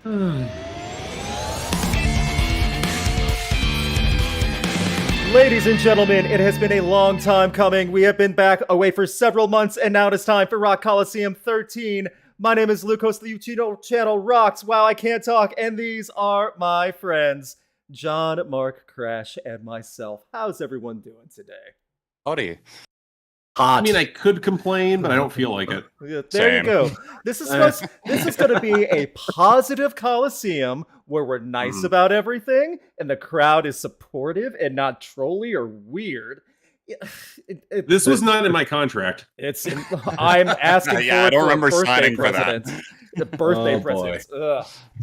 Ladies and gentlemen, it has been a long time coming. We have been back away for several months, and now it is time for Rock Coliseum 13. My name is Luke, host of the YouTube channel Rocks. Wow, I can't talk. And these are my friends, John, Mark, Crash, and myself. How's everyone doing today? Howdy. Hot. I mean, I could complain, but I don't feel like it. Yeah, there you go. This is going to be a positive Coliseum where we're nice about everything, and the crowd is supportive and not trolly or weird. This was not in my contract. I'm asking for I don't remember birthday signing present. for that. The birthday presents.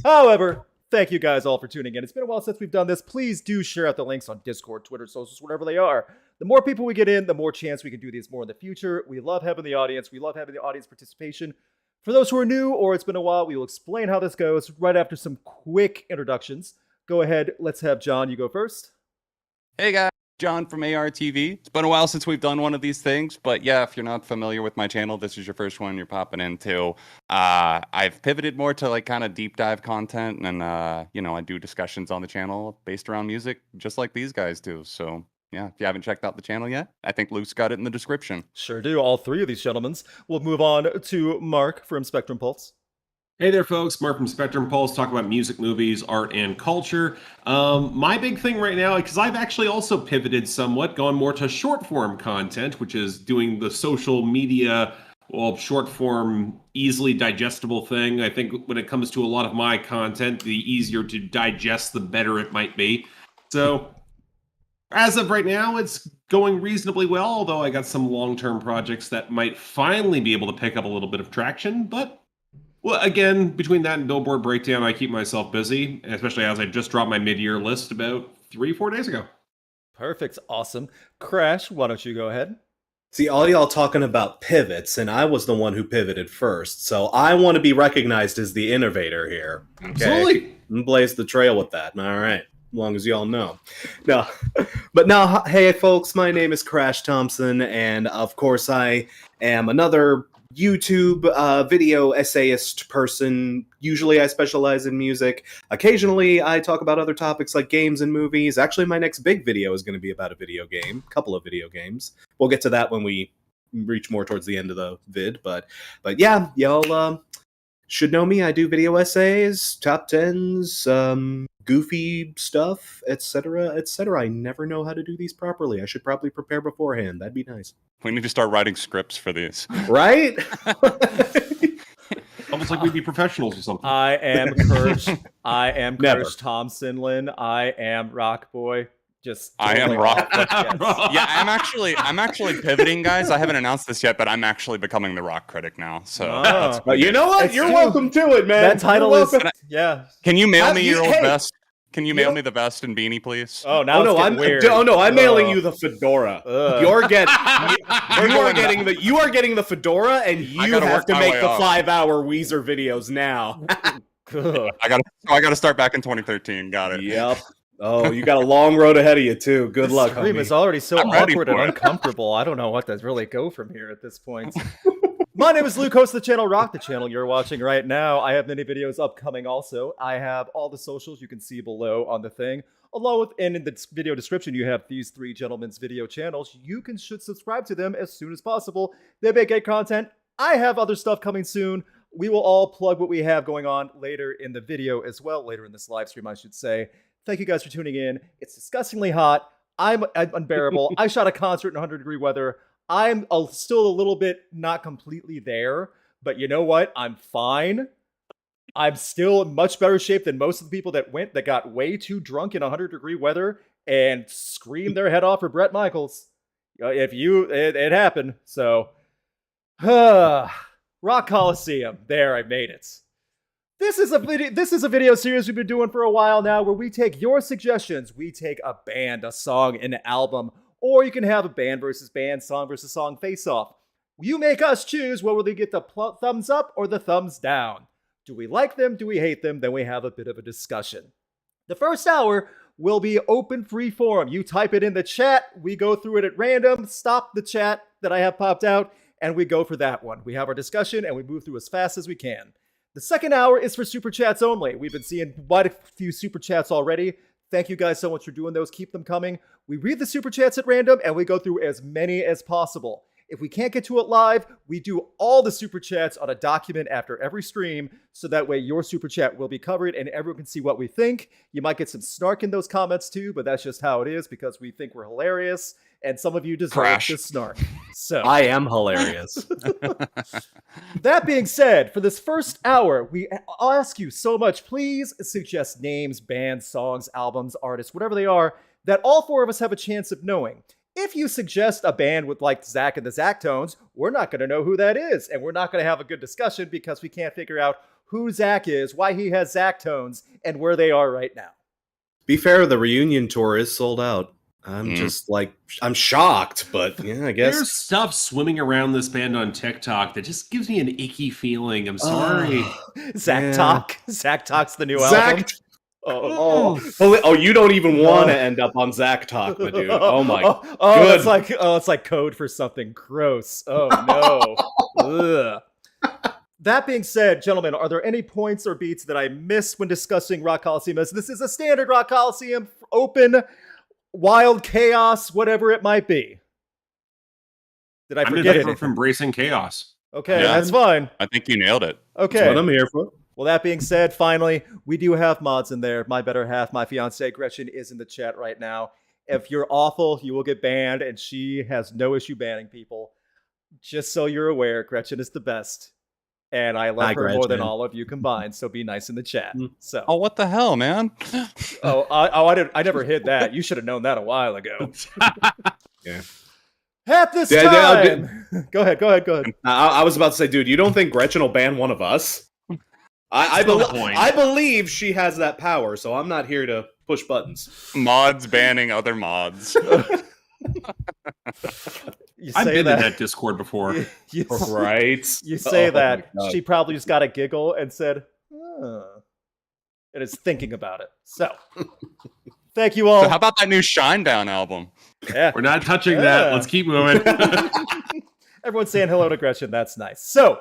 However, thank you guys all for tuning in. It's been a while since we've done this. Please do share out the links on Discord, Twitter, socials, whatever they are. The more people we get in, the more chance we can do these more in the future. We love having the audience. We love having the audience participation. For those who are new or it's been a while, we will explain how this goes right after some quick introductions. Go ahead. Let's have John. You go first. Hey guys, John from ARTV. It's been a while since we've done one of these things, but yeah, if you're not familiar with my channel, this is your first one you're popping into. I've pivoted more to like kind of deep dive content, and I do discussions on the channel based around music, just like these guys do. So yeah, if you haven't checked out the channel yet, I think Luke's got it in the description. Sure do. All three of these gentlemen. We'll move on to Mark from Spectrum Pulse. Hey there, folks. Mark from Spectrum Pulse. Talk about music, movies, art, and culture. My big thing right now, because I've actually also pivoted somewhat, gone more to short form content, which is doing the social media, short form, easily digestible thing. I think when it comes to a lot of my content, the easier to digest, the better it might be. So as of right now, it's going reasonably well, although I got some long-term projects that might finally be able to pick up a little bit of traction. But, well, again, between that and Billboard Breakdown, I keep myself busy, especially as I just dropped my mid-year list about 3-4 days ago. Perfect. Awesome. Crash, why don't you go ahead? See, all y'all talking about pivots, and I was the one who pivoted first, so I want to be recognized as the innovator here. Okay? Absolutely. And blaze the trail with that. All right. As long as y'all know. No, but now, hey folks, my name is Crash Thompson, and of course I am another YouTube video essayist person. Usually I specialize in music. Occasionally I talk about other topics like games and movies. Actually, my next big video is going to be about a video game, a couple of video games. We'll get to that when we reach more towards the end of the vid, but yeah, y'all should know me. I do video essays, top 10s, goofy stuff, etc., etc. I never know how to do these properly. I should probably prepare beforehand. That'd be nice. We need to start writing scripts for these. Right? Almost like we'd be professionals or something. I am Kirsch. I am Kirsch Thompson Lynn. I am Rock Boy. I am Rock. Yes. Yeah, I'm actually pivoting, guys. I haven't announced this yet, but I'm actually becoming the rock critic now. So you know what? You're welcome to it, man. That title is Can you mail me your old vest? Can you mail me the vest and beanie, please? Oh, now I'm weird. I'm mailing you the fedora. You are getting the fedora, and you have to make the 5-hour Weezer videos now. I gotta start back in 2013. Got it. Yep. Oh, you got a long road ahead of you too. Good luck, homie. The stream is already so awkward and uncomfortable. I don't know what to really go from here at this point. My name is Luke, host of the channel Rock, the channel you're watching right now. I have many videos upcoming also. I have all the socials you can see below on the thing. Along with, and in the video description, you have these three gentlemen's video channels. You should subscribe to them as soon as possible. They make great content. I have other stuff coming soon. We will all plug what we have going on later in the video as well, later in this live stream, I should say. Thank you guys for tuning in. It's disgustingly hot. I'm unbearable. I shot a concert in 100-degree weather. I'm still a little bit not completely there, but you know what? I'm fine. I'm still in much better shape than most of the people that got way too drunk in 100-degree weather and screamed their head off for Bret Michaels. It happened. So, Rock Coliseum. There, I made it. This is a video series we've been doing for a while now where we take your suggestions. We take a band, a song, an album, or you can have a band versus band, song versus song face-off. You make us choose whether they get the thumbs up or the thumbs down. Do we like them? Do we hate them? Then we have a bit of a discussion. The first hour will be open free forum. You type it in the chat, we go through it at random, stop the chat that I have popped out, and we go for that one. We have our discussion and we move through as fast as we can. The second hour is for super chats only. We've been seeing quite a few super chats already. Thank you guys so much for doing those. Keep them coming. We read the super chats at random and we go through as many as possible. If we can't get to it live, we do all the super chats on a document after every stream, so that way your super chat will be covered and everyone can see what we think. You might get some snark in those comments too, but that's just how it is because we think we're hilarious, and some of you deserve the snark. So I am hilarious. that being said, for this first hour, I'll ask you so much. Please suggest names, bands, songs, albums, artists, whatever they are, that all four of us have a chance of knowing. If you suggest a band with like Zach and the Zactones, we're not going to know who that is. And we're not going to have a good discussion because we can't figure out who Zach is, why he has Zactones, and where they are right now. Be fair, the reunion tour is sold out. I'm just like, I'm shocked, but yeah, I guess. There's stuff swimming around this band on TikTok that just gives me an icky feeling. I'm sorry. Zach Talk. Zach Talk's the new album. Oh, you don't even want to end up on Zach Talk, my dude. Oh my god. It's like code for something gross. Oh no. Ugh. That being said, gentlemen, are there any points or beats that I missed when discussing Rock Coliseum? As this is a standard Rock Coliseum, open, wild chaos, whatever it might be. Did I forget it? From embracing chaos. Okay, that's fine. I think you nailed it. Okay. That's what I'm here for. Well, that being said, finally, we do have mods in there. My better half, my fiance Gretchen, is in the chat right now. If you're awful, you will get banned, and she has no issue banning people. Just so you're aware, Gretchen is the best. And I love her more than all of you combined, so be nice in the chat. So. Oh, what the hell, man? I never hid that. You should have known that a while ago. Yeah. At this time! Go ahead. I was about to say, dude, you don't think Gretchen will ban one of us? I believe she has that power, so I'm not here to push buttons. Mods banning other mods. I've been in that Discord before. Right? You say that. She probably just got a giggle and said, and is thinking about it. So, thank you all. So how about that new Shinedown album? Yeah. We're not touching that. Let's keep moving. Everyone's saying hello to Gretchen. That's nice. So,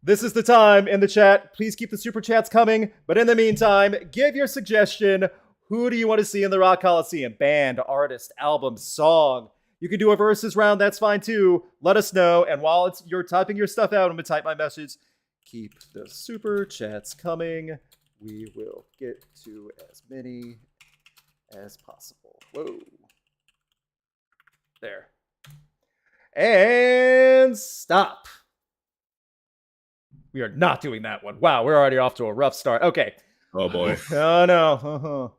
this is the time in the chat. Please keep the super chats coming. But in the meantime, give your suggestion. Who do you want to see in the Rock Coliseum? Band, artist, album, song. You can do a versus round. That's fine too. Let us know. And while you're typing your stuff out, I'm going to type my message. Keep the super chats coming. We will get to as many as possible. Whoa. There. And stop. We are not doing that one. Wow, we're already off to a rough start. Okay. Oh, boy. Oh, no.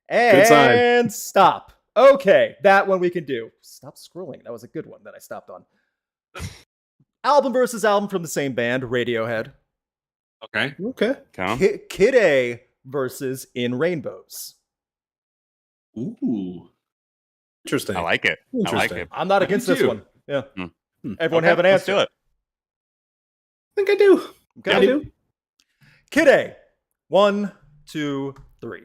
And stop. Okay, that one we can do. Stop scrolling. That was a good one that I stopped on. Album versus album from the same band, Radiohead. Okay. Kid A versus In Rainbows. Ooh. Interesting. I like it. I'm not against this one. Yeah. Everyone have an answer? Let's do it. I think I do. Okay. I do. Kid A. 1, 2, 3.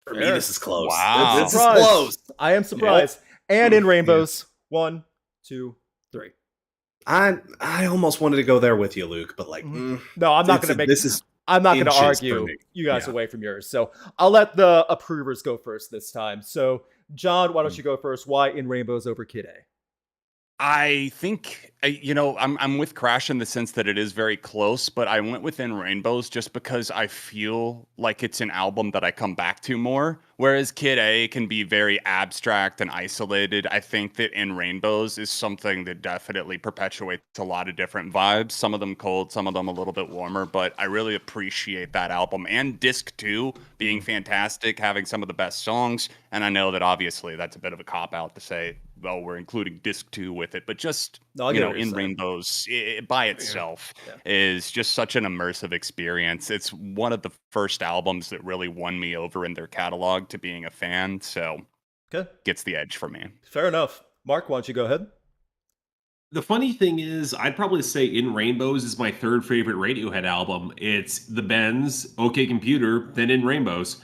For me, this is close. Wow. This is close. I am surprised. Yeah. And In Rainbows. 1, 2, 3. I almost wanted to go there with you, Luke, but no, I'm not going to make this. I'm not going to argue you guys away from yours. So I'll let the approvers go first this time. So John, why don't you go first? Why In Rainbows over Kid A? I think, I'm with Crash in the sense that it is very close, but I went with In Rainbows just because I feel like it's an album that I come back to more, whereas Kid A can be very abstract and isolated. I think that In Rainbows is something that definitely perpetuates a lot of different vibes, some of them cold, some of them a little bit warmer, but I really appreciate that album, and Disc 2 being fantastic, having some of the best songs, and I know that obviously that's a bit of a cop-out to say, well, we're including Disc 2 with it, but just, In Rainbows by itself is just such an immersive experience. It's one of the first albums that really won me over in their catalog to being a fan, so gets the edge for me. Fair enough. Mark, why don't you go ahead? The funny thing is, I'd probably say In Rainbows is my third favorite Radiohead album. It's The Bends, OK Computer, then In Rainbows.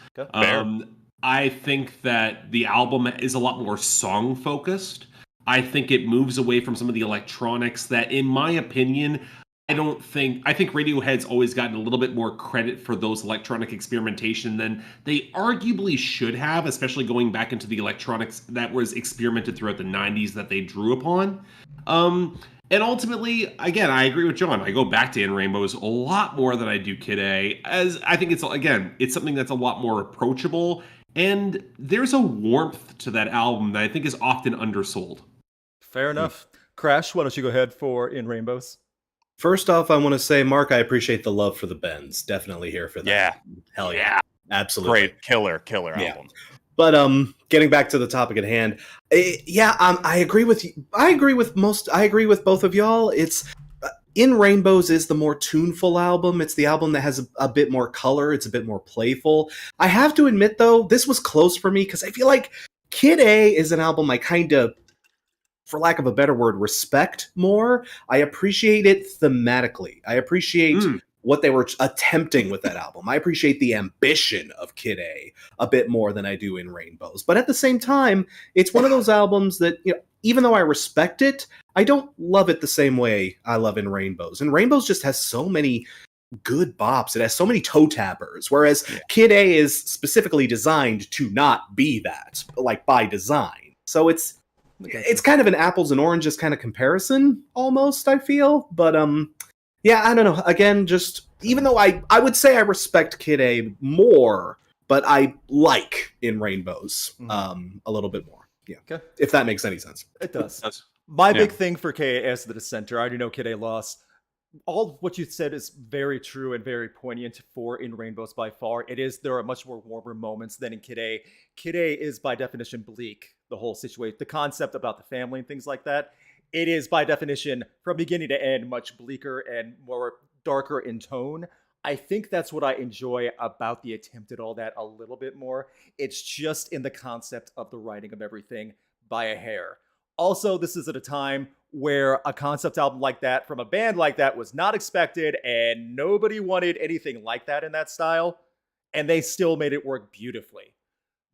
I think that the album is a lot more song-focused. I think it moves away from some of the electronics that, in my opinion, I think Radiohead's always gotten a little bit more credit for those electronic experimentation than they arguably should have, especially going back into the electronics that was experimented throughout the 90s that they drew upon. And ultimately, again, I agree with John. I go back to In Rainbows a lot more than I do Kid A, as I think it's something that's a lot more approachable, and there's a warmth to that album that I think is often undersold. Fair enough. Crash, why don't you go ahead for In Rainbows? First off, I want to say, Mark, I appreciate the love for the Bends. Definitely here for that. Yeah. Hell yeah. Absolutely. Great killer album. But getting back to the topic at hand, I agree with you. I agree with both of y'all. It's In Rainbows is the more tuneful album. It's the album that has a bit more color. It's a bit more playful. I have to admit, though, this was close for me because I feel like Kid A is an album I kind of, for lack of a better word, respect more. I appreciate it thematically. I appreciate what they were attempting with that album. I appreciate the ambition of Kid A bit more than I do In Rainbows. But at the same time, it's one of those albums that, even though I respect it, I don't love it the same way I love In Rainbows. And Rainbows just has so many good bops. It has so many toe tappers, whereas Kid A is specifically designed to not be that, like by design. So it's kind of an apples and oranges kind of comparison, almost, I feel. But, I don't know. Again, just, even though I would say I respect Kid A more, but I like In Rainbows a little bit more. Yeah. Okay. If that makes any sense. It does. My big thing for K as the Dissenter, I already know Kid A lost. All of what you said is very true and very poignant for In Rainbows by far. There are much more warmer moments than in Kid A. Kid A is by definition bleak, the whole situation. The concept about the family and things like that, it is by definition, from beginning to end, much bleaker and more darker in tone. I think that's what I enjoy about the attempt at all that a little bit more. It's just in the concept of the writing of everything by a hair. Also, this is at a time where a concept album like that from a band like that was not expected, and nobody wanted anything like that in that style, and they still made it work beautifully.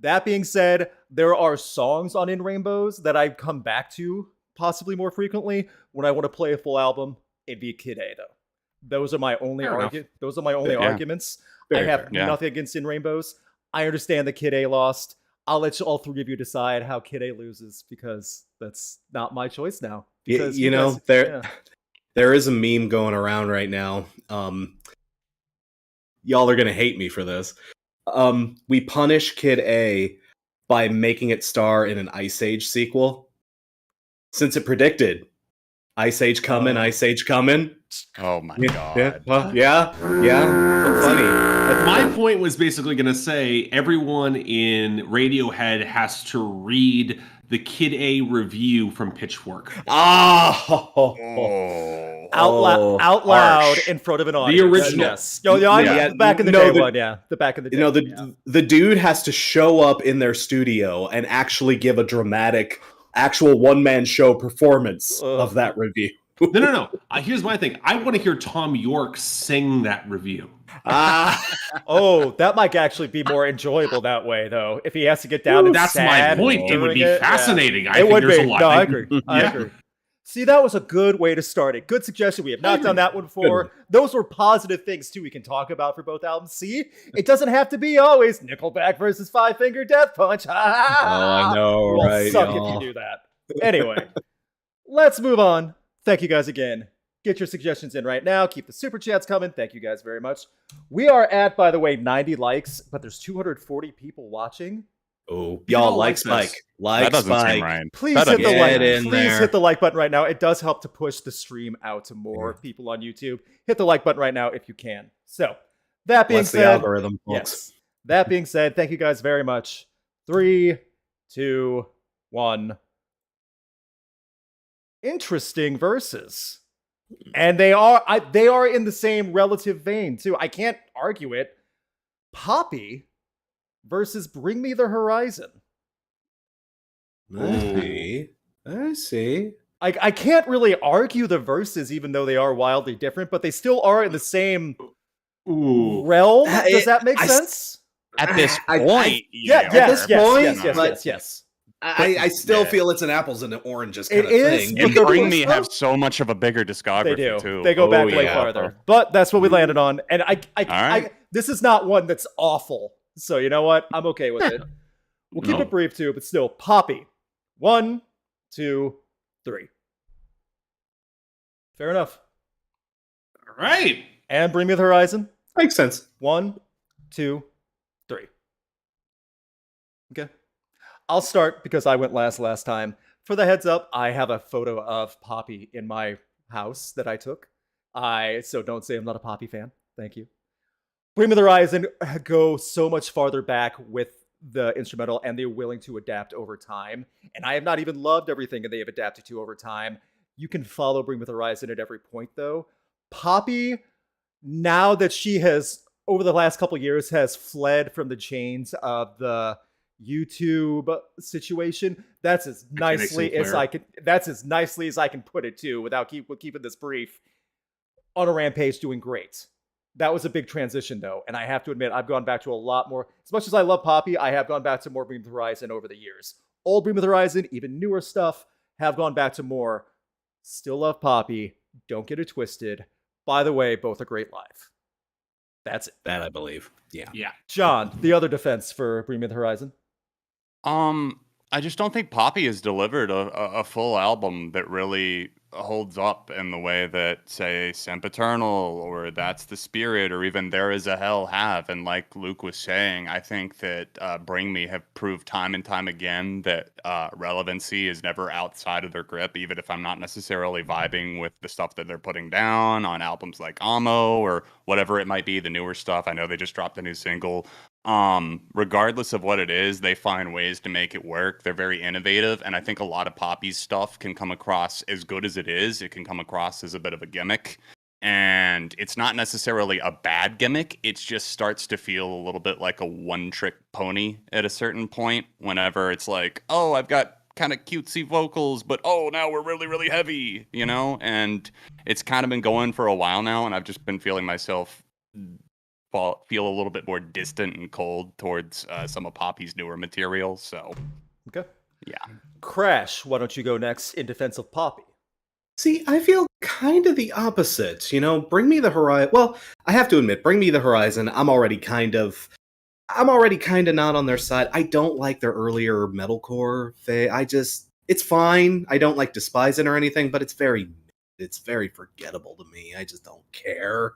That being said, there are songs on In Rainbows that I've come back to possibly more frequently when I want to play a full album. It'd be Kid A, though. Those are my only arguments. I have nothing against In Rainbows. I understand that Kid A lost. I'll let all three of you decide how Kid A loses, because that's not my choice now. Because there is a meme going around right now. Y'all are gonna hate me for this. We punish Kid A by making it star in an Ice Age sequel, since it predicted Ice Age coming, Ice Age coming. Oh my god. Funny. My point was basically going to say everyone in Radiohead has to read the Kid A review from Pitchfork. Out loud in front of an audience. The original. Yes. Back in the day one, the back in the day. The dude has to show up in their studio and actually give a dramatic, actual one-man show performance of that review. No. Here's my thing. I want to hear Tom York sing that review. That might actually be more enjoyable that way, though. If he has to get down and that's my point. It would be fascinating. Yeah. I think there's a lot. No, I agree. I agree. See, that was a good way to start it. Good suggestion. We have not done that one before. Good. Those were positive things, too, we can talk about for both albums. See, it doesn't have to be always Nickelback versus Five Finger Death Punch. I know, right? Suck if you do that. Anyway, let's move on. Thank you guys again. Get your suggestions in right now. Keep the super chats coming. Thank you guys very much. We are at, by the way, 90 likes, but there's 240 people watching. Oh, y'all like Spike. That doesn't seem right. Please hit the like. Please hit the like button right now. It does help to push the stream out to more people on YouTube. Hit the like button right now if you can. So, that being said, the algorithm, folks. Yes. That being said, thank you guys very much. 3, 2, 1. Interesting verses. And they are in the same relative vein too. I can't argue it. Poppy versus Bring Me the Horizon. I see. I can't really argue the verses, even though they are wildly different, but they still are in the same realm. Does that make sense? At this point, yes. I still feel it's an apples and oranges kind It of is, thing. but And they're Bring close Me enough. have so much of a bigger discography They do. too. They go back way yeah. farther. But that's what we landed on. And right. this is not one that's awful. So you know what? I'm okay with it. We'll keep No. it brief too, but still, Poppy. 1, 2, 3. Fair enough. All right. And Bring Me the Horizon. Makes sense. 1, 2, 3. Okay. I'll start because I went last time. For the heads up, I have a photo of Poppy in my house that I took. So don't say I'm not a Poppy fan. Thank you. Bring Me the Horizon go so much farther back with the instrumental, and they're willing to adapt over time. And I have not even loved everything that they have adapted to over time. You can follow Bring Me the Horizon at every point, though. Poppy, now that she has, over the last couple years, has fled from the chains of the YouTube situation, that's as nicely as I can. That's as nicely as I can put it too, without keeping this brief. On a rampage, doing great. That was a big transition, though, and I have to admit, I've gone back to a lot more. As much as I love Poppy, I have gone back to more Bring Me the Horizon over the years. Old Bring Me the Horizon, even newer stuff, have gone back to more. Still love Poppy. Don't get it twisted. By the way, both are great live. That's it. That I believe. Yeah. Yeah. John, the other defense for Bring Me the Horizon. I just don't think Poppy has delivered a full album that really holds up in the way that, say, Sempiternal or That's the Spirit or even There Is a Hell have. And like Luke was saying, I think that Bring Me have proved time and time again that relevancy is never outside of their grip, even if I'm not necessarily vibing with the stuff that they're putting down on albums like Amo or whatever it might be, the newer stuff. I know they just dropped a new single. Regardless of what it is, they find ways to make it work. They're very innovative, and I think a lot of Poppy's stuff can come across as good as it is. It can come across as a bit of a gimmick, and it's not necessarily a bad gimmick. It just starts to feel a little bit like a one-trick pony at a certain point, whenever it's like, oh, I've got kind of cutesy vocals, but oh, now we're really, really heavy, you know? And it's kind of been going for a while now, and I've just been feeling myself feel a little bit more distant and cold towards some of Poppy's newer material. So, Okay. yeah. Crash, why don't you go next in defense of Poppy? See, I feel kind of the opposite. You know, Bring Me the Horizon. Well, I have to admit, Bring Me the Horizon, I'm already kind of not on their side. I don't like their earlier metalcore phase. It's fine. I don't like despise it or anything, but it's very forgettable to me. I just don't care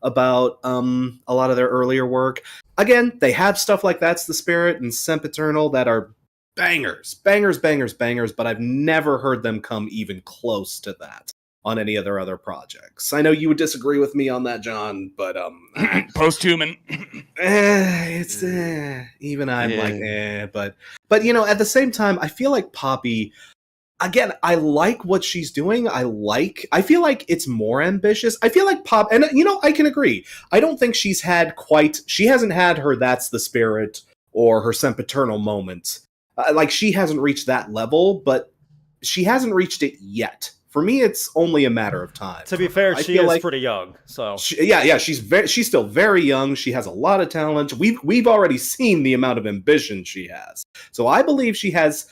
about a lot of their earlier work. Again, they have stuff like That's the Spirit and Sempiternal that are bangers, but I've never heard them come even close to that on any of their other projects. I know you would disagree with me on that, John, but Post-human. even I'm like, but you know, at the same time, I feel like Poppy, again, I like what she's doing. I feel like it's more ambitious. I feel like and you know, I can agree. I don't think she hasn't had her That's the Spirit or her Sempiternal moment. Like, she hasn't reached that level, but she hasn't reached it yet. For me, it's only a matter of time. To be fair, she is pretty young, so she's still very young. She has a lot of talent. We've already seen the amount of ambition she has. So I believe she has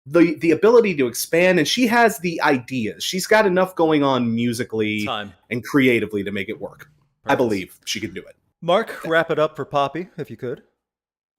the ability to expand, and she has the ideas. She's got enough going on musically and creatively to make it work. I believe she can do it. Mark, wrap it up for Poppy, if you could.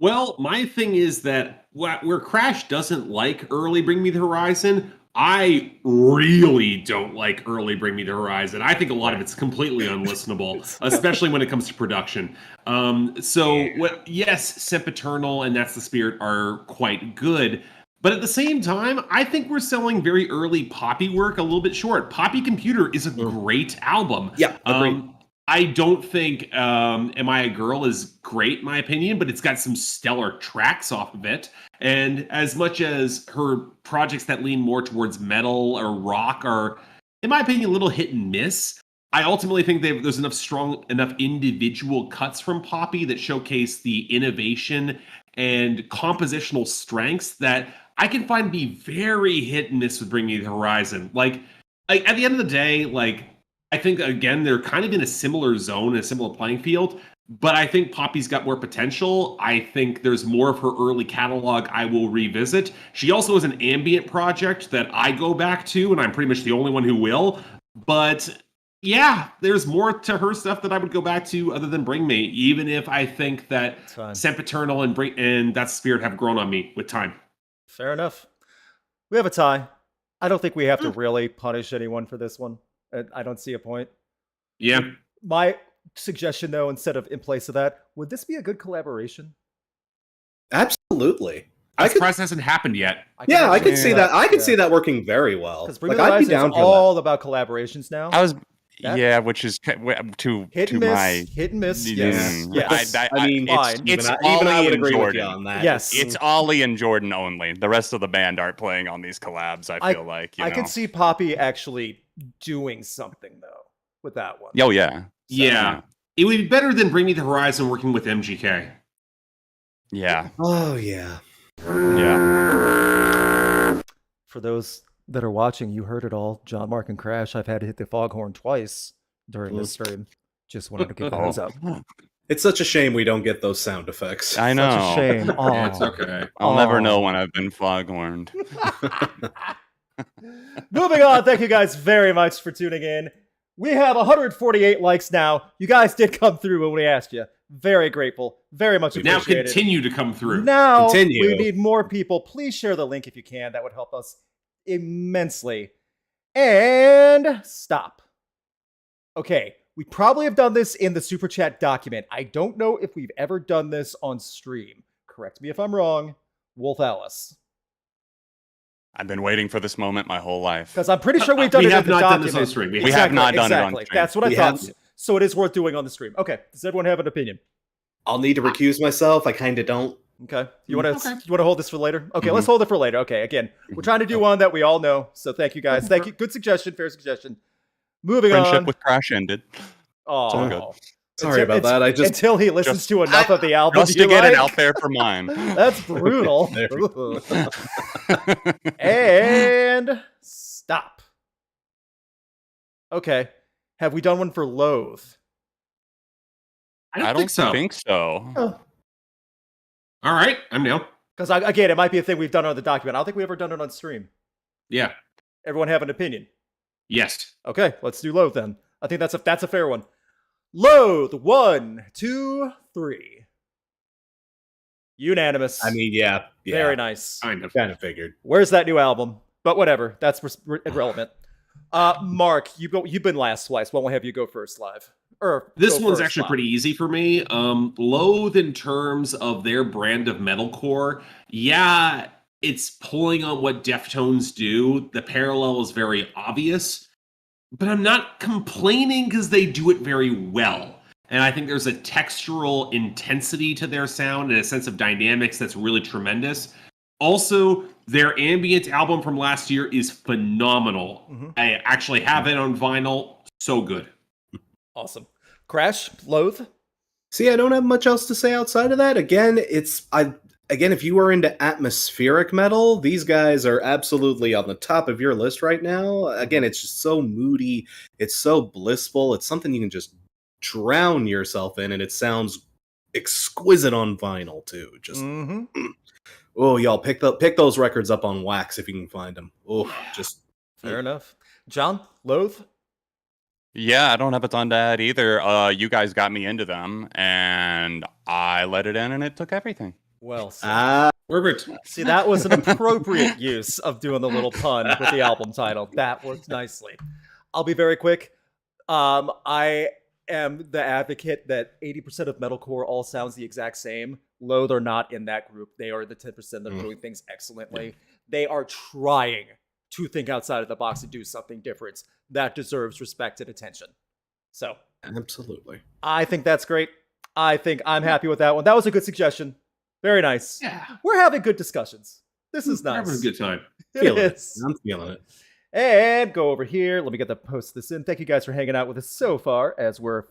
Well, my thing is that where Crash doesn't like early Bring Me the Horizon, I really don't like early Bring Me the Horizon. I think a lot of it's completely unlistenable, especially when it comes to production. Yes, Sempiternal and That's the Spirit are quite good. But at the same time, I think we're selling very early Poppy work a little bit short. Poppy Computer is a great album. Yeah, agreed. I don't think Am I a Girl is great, in my opinion, but it's got some stellar tracks off of it. And as much as her projects that lean more towards metal or rock are, in my opinion, a little hit and miss, I ultimately think there's enough individual cuts from Poppy that showcase the innovation and compositional strengths that I can find be very hit and miss with Bring Me the Horizon. Like at the end of the day, like, I think, again, they're kind of in a similar zone, a similar playing field. but I think Poppy's got more potential. I think there's more of her early catalog I will revisit. She also has an ambient project that I go back to, and I'm pretty much the only one who will. But yeah, there's more to her stuff that I would go back to other than Bring Me, even if I think that Sempiternal and That Spirit have grown on me with time. Fair enough. We have a tie. I don't think we have to really punish anyone for this one. I don't see a point. Yeah. My suggestion, though, instead of in place of that, would this be a good collaboration? Absolutely. I'm surprised it hasn't happened yet. I could see that. I could see that working very well. Because I'd be down for all about collaborations now. Which is to hit and miss. Hit and miss. Yes. Yes. I mean, it's Ollie and Jordan on that. Yes. It's Ollie and Jordan only. The rest of the band aren't playing on these collabs. I feel like I could see Poppy actually doing something though with that one. Oh yeah. Yeah. It would be better than Bring Me the Horizon working with MGK. Yeah. Oh yeah. Yeah. For those that are watching, you heard it all. John, Mark, and Crash. I've had to hit the foghorn twice during this stream. Just wanted to get those up. It's such a shame we don't get those sound effects. I know. Such a shame. Yeah, it's okay. I'll never know when I've been foghorned. Moving on. Thank you guys very much for tuning in. We have 148 likes now. You guys did come through when we asked you. Very grateful. Very much appreciated. Now continue to come through. Now we need more people. Please share the link if you can. That would help us immensely. And stop. Okay, we probably have done this in the super chat document. I don't know if we've ever done this on stream. Correct me if I'm wrong. Wolf Alice. I've been waiting for this moment my whole life. Because I'm pretty sure we've done it in the document. Done this on stream. We have not done it on stream. That's what I thought. So it is worth doing on the stream. Okay, does everyone have an opinion? I'll need to recuse myself. I kind of don't. Okay. You want to hold this for later? Okay, let's hold it for later. Okay, again, we're trying to do one that we all know. So thank you guys. Thank you. Good suggestion. Fair suggestion. Moving on. Friendship with Crash ended. Oh, good. Sorry about that. Until he listens to enough of the album. Just to get it out there for mine. That's brutal. And stop. Okay. Have we done one for Loathe? I don't think so. Oh. All right, I'm down. Because again, it might be a thing we've done on the document. I don't think we've ever done it on stream. Yeah. Everyone have an opinion? Yes. Okay, let's do Loathe then. I think that's a fair one. Loathe, 1, 2, 3. Unanimous. I mean, yeah. Very nice. Kind of figured. Where's that new album? But whatever, that's irrelevant. Mark, you've been last twice. Why don't we have you go first live? This one's actually pretty easy for me. Loathe, in terms of their brand of metalcore, yeah, it's pulling on what Deftones do. The parallel is very obvious, but I'm not complaining because they do it very well. And I think there's a textural intensity to their sound and a sense of dynamics that's really tremendous. Also, their ambient album from last year is phenomenal. Mm-hmm. I actually have it on vinyl. So good. Awesome. Crash, Loathe? See, I don't have much else to say outside of that. Again, if you are into atmospheric metal, these guys are absolutely on the top of your list right now. Again, it's just so moody. It's so blissful. It's something you can just drown yourself in, and it sounds exquisite on vinyl, too. Just... Oh, y'all, pick those records up on wax if you can find them. Oh, just... Fair enough. John, Loathe? Yeah, I don't have a ton to add either. You guys got me into them, and I let it in, and it took everything. Well, perfect. See, that was an appropriate use of doing the little pun with the album title. That worked nicely. I'll be very quick. I am the advocate that 80% of metalcore all sounds the exact same. Loathe are not in that group. They are the 10% that are doing things excellently. They are trying to think outside of the box and do something different that deserves respect and attention. So, absolutely. I think that's great. I think I'm happy with that one. That was a good suggestion. Very nice. Yeah. We're having good discussions. This is nice. We're having a good time. I'm feeling it. And go over here. Let me get the post this in. Thank you guys for hanging out with us so far, as we're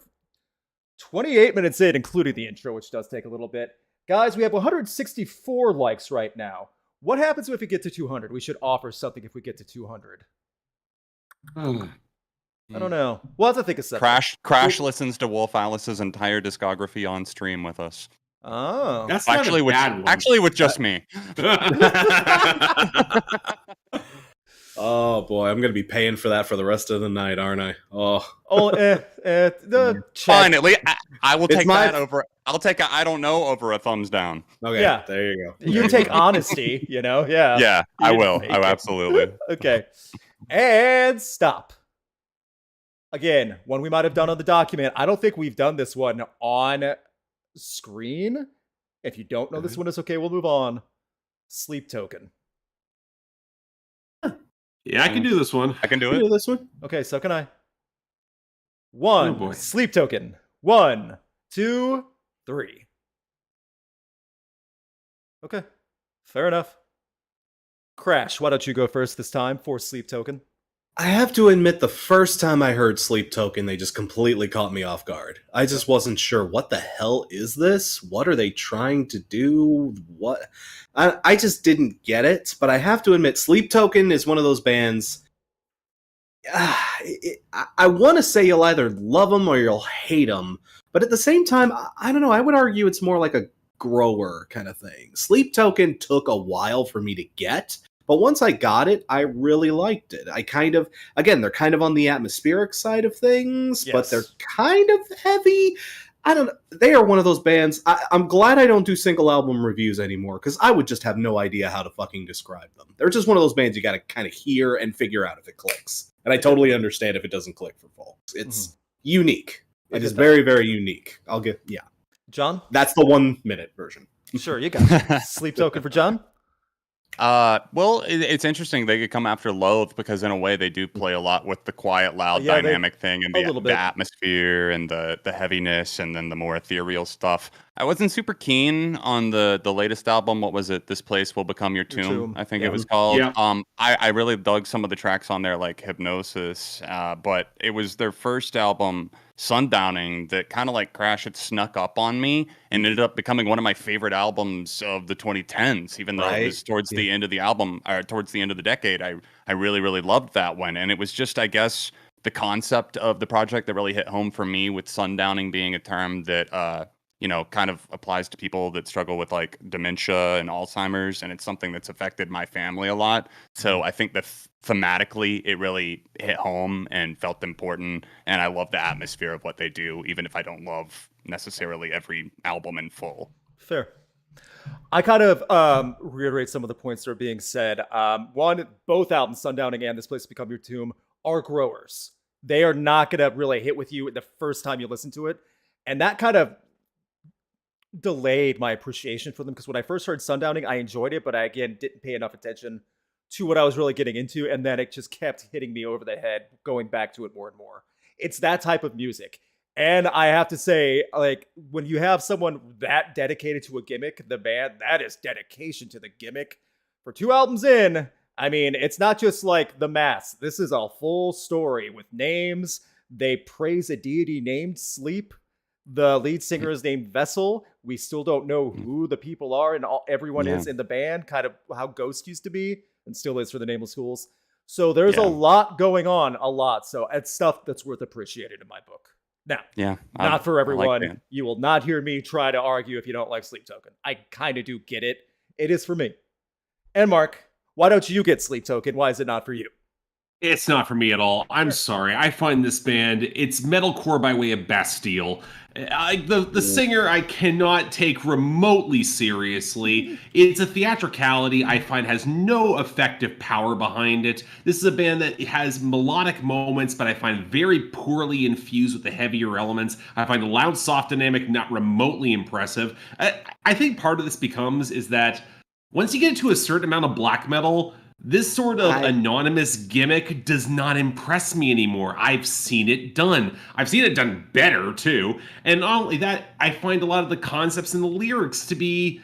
28 minutes in, including the intro, which does take a little bit. Guys, we have 164 likes right now. What happens if we get to 200? We should offer something if we get to 200. I don't know. We'll have to think of something. Crash listens to Wolf Alice's entire discography on stream with us. Oh. That's not a bad one. Actually, with just me. Oh boy, I'm gonna be paying for that for the rest of the night, aren't I? Oh, The Fine, at least I will It's take my- that over. I'll take a I don't know over a thumbs down. okay. Yeah. There you go. You take honesty, you know? Yeah. Yeah, I You will. take I it. absolutely. Okay. And stop. Again, one we might have done on the document. I don't think we've done this one on screen. If you don't know this one, it's okay. We'll move on. Sleep Token. Yeah, I can do this one. I can do You it. know this one? Okay, so can I. One. Oh, boy. Sleep Token. 1, 2, 3. Okay. Fair enough. Crash, why don't you go first this time for Sleep Token? I have to admit, the first time I heard Sleep Token, they just completely caught me off guard. I just wasn't sure, what the hell is this? What are they trying to do? What? I just didn't get it, but I have to admit, Sleep Token is one of those bands. I want to say you'll either love them or you'll hate them, but at the same time, I don't know, I would argue it's more like a grower kind of thing. Sleep Token took a while for me to get, but once I got it, I really liked it. I kind of, again, they're kind of on the atmospheric side of things, but Yes. they're kind of heavy. I don't know. They are one of those bands. I'm glad I don't do single album reviews anymore, because I would just have no idea how to fucking describe them. They're just one of those bands you got to kind of hear and figure out if it clicks. And I totally understand if it doesn't click for folks. It's unique. I It get is that. very, very unique. John? That's the 1 minute version. Sure, you got it. Sleep Token for John? Well, it's interesting they could come after Loathe because in a way they do play a lot with the quiet, loud, Yeah, dynamic thing and a little the bit. atmosphere and the heaviness and then the more ethereal stuff. I wasn't super keen on the latest album. What was it? This Place Will Become Your Tomb, I think Yeah. it was called. Yeah. I really dug some of the tracks on there, like Hypnosis, but it was their first album, Sundowning, that kind of like Crash had snuck up on me and ended up becoming one of my favorite albums of the 2010s, even though it was towards the end of the album, or towards the end of the decade. I really, really loved that one. And it was just, I guess, the concept of the project that really hit home for me, with sundowning being a term that, kind of applies to people that struggle with like dementia and Alzheimer's. And it's something that's affected my family a lot. So I think that thematically it really hit home and felt important. And I love the atmosphere of what they do, even if I don't love necessarily every album in full. Fair. I kind of reiterate some of the points that are being said. One, both albums, Sundowning and This Place to Become Your Tomb, are growers. They are not going to really hit with you the first time you listen to it. And that kind of delayed my appreciation for them, because when I first heard Sundowning, I enjoyed it, but I, again, didn't pay enough attention to what I was really getting into. And then it just kept hitting me over the head, going back to it more and more. It's that type of music. And I have to say, like, when you have someone that dedicated to a gimmick, the band, that is dedication to the gimmick. For 2 albums in, I mean, it's not just like The Mass. This is a full story with names. They praise a deity named Sleep. The lead singer is named Vessel. We still don't know who the people are, and everyone is in the band, kind of how Ghost used to be, and still is for the Nameless Fools. So there's a lot going on, a lot. So it's stuff that's worth appreciating in my book. Now, not for everyone. You will not hear me try to argue if you don't like Sleep Token. I kind of do get it. It is for me. And Mark, why don't you get Sleep Token? Why is it not for you? It's not for me at all. I'm sorry. I find this band, it's metalcore by way of Bastille. The singer I cannot take remotely seriously. It's a theatricality I find has no effective power behind it. This is a band that has melodic moments, but I find very poorly infused with the heavier elements. I find the loud, soft dynamic not remotely impressive. I think part of this is that once you get to a certain amount of black metal, this sort of anonymous gimmick does not impress me anymore. I've seen it done. I've seen it done better, too. And not only that, I find a lot of the concepts in the lyrics to be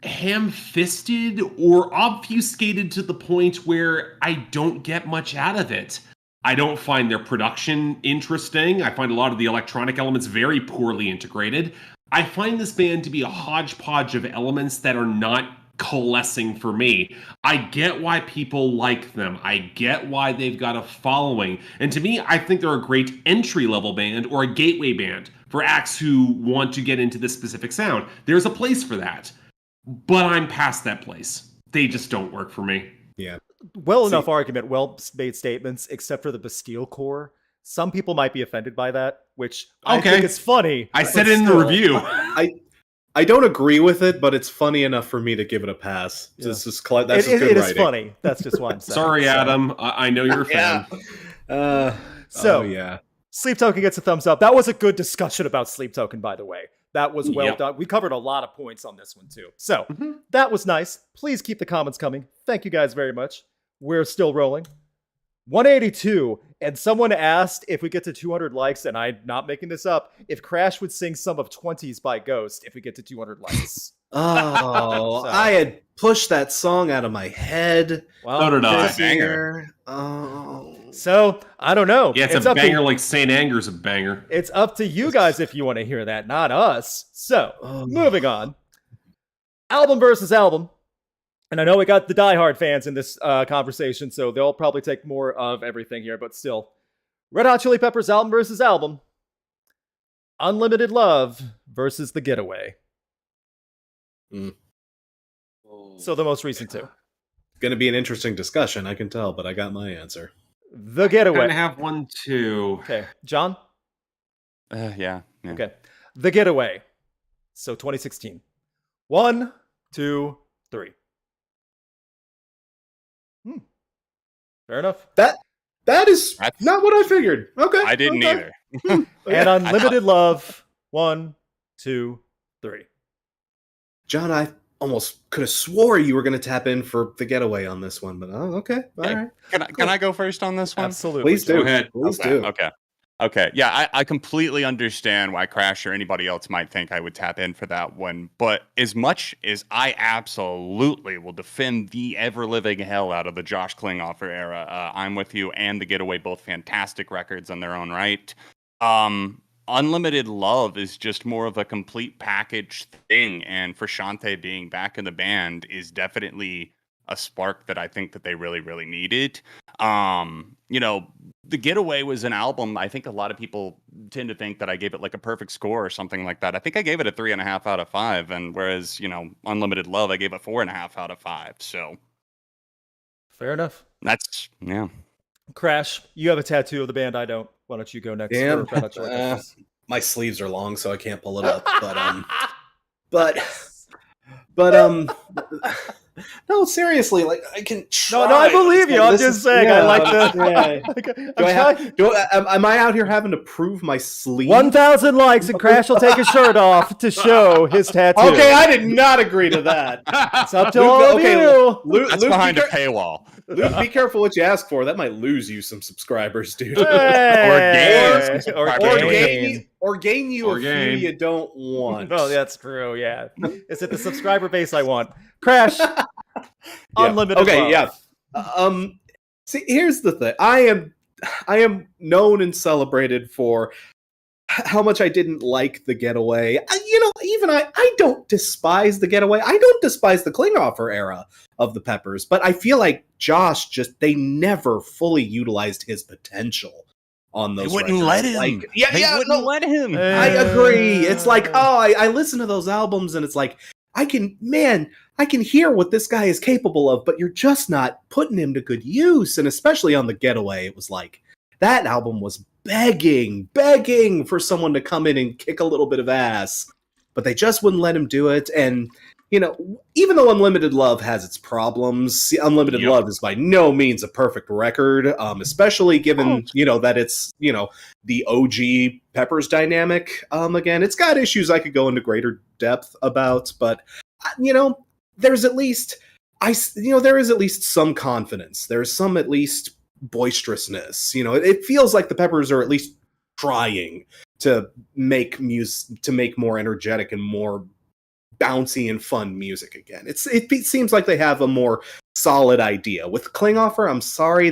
ham-fisted or obfuscated to the point where I don't get much out of it. I don't find their production interesting. I find a lot of the electronic elements very poorly integrated. I find this band to be a hodgepodge of elements that are not coalescing for me. I get why people like them. I get why they've got a following. And to me, I think they're a great entry-level band or a gateway band for acts who want to get into this specific sound. There's a place for that. But I'm past that place. They just don't work for me. Yeah. Enough argument, well-made statements, except for the Bastille core. Some people might be offended by that, which I think is funny. I said it in the review. I don't agree with it, but it's funny enough for me to give it a pass. Yeah. That's good it writing. is funny. That's just what I'm saying. Sorry, Adam. I know you're a fan. Sleep Token gets a thumbs up. That was a good discussion about Sleep Token, by the way. That was well done. We covered a lot of points on this one, too. So, that was nice. Please keep the comments coming. Thank you guys very much. We're still rolling. 182, and someone asked if we get to 200 likes, and I'm not making this up, if Crash would sing some of 20s by Ghost if we get to 200 likes. Oh, so. I had pushed that song out of my head. Well, so did I. Banger. Oh. So, I don't know. Yeah, it's a banger like St. Anger's a banger. It's up to you guys if you want to hear that, not us. So, moving on. Album versus album. And I know we got the diehard fans in this conversation, so they'll probably take more of everything here, but still. Red Hot Chili Peppers album versus album. Unlimited Love versus The Getaway. So the most recent two. Going to be an interesting discussion, I can tell, but I got my answer. The Getaway. I have one too. Okay. John? Yeah. Okay. The Getaway. So 2016. 1, 2, 3. Fair enough. That's not what I figured. Okay. I didn't either. And Unlimited Love. 1, 2, 3. John, I almost could have swore you were going to tap in for The Getaway on this one, but okay. All right. Can I go first on this one? Absolutely. Please do. Go ahead. Please do. Okay. Yeah, I completely understand why Crash or anybody else might think I would tap in for that one. But as much as I absolutely will defend the ever-living hell out of the Josh Klinghoffer era, I'm With You and The Getaway, both fantastic records on their own right. Unlimited Love is just more of a complete package thing. And for Shante being back in the band is definitely a spark that I think that they really, really needed. The Getaway was an album. I think a lot of people tend to think that I gave it like a perfect score or something like that. I think I gave it a 3.5 out of 5. And whereas, Unlimited Love, I gave it 4.5 out of 5. So fair enough. That's, yeah. Crash, you have a tattoo of the band. I don't. Why don't you go next? Damn. My sleeves are long, so I can't pull it up. But no, seriously, like I can try. No, I believe you. I'm just saying. I like the. Am I out here having to prove my sleeve? 1,000 likes and Crash will take his shirt off to show his tattoo. Okay, I did not agree to that. It's up to all of you. That's behind a paywall. Luke, be careful what you ask for. That might lose you some subscribers, dude. Hey. Or gain you a few you don't want. Oh, that's true. Yeah, is it the subscriber base I want? Crash. Unlimited. Okay, love. yeah. See, here's the thing. I am known and celebrated for how much I didn't like The Getaway. I don't despise The Getaway. I don't despise the Klinghoffer era of the Peppers, but I feel like Josh they never fully utilized his potential on those. They wouldn't let him. Let him. I agree. It's like, I listen to those albums and it's like, I can hear what this guy is capable of, but you're just not putting him to good use. And especially on The Getaway, it was like, that album was begging for someone to come in and kick a little bit of ass, but they just wouldn't let him do it. And, even though Unlimited Love has its problems, Unlimited Love is by no means a perfect record, especially given, that it's, the OG Peppers dynamic. Again, it's got issues I could go into greater depth about, but, there is at least some confidence. There's some at least boisterousness. It feels like the Peppers are at least trying to make more energetic and more bouncy and fun music again. It seems like they have a more solid idea. With Klinghoffer, I'm sorry,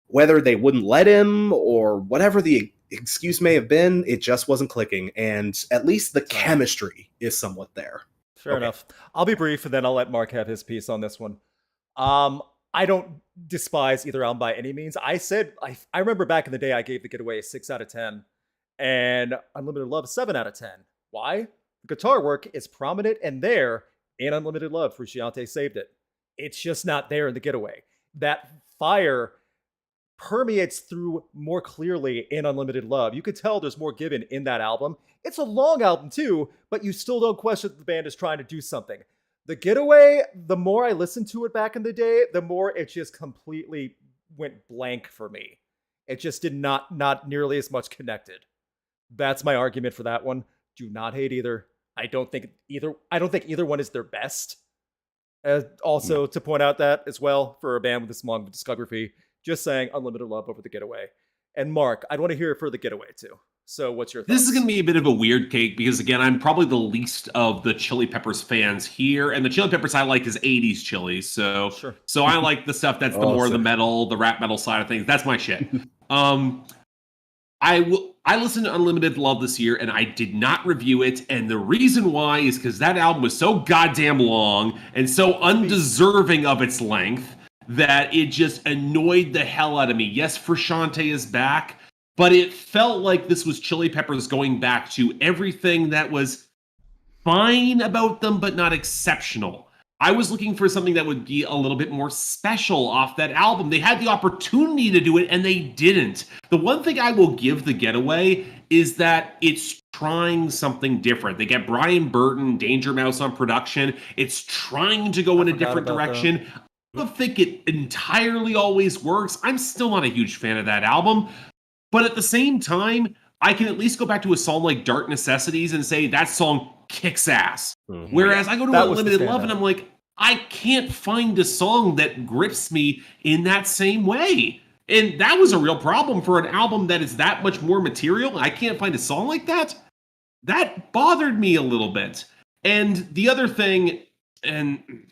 whether they wouldn't let him or whatever the excuse may have been, it just wasn't clicking. And at least the chemistry is somewhat there. Fair enough. I'll be brief, and then I'll let Mark have his piece on this one. I don't despise either album by any means. I remember back in the day, I gave The Getaway a 6 out of 10, and Unlimited Love a 7 out of 10. Why? The guitar work is prominent and there in Unlimited Love. Frusciante saved it. It's just not there in The Getaway. That fire permeates through more clearly in Unlimited Love. You could tell there's more given in that album. It's a long album too, but you still don't question that the band is trying to do something. The Getaway, the more I listened to it back in the day, the more it just completely went blank for me. It just did not nearly as much connected. That's my argument for that one. Do not hate either. I don't think either one is their best. Also, to point out that as well, for a band with this long discography, just saying Unlimited Love over The Getaway. And Mark, I'd want to hear for The Getaway too. So what's your thoughts? This is going to be a bit of a weird cake because, again, I'm probably the least of the Chili Peppers fans here. And the Chili Peppers I like is 80s chili. So Sure. So I like the stuff that's the more the metal, the rap metal side of things. That's my shit. I listened to Unlimited Love this year, and I did not review it. And the reason why is because that album was so goddamn long and so undeserving of its length that it just annoyed the hell out of me. Yes, Frusciante is back, but it felt like this was Chili Peppers going back to everything that was fine about them, but not exceptional. I was looking for something that would be a little bit more special off that album. They had the opportunity to do it, and they didn't. The one thing I will give The Getaway is that it's trying something different. They get Brian Burton, Danger Mouse on production. It's trying to go in a different direction. I don't think it entirely always works. I'm still not a huge fan of that album. But at the same time, I can at least go back to a song like Dark Necessities and say that song kicks ass. Mm-hmm. Whereas I go to Unlimited Love and I'm like, I can't find a song that grips me in that same way. And that was a real problem for an album that is that much more material. I can't find a song like that. That bothered me a little bit. And the other thing, and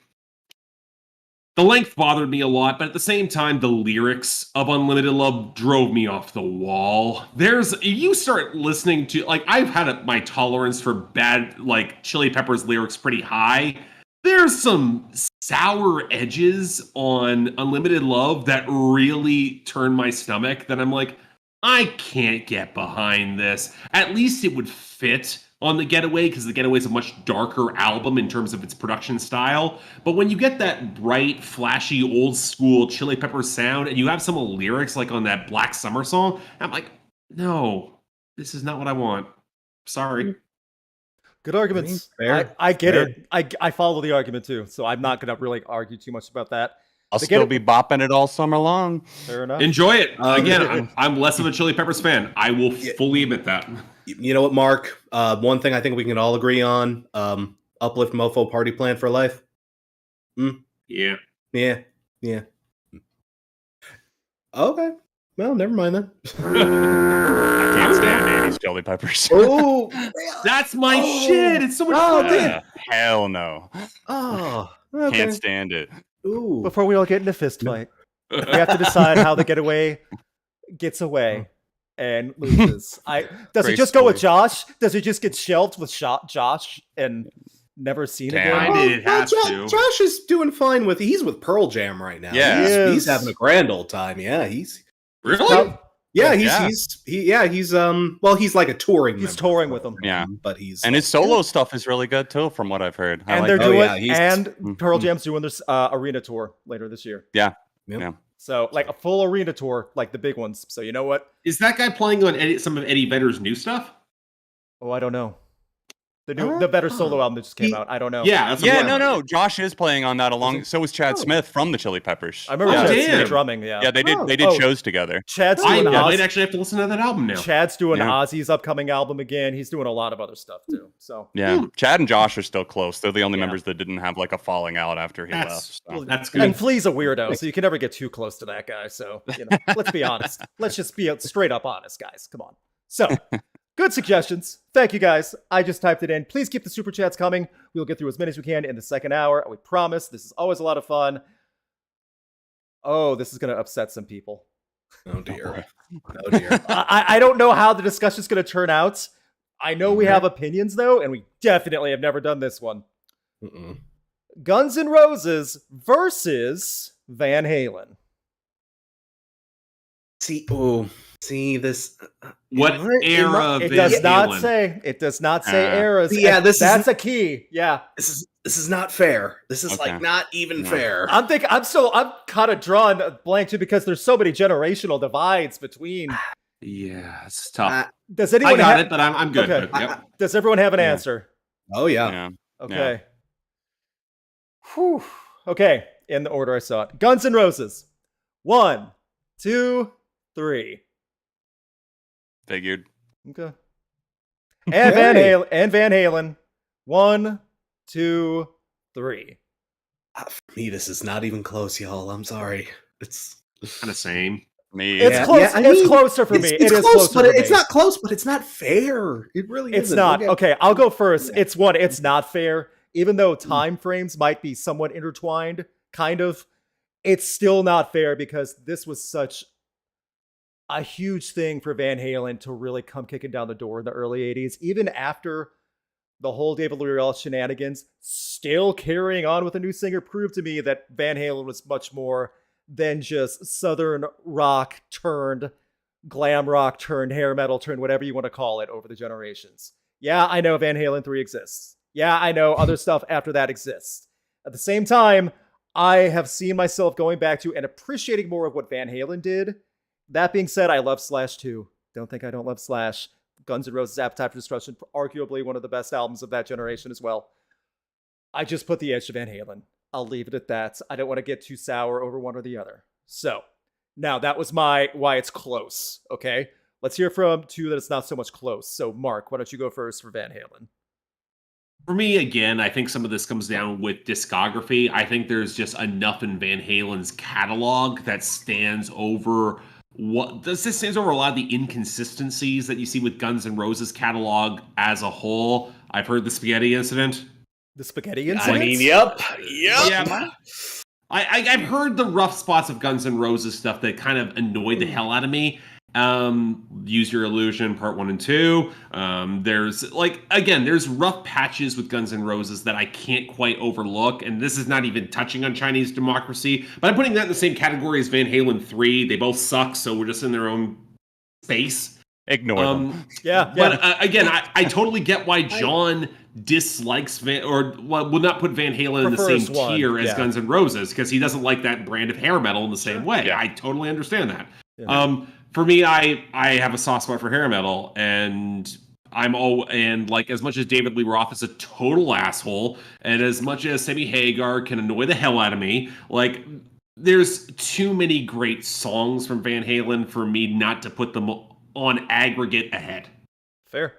the length bothered me a lot, but at the same time, the lyrics of Unlimited Love drove me off the wall. You start listening to, like, I've had my tolerance for bad, like, Chili Peppers lyrics pretty high. There's some sour edges on Unlimited Love that really turn my stomach, that I'm like, I can't get behind this. At least it would fit on The Getaway, because The Getaway is a much darker album in terms of its production style. But when you get that bright, flashy, old school Chili Peppers sound, and you have some of the lyrics like on that Black Summer song, I'm like, no, this is not what I want. Sorry. Good arguments. I get it. I follow the argument too, so I'm not going to really argue too much about that. I'll still be bopping it all summer long. Fair enough. Enjoy it. Again, I'm less of a Chili Peppers fan. I will fully admit that. You know what, Mark? One thing I think we can all agree on: uplift, mofo, party plan for life. Yeah. Okay. Well, never mind then. I can't stand 80s Chili Peppers. Oh, that's my shit. It's so much fun. Hell no. Oh, okay. Can't stand it. Ooh. Before we all get in a fist fight, we have to decide how The Getaway gets away and loses. Does it just go with Josh? Does it just get shelved with Josh and never seen again? Josh is doing fine he's with Pearl Jam right now. Yeah, he's having a grand old time. Yeah, he's really. He's like a touring. He's touring with them. Yeah, but he's his solo stuff is really good too, from what I've heard. And they're doing, and Pearl Jam's doing this arena tour later this year. Yeah. So like a full arena tour, like the big ones. So you know what? Is that guy playing on some of Eddie Vedder's new stuff? Oh, I don't know. The better solo album that just came out. I don't know. No. Josh is playing on that along. So is Chad Smith from the Chili Peppers. I remember Chad Smith drumming. Yeah, they did shows together. I might actually have to listen to that album now. Chad's doing Ozzy's upcoming album again. He's doing a lot of other stuff too. So Chad and Josh are still close. They're the only members that didn't have like a falling out after he left. So. That's good. And Flea's a weirdo, so you can never get too close to that guy. So let's be honest. Let's just be straight up honest, guys. Come on. So. Good suggestions. Thank you, guys. I just typed it in. Please keep the super chats coming. We'll get through as many as we can in the second hour. We promise. This is always a lot of fun. Oh, this is going to upset some people. Oh, dear. I don't know how the discussion is going to turn out. I know we have opinions, though, and we definitely have never done this one. Guns N' Roses versus Van Halen. See this. What era of It Van does not Halen? say. It does not say eras. Yeah, that's a key. Yeah, this is not fair. This is like not even fair. I'm kind of drawn blank too because there's so many generational divides between. Yeah, it's tough. Does anyone I got it, but I'm good. Okay. Yep. Does everyone have an answer? Oh yeah. Okay. Whew. Okay, in the order I saw it. Guns N' Roses. 1, 2, 3. Figured. Okay. And Van Halen. 1, 2, 3. For me, this is not even close, y'all. I'm sorry. It's Kind of same. Me. It's close. It's closer for me. It is close, but it's not close. But it's not fair. It really isn't. It's not. Okay, I'll go first. It's one. It's not fair. Even though time frames might be somewhat intertwined, kind of, it's still not fair because this was such a huge thing for Van Halen to really come kicking down the door in the early 80s. Even after the whole David Lee Roth shenanigans, still carrying on with a new singer proved to me that Van Halen was much more than just southern rock turned glam rock turned hair metal turned whatever you want to call it over the generations. Yeah, I know Van Halen 3 exists. Yeah, I know other stuff after that exists. At the same time, I have seen myself going back to and appreciating more of what Van Halen did. That being said, I love Slash too. Don't think I don't love Slash. Guns N' Roses' Appetite for Destruction, arguably one of the best albums of that generation as well. I just put the edge to Van Halen. I'll leave it at that. I don't want to get too sour over one or the other. So, now that was why it's close, okay? Let's hear from two that it's not so much close. So, Mark, why don't you go first for Van Halen? For me, again, I think some of this comes down with discography. I think there's just enough in Van Halen's catalog that stands over this stands over a lot of the inconsistencies that you see with Guns N' Roses catalog as a whole. I've heard the spaghetti incident. The spaghetti incident? I mean, yep. Yeah, I've heard the rough spots of Guns N' Roses stuff that kind of annoyed the hell out of me. Use Your Illusion, Part 1 and 2. There's there's rough patches with Guns N' Roses that I can't quite overlook, and this is not even touching on Chinese democracy, but I'm putting that in the same category as Van Halen 3. They both suck, so we're just in their own space. Ignore them. Yeah. But again, I totally get why John dislikes would not put Van Halen in the same tier as Guns N' Roses because he doesn't like that brand of hair metal in the same way. Yeah. I totally understand that. Yeah. For me, I have a soft spot for hair metal, and as much as David Lee Roth is a total asshole, and as much as Sammy Hagar can annoy the hell out of me, there's too many great songs from Van Halen for me not to put them on aggregate ahead. Fair.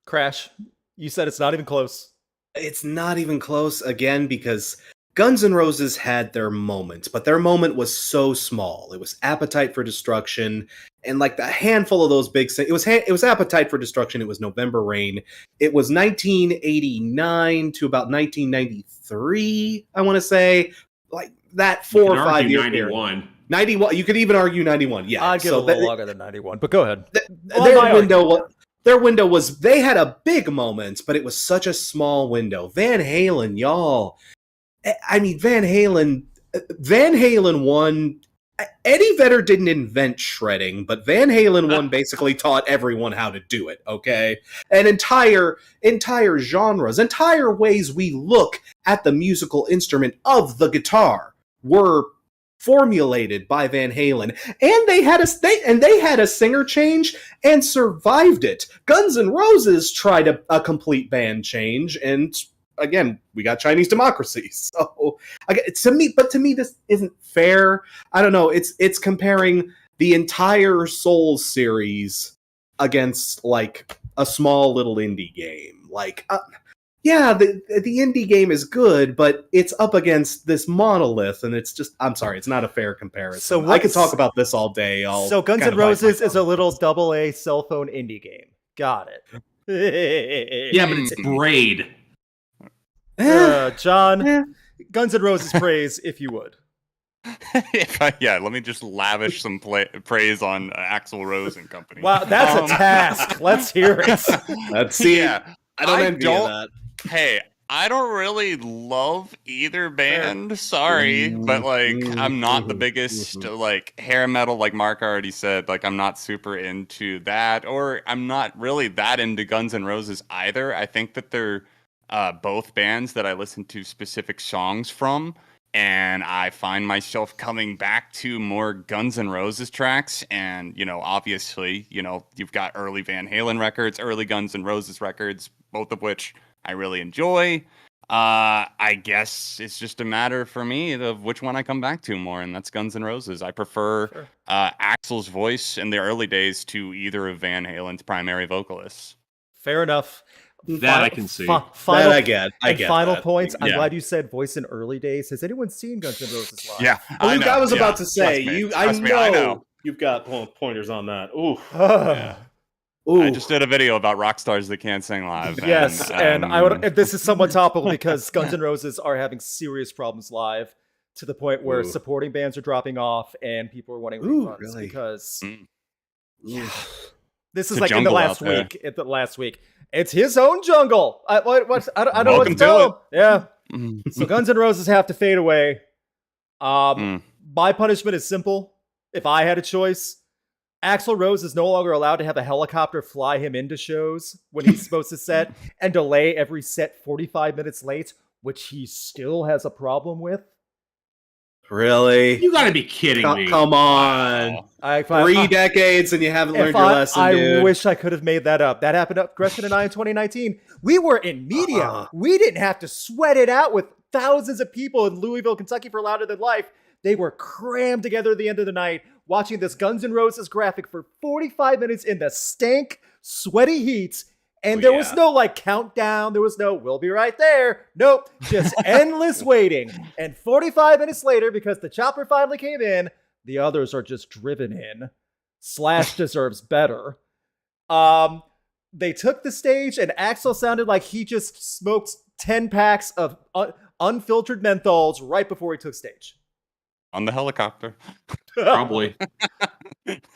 Crash, you said it's not even close. It's not even close, again, because Guns N' Roses had their moment, but their moment was so small. It was Appetite for Destruction, and the handful of those big things. It was Appetite for Destruction. It was November Rain. It was 1989 to about 1993. I want to say that 4 or 5 year 91. Period. 91. You could even argue 91. Yeah, I'd give it a little longer than 91. But go ahead. Their window was. They had a big moment, but it was such a small window. Van Halen, y'all. I mean, Van Halen won. Eddie Vedder didn't invent shredding, but Van Halen 1 basically taught everyone how to do it, okay? And entire genres, entire ways we look at the musical instrument of the guitar were formulated by Van Halen. And they had a singer change and survived it. Guns N' Roses tried a complete band change, and again, we got Chinese democracy. So to me, this isn't fair. I don't know. It's comparing the entire Souls series against a small little indie game. The indie game is good, but it's up against this monolith, and it's just, I'm sorry, it's not a fair comparison. So I could talk about this all day. So Guns N' Roses is a little AA cell phone indie game. Got it. Yeah, but it's Braid. John, Guns N' Roses praise, if you would. Let me just lavish some praise on Axl Rose and company. Wow, that's a task. Let's hear it. Let's see. Yeah, I don't envy that. Hey, I don't really love either band. Sorry, but like I'm not the biggest like hair metal, like Mark already said. Like I'm not super into that, or I'm not really that into Guns N' Roses either. I think that they're both bands that I listen to specific songs from, and I find myself coming back to more Guns N' Roses tracks. And obviously, you've got early Van Halen records, early Guns N' Roses records, both of which I really enjoy. I guess it's just a matter for me of which one I come back to more, and that's Guns N' Roses. I prefer Axl's voice in the early days to either of Van Halen's primary vocalists. Fair enough. That I can see. Final, That I get. I get final that. points. I'm Yeah. glad you said voice in early days. Has anyone seen Guns N' Roses live? Yeah, Luke, I was about to say, Trust me, I know. you've got pointers on that. Ooh. Yeah. Ooh. I just did a video about rock stars that can't sing live. Yes, and I would. This is somewhat topical because Guns N' Roses are having serious problems live, to the point where supporting bands are dropping off and people are wanting refunds really? because Yeah. this is It's a like in the jungle last out there. week. At the last week, it's his own jungle. I don't know what Welcome to to tell it. him. Yeah. So Guns N' Roses have to fade away. My punishment is simple. If I had a choice, Axl Rose is no longer allowed to have a helicopter fly him into shows when he's supposed to set and delay every set 45 minutes late, which he still has a problem with. Really? You gotta be kidding me. Come on. Wow. 3 decades and you haven't learned your lesson, dude. I wish I could have made that up. That happened to Gresham and I in 2019. We were in media. We didn't have to sweat it out with thousands of people in Louisville, Kentucky for Louder Than Life. They were crammed together at the end of the night watching this Guns N' Roses graphic for 45 minutes in the stank, sweaty heat. And there was no countdown. There was no, we'll be right there. Nope. Just endless waiting. And 45 minutes later, because the chopper finally came in, the others are just driven in. Slash deserves better. They took the stage and Axl sounded like he just smoked 10 packs of unfiltered menthols right before he took stage. On the helicopter. Probably.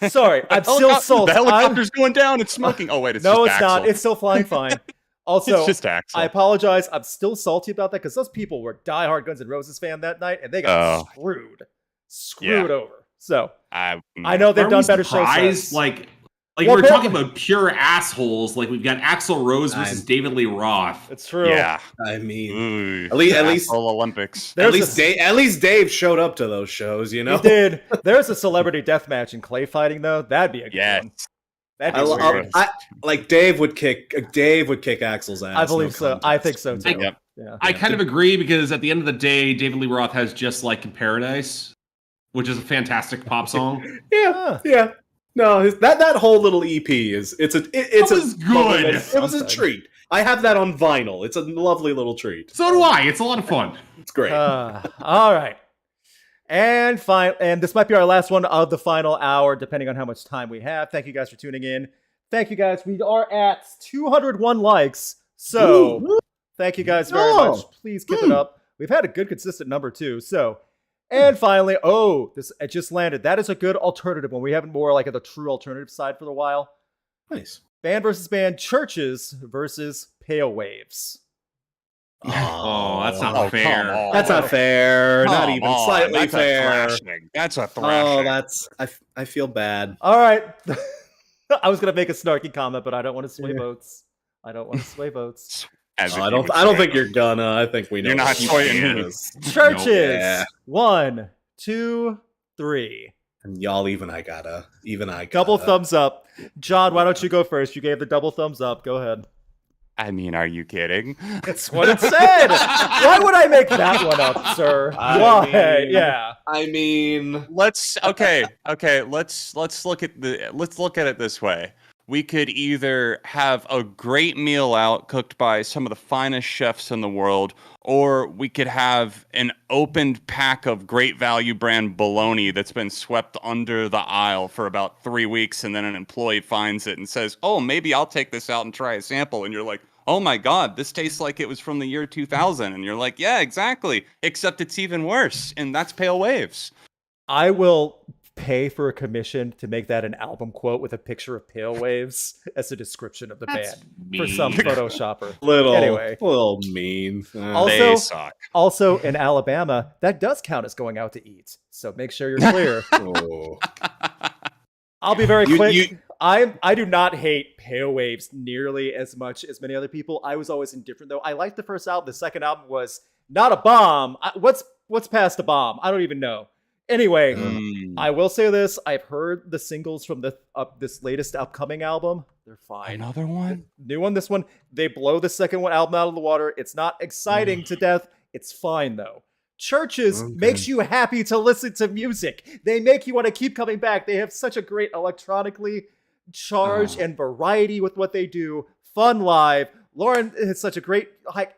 Sorry, I'm still salty. The helicopter's going down. It's smoking. Oh wait, it's no, just it's not. Axl. It's still flying fine. Also, It's just Axl. I apologize. I'm still salty about that because those people were diehard Guns N' Roses fan that night, and they got screwed over. So I know they've done better shows. Surprised, we're talking about pure assholes. Like we've got Axl Rose versus David Lee Roth. It's true. Yeah. I mean, Ooh, at least Olympics. at least Dave showed up to those shows, you know. He did. There's a celebrity death match in clay fighting though. That'd be a good one. That'd be weird. Dave would kick Axl's ass. I believe so. I think so too. I kind of agree because at the end of the day, David Lee Roth has Just Like in Paradise, which is a fantastic pop song. Yeah. No, that whole little EP was good. It was a treat. I have that on vinyl. It's a lovely little treat. So do I. It's a lot of fun. It's great. All right. And this might be our last one of the final hour, depending on how much time we have. Thank you guys for tuning in. Thank you guys. We are at 201 likes. So thank you guys very much. Please keep it up. We've had a good consistent number too. So, and finally, it just landed. That is a good alternative one. We haven't more like at the true alternative side for a while. Nice. Band versus band, Churches versus Pale Waves. Oh, that's not fair. That's not fair. Not even slightly fair. That's a thrashing. Oh, I feel bad. All right. I was gonna make a snarky comment, but I don't want to sway votes. I don't think you're gonna. I think we know. You're not swaying. Churches. 1, 2, 3. And y'all, even I gotta. Double thumbs up. John, why don't you go first? You gave the double thumbs up. Go ahead. I mean, are you kidding? That's what it said. Why would I make that one up, sir? Why? I mean, let's look at it this way. We could either have a great meal out cooked by some of the finest chefs in the world, or we could have an opened pack of Great Value brand bologna that's been swept under the aisle for about 3 weeks, and then an employee finds it and says, "Oh, maybe I'll take this out and try a sample." And you're like, "Oh my God, this tastes like it was from the year 2000." And you're like, "Yeah, exactly. Except it's even worse." And that's Pale Waves. I will pay for a commission to make that an album quote with a picture of Pale Waves as a description of the That's band for some mean. Photoshopper. Little Anyway. mean. Also- They suck. Also, in Alabama, that does count as going out to eat. So make sure you're clear. Oh. I'll be very quick. You- I do not hate Pale Waves nearly as much as many other people. I was always indifferent though. I liked the first album. The second album was not a bomb. What's past a bomb? I don't even know. Anyway, I will say this: I've heard the singles from this latest upcoming album. They're fine. Another one? New one. This one, they blow the second one album out of the water. It's not exciting to death. It's fine though. Churches makes you happy to listen to music. They make you want to keep coming back. They have such a great electronically charged and variety with what they do. Fun live. Lauren has such a great,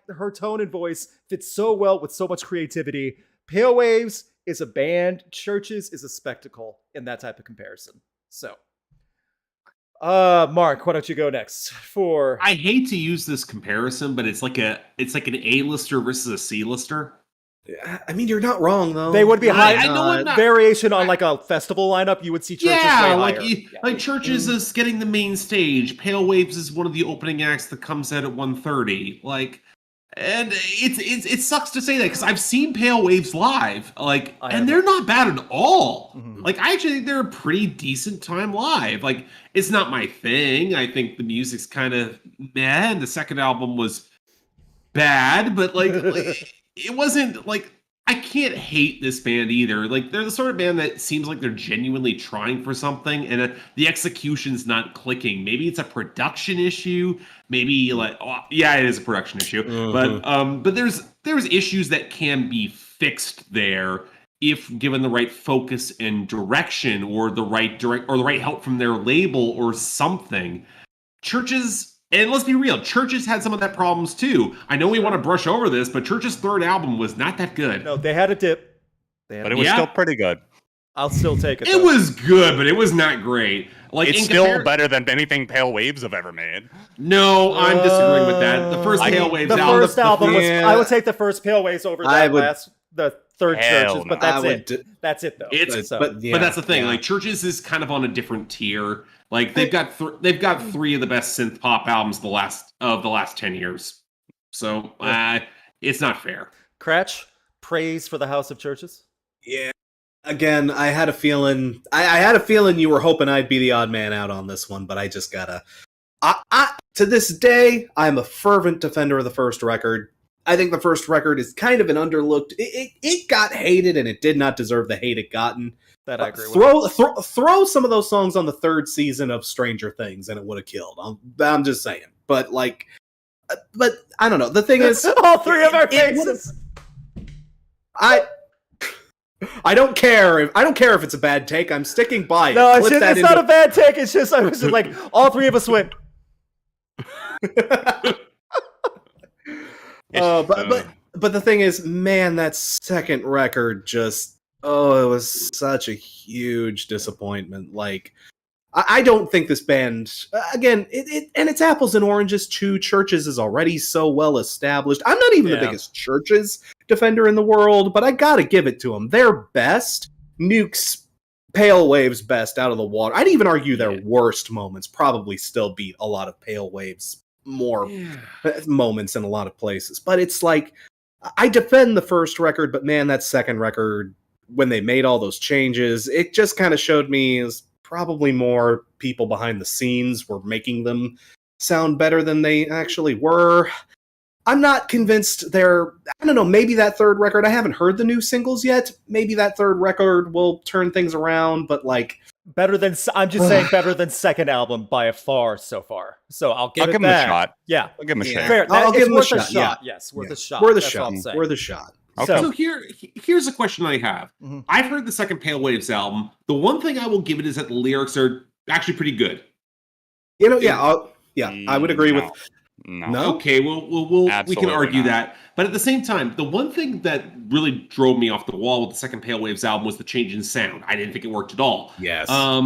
her tone and voice fits so well with so much creativity. Pale Waves is a band. Churches is a spectacle in that type of comparison. So, Mark, why don't you go next for? I hate to use this comparison, but it's like an A-lister versus a C-lister. I mean, you're not wrong though. They would be high. I know I'm not. Variation on like a festival lineup. You would see Churches Yeah, way like higher. Churches is getting the main stage. Pale Waves is one of the opening acts that comes out at 1:30. And it sucks to say that because I've seen Pale Waves live, and they're not bad at all. Mm-hmm. I actually think they're a pretty decent time live. It's not my thing. I think the music's kind of meh, and the second album was bad, but it wasn't I can't hate this band either. They're the sort of band that seems like they're genuinely trying for something, and the execution's not clicking. Maybe it's a production issue. Maybe it is a production issue. But there's issues that can be fixed there if given the right focus and direction, or the right help from their label or something. Churches. And let's be real, Churches had some of that problems too. I know we want to brush over this, but Churches' third album was not that good. No, they had a dip. But it was still pretty good. I'll still take it. It was good, but it was not great. It's still better than anything Pale Waves have ever made. No, I'm disagreeing with that. The first Pale Waves the album. First album was. I would take the first Pale Waves over the third Hell Churches, but no. that's it though. But that's the thing. Churches is kind of on a different tier. They've got three of the best synth pop albums the last 10 years. So it's not fair. Cratch, praise for the House of Churches. Yeah. Again, I had a feeling. I had a feeling you were hoping I'd be the odd man out on this one, but I just gotta. To this day, I'm a fervent defender of the first record. I think the first record is kind of an underlooked. It got hated, and it did not deserve the hate it gotten. That I agree with. Throw some of those songs on the third season of Stranger Things, and it would have killed. I'm just saying. But I don't know. The thing is, all three of our faces. I don't care if it's a bad take. I'm sticking by it. No, it's not a bad take. It's just I was just like all three of us went. But the thing is, man, that second record just it was such a huge disappointment. I don't think this band, again, and it's apples and oranges too. Churches is already so well established. I'm not even the biggest Churches defender in the world, but I gotta give it to them. Their best nukes Pale Waves' best out of the water. I'd even argue their worst moments probably still beat a lot of Pale Waves' more moments in a lot of places. But it's I defend the first record, but man, that second record, when they made all those changes, it just kind of showed me is probably more people behind the scenes were making them sound better than they actually were. I'm not convinced I don't know, maybe that third record, I haven't heard the new singles yet. Maybe that third record will turn things around, but better than, I'm just saying better than second album by a far so far. So I'll give him a shot. Yeah. I'll give him a shot. Fair. I'll give him a shot. shot. Yes, worth a shot. Worth a That's shot. all I'm saying. Worth a shot. Okay. So here's a question I have. Mm-hmm. I've heard the second Pale Waves album. The one thing I will give it is that the lyrics are actually pretty good. I would agree with. No. Okay, we can argue that. But at the same time, the one thing that really drove me off the wall with the second Pale Waves album was the change in sound. I didn't think it worked at all. Yes. How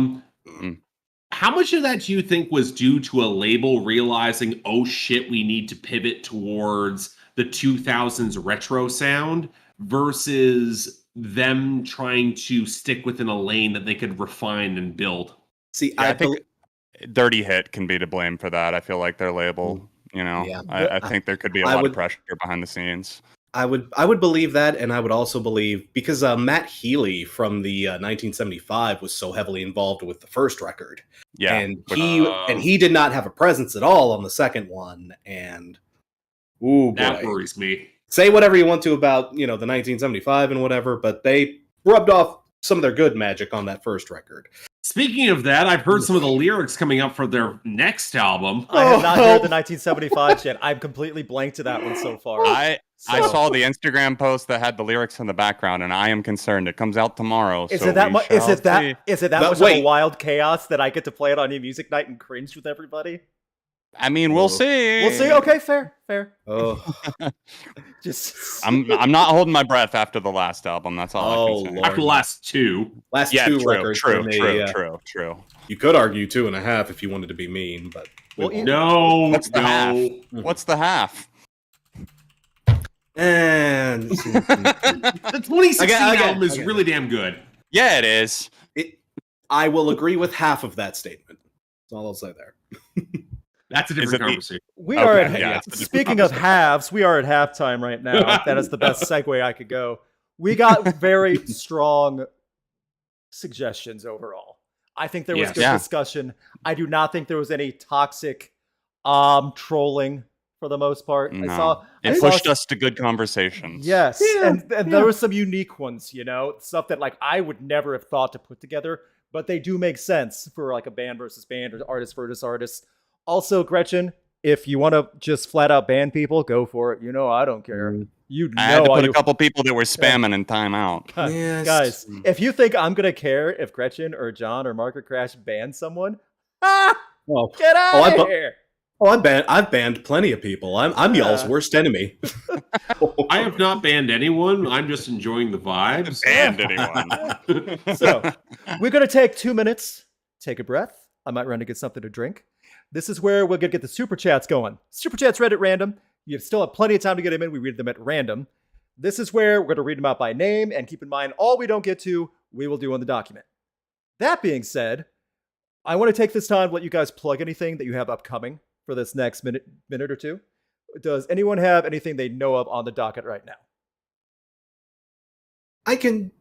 much of that do you think was due to a label realizing, oh shit, we need to pivot towards the 2000s retro sound versus them trying to stick within a lane that they could refine and build. See, I think Dirty Hit can be to blame for that. I feel like their label, Yeah. I think there could be a lot of pressure behind the scenes. I would believe that, and I would also believe because Matt Healy from the 1975 was so heavily involved with the first record, and he did not have a presence at all on the second one, and that worries me. Say whatever you want to about the 1975 and whatever, but they rubbed off some of their good magic on that first record. Speaking of that, I've heard some of the lyrics coming up for their next album. I have not heard the 1975 yet. I'm completely blank to that one so far. I saw the Instagram post that had the lyrics in the background, and I am concerned. It comes out tomorrow. Is it that much? Is it that much of a wild chaos that I get to play it on your music night and cringe with everybody? I mean, we'll see. We'll see. Okay, fair. Oh, I'm not holding my breath after the last album. That's all I can say. Lord. After the last two records. True. You could argue 2.5 if you wanted to be mean, but What's the half? What's the half? And the 2016 album is really damn good. Yeah, it is. I will agree with half of that statement. That's all I'll say there. That's a different conversation. Speaking of halves, we are at halftime right now. That is the best segue I could go. We got very strong suggestions overall. I think there was good discussion. I do not think there was any toxic trolling for the most part. No. It pushed us to good conversations. Yes, and there were some unique ones, stuff that I would never have thought to put together, but they do make sense for a band versus band or artist versus artist. Also, Gretchen, if you want to just flat out ban people, go for it. I don't care. I had to put a couple people that were spamming in timeout. Guys, if you think I'm gonna care if Gretchen or John or Margaret Crash ban someone, get out of here. I've banned plenty of people. I'm y'all's worst enemy. I have not banned anyone. I'm just enjoying the vibes. Banned anyone. So we're gonna take 2 minutes, take a breath. I might run to get something to drink. This is where we're going to get the super chats going. Super chats read at random. You still have plenty of time to get them in. We read them at random. This is where we're going to read them out by name. And keep in mind, all we don't get to, we will do on the document. That being said, I want to take this time to let you guys plug anything that you have upcoming for this next minute or two. Does anyone have anything they know of on the docket right now? I can,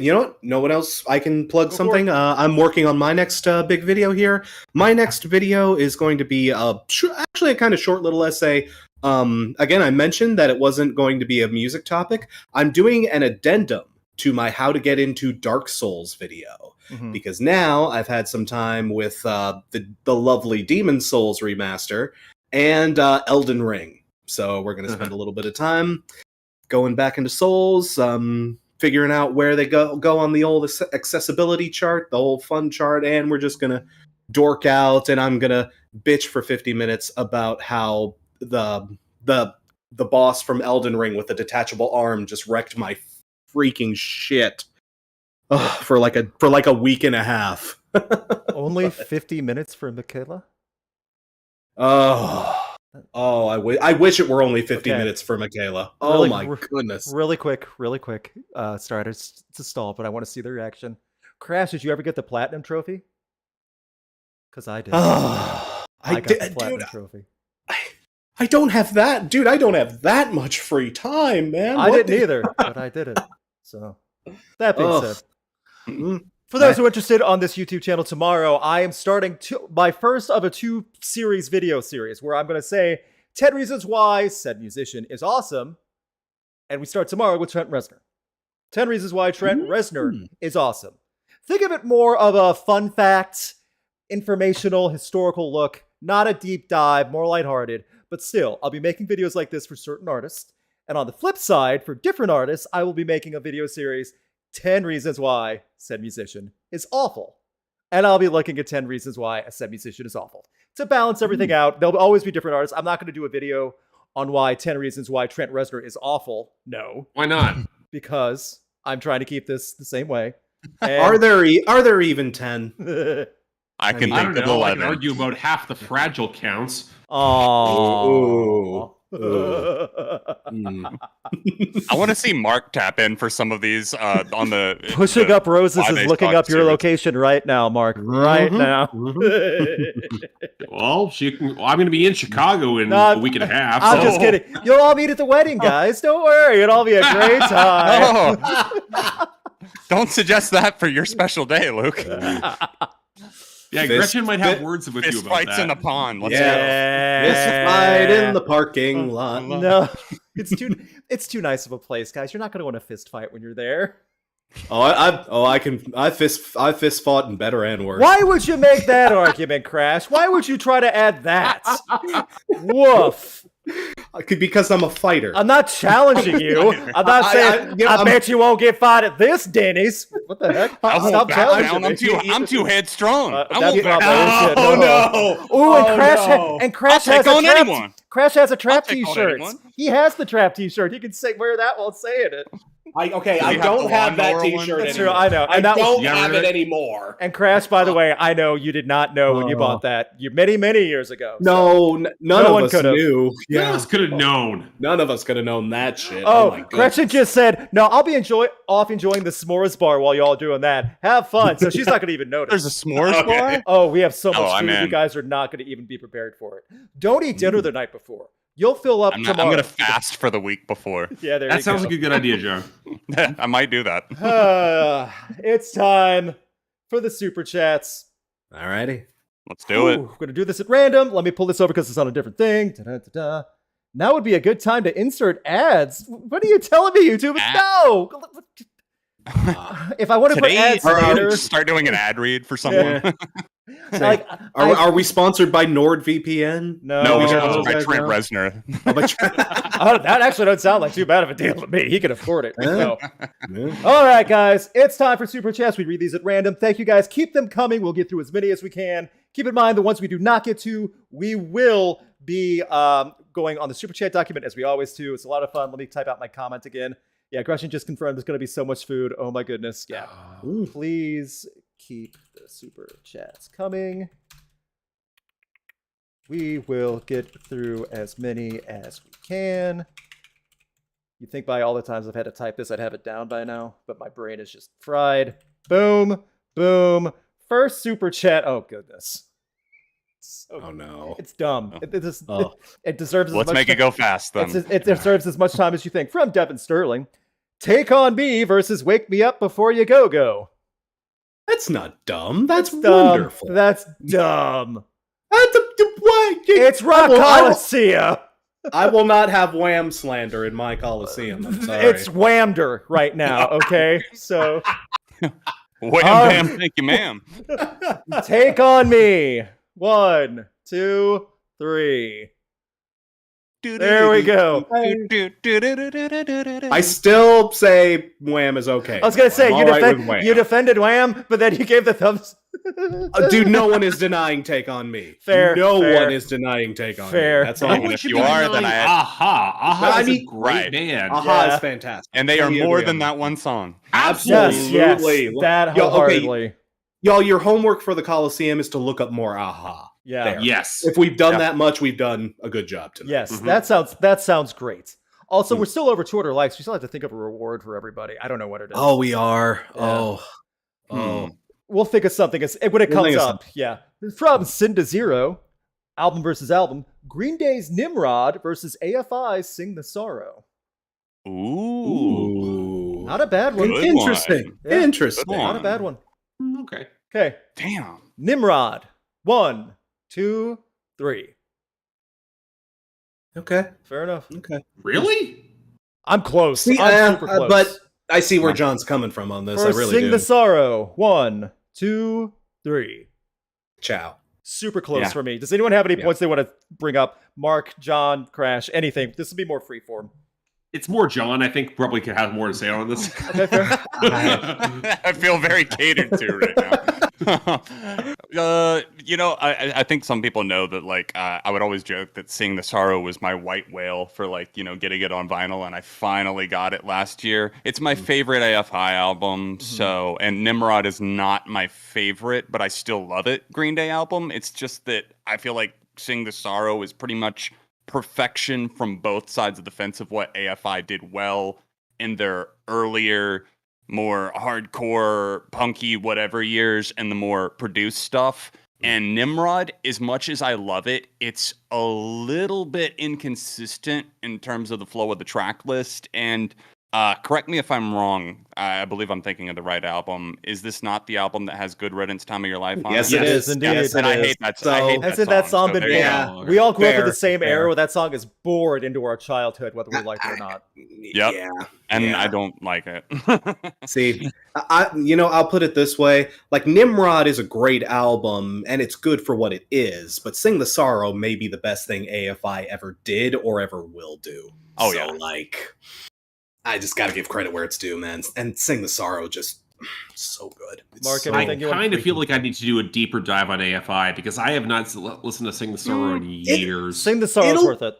you know what? No one else. I can plug something. I'm working on my next big video here. My next video is going to be actually a kind of short little essay. Again, I mentioned that it wasn't going to be a music topic. I'm doing an addendum to my How to Get Into Dark Souls video. Because now I've had some time with the lovely Demon Souls remaster and Elden Ring. So we're going to spend a little bit of time going back into Souls, figuring out where they go on the old accessibility chart, the old fun chart, and we're just gonna dork out, and I'm gonna bitch for 50 minutes about how the boss from Elden Ring with the detachable arm just wrecked my freaking shit for like a week and a half. Only 50 minutes for Michaela? I wish it were only 50 minutes for Michaela. Oh my goodness. Really quick. Sorry to stall, but I want to see the reaction. Crash, did you ever get the Platinum Trophy? Because I did. I got the Platinum Trophy. I don't have that. Dude, I don't have that much free time, man. I didn't either, but I did it. So, that being said. For those who are interested on this YouTube channel tomorrow, I am starting my first of a 2-series video series where I'm going to say 10 reasons why said musician is awesome. And we start tomorrow with Trent Reznor. 10 reasons why Trent Reznor is awesome. Think of it more of a fun fact, informational, historical look, not a deep dive, more lighthearted. But still, I'll be making videos like this for certain artists. And on the flip side, for different artists, I will be making a video series 10 reasons why said musician is awful. And I'll be looking at 10 reasons why a said musician is awful. To balance everything out, there'll always be different artists. I'm not going to do a video on why 10 reasons why Trent Reznor is awful. No. Why not? Because I'm trying to keep this the same way. And are there even 10? I can argue about half the fragile counts. Oh. I want to see Mark tap in for some of these on the Pushing the Up Roses Why is They looking Suck up your series. location right now, Mark. Right now. Well, I'm going to be in Chicago in No, a week and a half. I'm so- just kidding. You'll all meet at the wedding, guys. Don't worry. It'll all be a great time. Oh. Don't suggest that for your special day, Luke. Yeah, Gretchen might have words with you Fist about fights that. in the pond. Let's Fist fight in the parking lot. No, it's too nice of a place, guys. You're not going to want a fist fight when you're there. I fist fought in better and worse. Why would you make that argument, Crash? Why would you try to add that? Woof. Because I'm a fighter. I'm not challenging you. I'm not saying. I bet you won't get fought at this Denny's. What the heck? I won't Stop back challenging down. me. I'm too headstrong. I That's won't not back down. bullshit. No. Ooh, and Crash I'll has take a on trap. anyone. Crash has a trap take on T-shirt. anyone. He has the trap T-shirt. He can wear that while saying it. I Do you have don't the have that lawnmower one? T-shirt That's anymore. true. I know. I And that was- don't Yeah, have right. it anymore. And Crash, by the way, I know you did not know when you bought that. Many years ago. No, none No of one us could've. knew. None of us could have known. None of us could have known that shit. Oh, my goodness. Gretchen just said, "No, I'll be enjoying the s'mores bar while y'all doing that. Have fun." So she's not going to even notice. There's a s'mores bar? Oh, we have so much I'm food. You in. guys are not going to even be prepared for it. Don't eat dinner the night before. You'll fill up I'm tomorrow. going to fast for the week before. Yeah, there That you sounds go. like a good idea, John. I might do that. It's time for the super chats. Alrighty. Let's do it. We're going to do this at random. Let me pull this over because it's on a different thing. Da-da-da-da. Now would be a good time to insert ads. What are you telling me, YouTube? No! If I want to put Today, ads or later... just start doing an ad read for someone. Like, Are we sponsored by NordVPN? No, we no. should no, by guys, Trent no. Reznor. Oh, that actually doesn't sound like too bad of a deal to me. He can afford it. Yeah. No. All right, guys. It's time for Super Chats. We read these at random. Thank you, guys. Keep them coming. We'll get through as many as we can. Keep in mind, the ones we do not get to, we will be going on the Super Chat document, as we always do. It's a lot of fun. Let me type out my comment again. Yeah, Gretchen just confirmed there's going to be so much food. Oh, my goodness. Yeah. Please keep the Super Chats coming. We will get through as many as we can. You'd think by all the times I've had to type this, I'd have it down by now, but my brain is just fried. Boom, boom. First super chat. Oh, goodness. Oh no. It's dumb. Oh. It deserves as Let's much make it go fast then. it deserves as much time as you think. From Devin Sterling. Take on me versus Wake Me Up Before You Go. That's not dumb. That's Dumb. wonderful. That's dumb. What? It's Rock Coliseum. I will not have wham slander in my Coliseum. I'm sorry. It's Whamder right now, okay? So Wham, Oh. bam, thank you, ma'am. take on me. 1, 2, 3. There we go. I still say wham is okay. I was gonna say I'm all right with wham. you defended Wham, but then you gave the thumbs. Dude, no one is denying take on me. Fair, No fair. one is denying take on Fair. me. That's all. And if you are, then I. Aha. Aha I is mean, a great band. Aha Yeah. is fantastic. And they are Totally more agree than on that one song. Absolutely. Yes, that Yo, okay. wholeheartedly. Y'all, your homework for the Coliseum is to look up more aha. Yeah. There. Yes. If we've done Yeah. that much, we've done a good job tonight. Yes, Mhm. that sounds great. Also, Mm. we're still over 200 likes. We still have to think of a reward for everybody. I don't know what it is. Oh, we are. Yeah. Oh. We'll think of something when it We'll comes think of up. Yeah. From Sin to Zero, album versus album. Green Day's Nimrod versus AFI's Sing the Sorrow. Ooh. Not a bad one. Good Interesting. one. Yeah. Interesting. Good Not a bad one. Okay. Okay. Damn. Nimrod. 1, 2, 3. Okay. Fair enough. Okay. Really? I'm close. See, I'm super close. but I see where John's coming from on this. For I really Sing do. the Sorrow. 1, 2, 3. Ciao. Super close Yeah. for me. Does anyone have any Yeah. points they want to bring up? Mark, John, Crash, anything. This will be more freeform. It's more John, I think, probably could have more to say on this. Okay, fair. I feel very catered to right now. I think some people know that, like, I would always joke that Sing the Sorrow was my white whale for, like, getting it on vinyl, and I finally got it last year. It's my favorite AFI album, so, and Nimrod is not my favorite, but I still love it, Green Day album. It's just that I feel like Sing the Sorrow is pretty much perfection from both sides of the fence of what AFI did well in their earlier, more hardcore, punky, whatever years, and the more produced stuff. And Nimrod, as much as I love it, it's a little bit inconsistent in terms of the flow of the track list. And correct me if I'm wrong. I believe I'm thinking of the right album. Is this not the album that has Good Riddance, Time of Your Life on Yes, it? it is. Indeed. Yes, and I hate that. So- I hate that Hasn't that song so been there you banned? go. We all grew up in Fair, the same fair. era where that song is bored into our childhood, whether we like it or not. Yep. Yeah. And yeah. I don't like it. See, I'll put it this way: like Nimrod is a great album, and it's good for what it is. But Sing the Sorrow may be the best thing AFI ever did or ever will do. Oh, so, yeah. like, I just got to give credit where it's due, man. And Sing the Sorrow just so good. It's Mark, so anything I you wanna kind of freaking- feel like I need to do a deeper dive on AFI because I have not listened to Sing the Sorrow in years. Sing the Sorrow's It'll- worth it.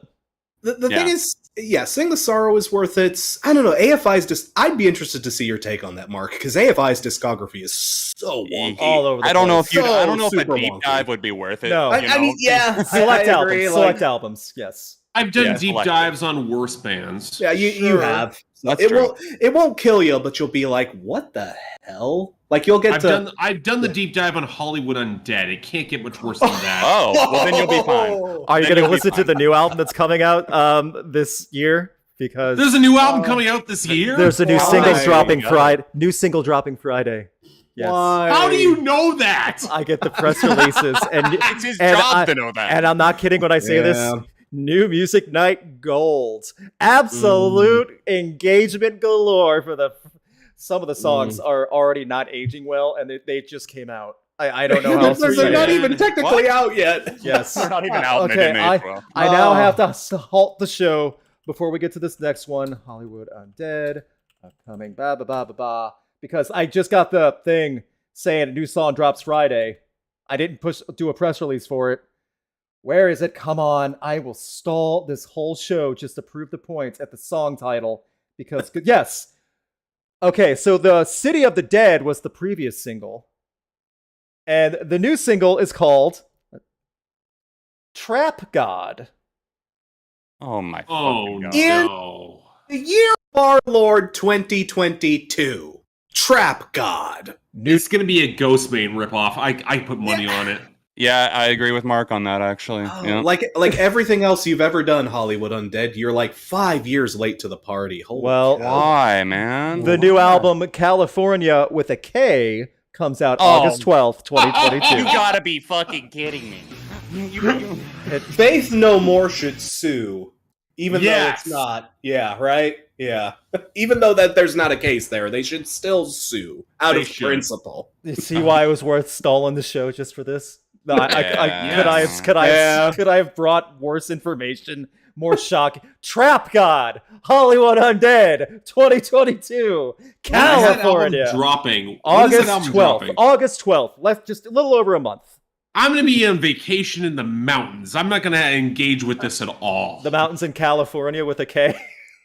The thing is, yeah, Sing the Sorrow is worth it. I don't know. AFI's just. I'd be interested to see your take on that, Mark, because AFI's discography is so wonky. All over the I don't know place. if you. I don't know if a super deep wonky. dive would be worth it. No. you know? I mean, yeah, Select I albums. agree, Select like- albums. Yes. I've done Yeah, deep selective. dives on worse bands. Yeah, you Sure. have. That's it true. won't kill you, but you'll be like, what the hell? Like you'll get I've done the deep dive on Hollywood Undead. It can't get much worse than that. Oh, well, then you'll be fine. Are you Then going to you'll be listen to fine. the new album that's coming out this year? Because There's a new album coming out this year. there's a new Why? single dropping Yeah. Friday. New single dropping Friday. Yes. Why? How do you know that? I get the press releases, and It's his and job to know that. and I'm not kidding when I say this. Yeah. New Music Night Gold, absolute engagement galore for the. Some of the songs are already not aging well, and they just came out. I don't know how else to They're say not it. even technically out yet. Yes, They're not even out. and they Okay, didn't age well. I now Oh. have to halt the show before we get to this next one, Hollywood Undead, upcoming ba ba ba ba ba, because I just got the thing saying a new song drops Friday. I didn't do a press release for it. Where is it? Come on. I will stall this whole show just to prove the point at the song title because yes. Okay, so the City of the Dead was the previous single. And the new single is called Trap God. Oh my Oh fucking god. no! The year of our Lord 2022. Trap God. It's gonna be a Ghostbane ripoff. I put money on it. Yeah, I agree with Mark on that actually. Yeah. Like everything else you've ever done, Hollywood Undead, you're like 5 years late to the party. Holy Well, cow. Why, man? The new album, California with a K, comes out Oh. August 12th, 2022. You gotta be fucking kidding me. Faith No More should sue, even though Yes. it's not. Yeah, right? Yeah. Even though that there's not a case there, they should still sue out They of should. principle. You see why it was worth stalling the show just for this? No, Yes. could I have brought worse information, more shocking? Trap God, Hollywood Undead, 2022, California, Dropping. When is that August album 12th. dropping? August 12th. Left just a little over a month. I'm gonna be on vacation in the mountains. I'm not gonna engage with this at all. The mountains in California with a K.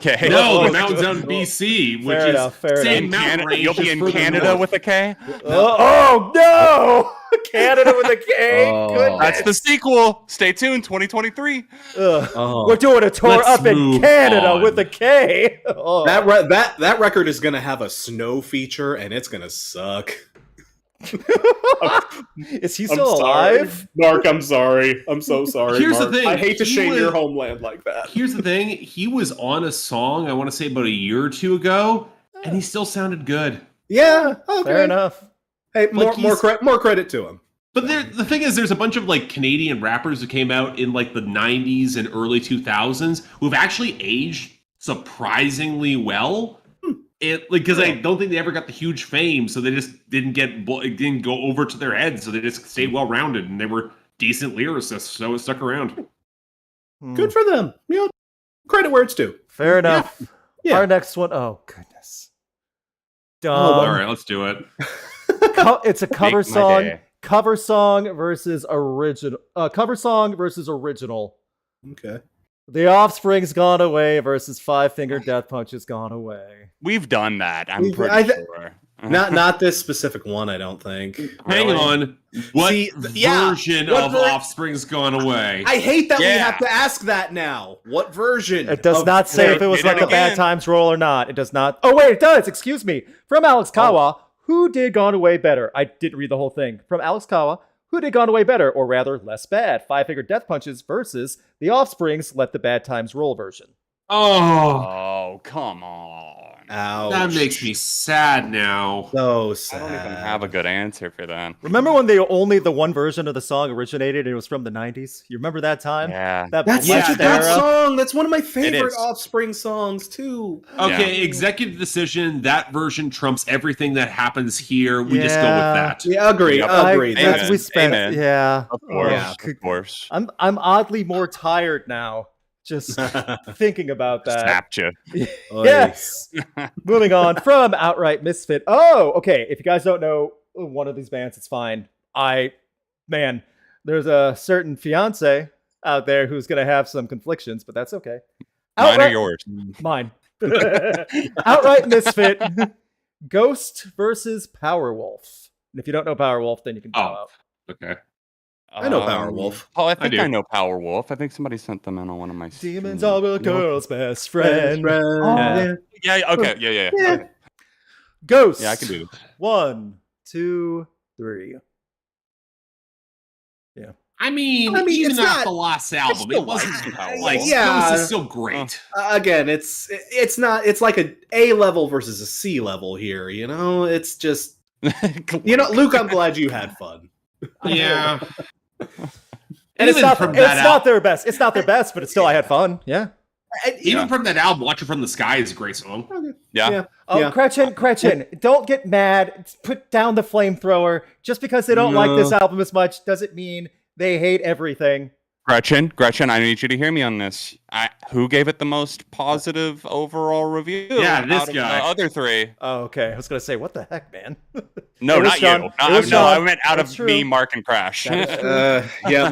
Okay. No, the mountains out in BC, which Fair is enough, fair same enough. mountain range. You'll be just in further Canada north. with a K. Oh no! Canada with a K. Oh. Goodness. That's the sequel. Stay tuned. 2023. Ugh. Oh. We're doing a tour Let's up in move Canada on. with a K. Oh. That record is gonna have a snow feature, and it's gonna suck. Is he still alive? Mark? I'm sorry. I'm so sorry. Here's the Mark. thing, I hate to he shame was- your homeland like that. Here's the thing: he was on a song I want to say about a year or two ago, and he still sounded good. Yeah. Okay. Fair enough. Hey, Like, more credit to him. But the thing is, there's a bunch of like Canadian rappers who came out in like the 90s and early 2000s who've actually aged surprisingly well. Because I don't think they ever got the huge fame, so they just it didn't go over to their heads, so they just stayed well rounded and they were decent lyricists, so it stuck around. Good for them. You know, credit where it's due. Fair enough. Yeah. Our next one. Oh goodness. All right, let's do it. It's a cover Make my song. day. Cover song versus original. Cover song versus original. Okay. The Offspring's Gone Away versus Five Finger Death Punch has Gone Away. We've done that. I'm We've- pretty I th- sure. Not this specific one, I don't think. Hang Really? on. What See, yeah, version what of Offspring's gone away? I hate that we Yeah. have to ask that now. What version? It does of- not say if it was Did it like a Bad again. Times roll or not. It does not. Oh, wait, it does. Excuse me. From Alex Kawa, who did Gone Away better? I didn't read the whole thing. From Alex Kawa, who did Gone Away better, or rather, less bad? Five Finger Death Punches versus The Offspring's Let the Bad Times Roll version. Oh, Oh, come on. Ouch. that makes me sad now. so I sad. don't even have a good answer for that. Remember when only the one version of the song originated and it was from the 90s? You remember that time? Yeah. That That's Yeah, such a blessed good era? song. That's one of my favorite is. Offspring songs too. Okay, executive decision. That version trumps everything that happens here. We just go with Yeah. that. Yeah, agree. Yep. Agree. Amen. That's we spent. Amen. Yeah. Of course. Yeah. Of course. I'm oddly more tired now. Just thinking about that. Snapped you. Yes. Moving on from Outright Misfit. Oh, okay. If you guys don't know one of these bands, it's fine. There's a certain fiance out there who's gonna have some conflictions, but that's okay. Mine or yours? Mine. Outright Misfit. Ghost versus Powerwolf. And if you don't know Powerwolf, then you can bow Oh. out. Okay. I know Powerwolf. Oh, I think do. I know Powerwolf. I think somebody sent them in on one of my Demons streams. are a girl's best friend. Yeah. Yeah, okay. Yeah. Yeah. Okay. Ghost. Yeah, I can do this. 1, 2, 3. I mean, I mean, even it's off not- the last album, still it wasn't like Powerwolf. like Yeah. Ghost is still great. Again, it's not. It's like A level versus a C level here. You know, it's just. You know, Luke, I'm glad you had fun. Yeah. And it's Even not from it's that not their best. It's not their best, but it's still I had fun. Yeah. Even from that album, Watch It From the Sky is a great song. Yeah. Oh, Yeah. Gretchen, don't get mad. Put down the flamethrower. Just because they don't like this album as much doesn't mean they hate everything. Gretchen, I need you to hear me on this. Who gave it the most positive overall review? Yeah, this out of guy. the other three. Oh, okay. I was gonna say, what the heck, man? No, It was not Sean. you. It was No, I Sean. meant out That's of true. me, Mark, and Crash. That is true. Yeah,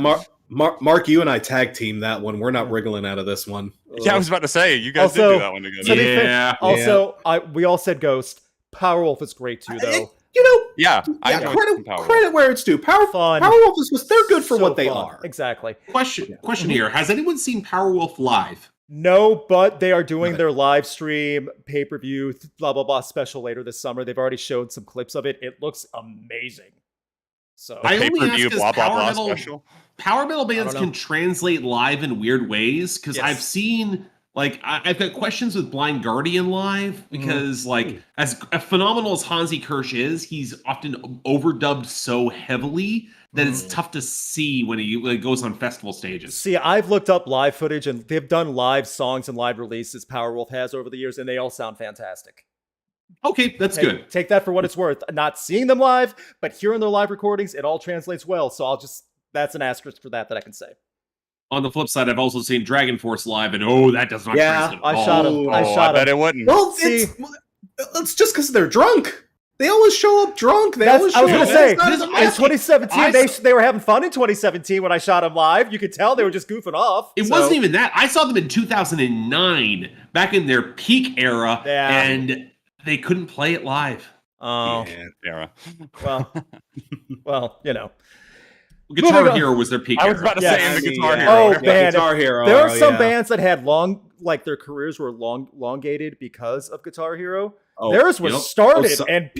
Mark, you and I tag team that one. We're not wriggling out of this one. Yeah, I was about to say you guys Also, did do that one To together. be fair, Yeah. Also, we all said Ghost. Powerwolf is great too, though. You know, Yeah, I yeah, enjoyed some Powerwolf. credit where it's due. Fun. Powerwolf is they're good for So what they fun. are. Exactly. Question here: has anyone seen Powerwolf live? No, but they are doing their live stream, pay-per-view, blah, blah, blah special later this summer. They've already showed some clips of it. It looks amazing. So I only ask Pay-per-view, 'cause blah, blah, power blah metal- special. Power metal bands know. can translate live in weird ways because Yes. I've seen I've got questions with Blind Guardian live because as phenomenal as Hansi Kirsch is, he's often overdubbed so heavily that it's tough to see when he goes on festival stages. see, I've looked up live footage, and they've done live songs and live releases Powerwolf has over the years, and they all sound fantastic. Okay, that's good. Take that for what it's worth. Not seeing them live, but hearing their live recordings, it all translates well. So that's an asterisk for that I can say. On the flip side, I've also seen Dragon Force live, and that does not Yeah, translate at I all. shot him. I Oh, shot bet him. it wouldn't. Well, See- it's just because they're drunk. They always show up drunk. They always I was show gonna up. say, It's not this- as a in match. 2017, I they were having fun in 2017 when I shot them live. You could tell they were just goofing off. It So- wasn't even that. I saw them in 2009, back in their peak era, Yeah. and they couldn't play it live. Oh, Yeah. Sarah. well, you know. Guitar Moving on. Hero was their peak I was era. about to Yeah, say in the I mean, Guitar yeah. Hero. Oh, era. man. Guitar Hero. There are some yeah. bands that had their careers were elongated because of Guitar Hero. Oh, Theirs was yep. started Oh, so- and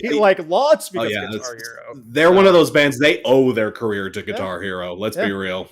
launched because yeah, of Guitar it's- Hero. They're one of those bands. They owe their career to Guitar Hero. Let's be Yeah. real.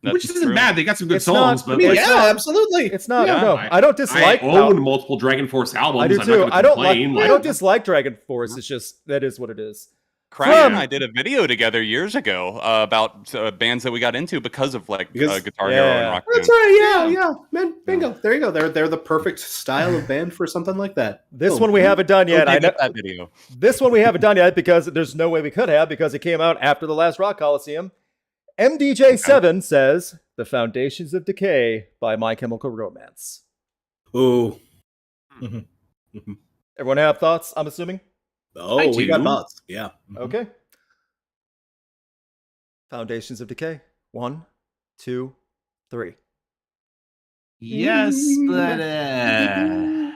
Which That's isn't true. bad. They got some good It's songs, not- but I mean, like, It's yeah, not- absolutely. It's not. Yeah. No, I don't I dislike. own multiple Dragon Force albums. I do I'm not too. gonna I don't complain, like. I don't dislike Dragon Force. It's just that is what it is. Crash From- and I did a video together years ago about bands that we got into because of Guitar Hero Yeah. and Rock. That's Band. right. Yeah. Man, bingo. There you go. They're the perfect style of band for something like that. This Boom. one we haven't done yet. Go I know get that video. this one we haven't done yet because there's no way we could have because it came out after the last Rock Coliseum. MDJ7 says "The Foundations of Decay" by My Chemical Romance. Ooh. Everyone have thoughts? I'm assuming. Oh, I we got do. thoughts. Yeah. Okay. Foundations of Decay. 1, 2, 3. Yes, but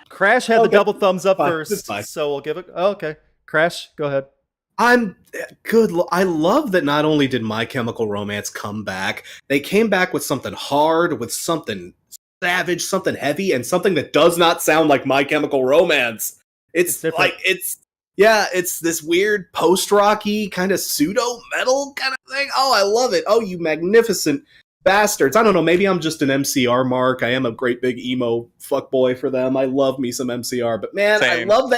Crash had the Okay. double thumbs up Fine. first, It's fine. so we'll give it. Oh, okay. Crash, go ahead. I'm good. I love that not only did My Chemical Romance come back, they came back with something hard, with something savage, something heavy, and something that does not sound like My Chemical Romance. It's like, it's this weird post-rocky kind of pseudo-metal kind of thing. Oh, I love it. Oh, you magnificent bastards. I don't know, maybe I'm just an MCR mark. I am a great big emo fuckboy for them. I love me some MCR, but man, Same. I love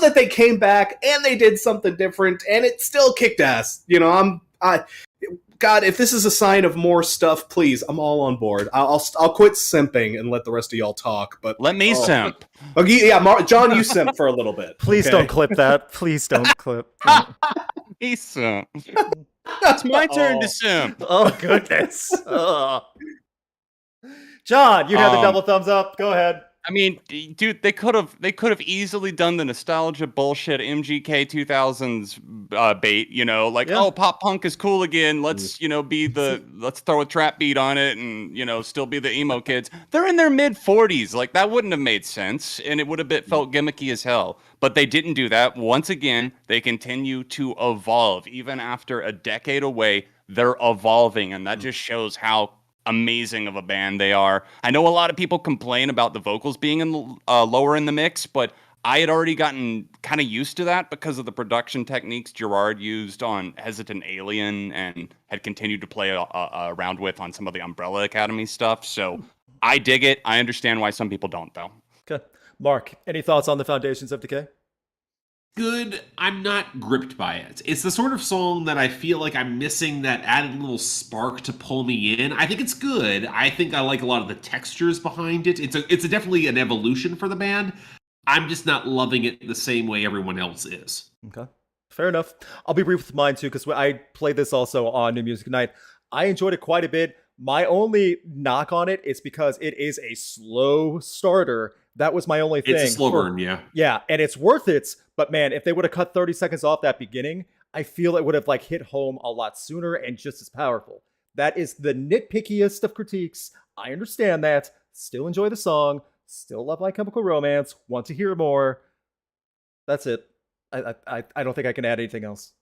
that they came back and they did something different and it still kicked ass. You know, God, if this is a sign of more stuff, please, I'm all on board. I'll quit simping and let the rest of y'all talk. But Let me simp. Okay, yeah, John, you simp for a little bit. Please okay? don't clip that. Please don't clip. Me simp. It's my turn to simp. Oh, goodness. John, you had the double thumbs up. Go ahead. I mean, dude, they could have easily done the nostalgia bullshit MGK 2000s bait, you know, like, oh, pop punk is cool again. Let's, let's throw a trap beat on it and, still be the emo kids. They're in their mid 40s. Like, that wouldn't have made sense and it would have felt gimmicky as hell. But they didn't do that. Once again, they continue to evolve. Even after a decade away, they're evolving. And that just shows how amazing of a band they are. I know a lot of people complain about the vocals being lower in the mix, but I had already gotten kind of used to that because of the production techniques Gerard used on Hesitant Alien and had continued to play around with on some of the Umbrella Academy stuff. So I dig it. I understand why some people don't, though. Okay. Mark, any thoughts on the Foundations of Decay? Good. I'm not gripped by it. It's the sort of song that I feel like I'm missing that added little spark to pull me in. I think it's good. I think I like a lot of the textures behind it. It's definitely an evolution for the band. I'm just not loving it the same way everyone else is. Okay. Fair enough. I'll be brief with mine too, because I played this also on New Music Night. I enjoyed it quite a bit. My only knock on it is because it is a slow starter. That was my only thing. It's a slow burn, yeah. Yeah, and it's worth it. But man, if they would have cut 30 seconds off that beginning, I feel it would have hit home a lot sooner and just as powerful. That is the nitpickiest of critiques. I understand that. Still enjoy the song. Still love My Chemical Romance. Want to hear more. That's it. I don't think I can add anything else.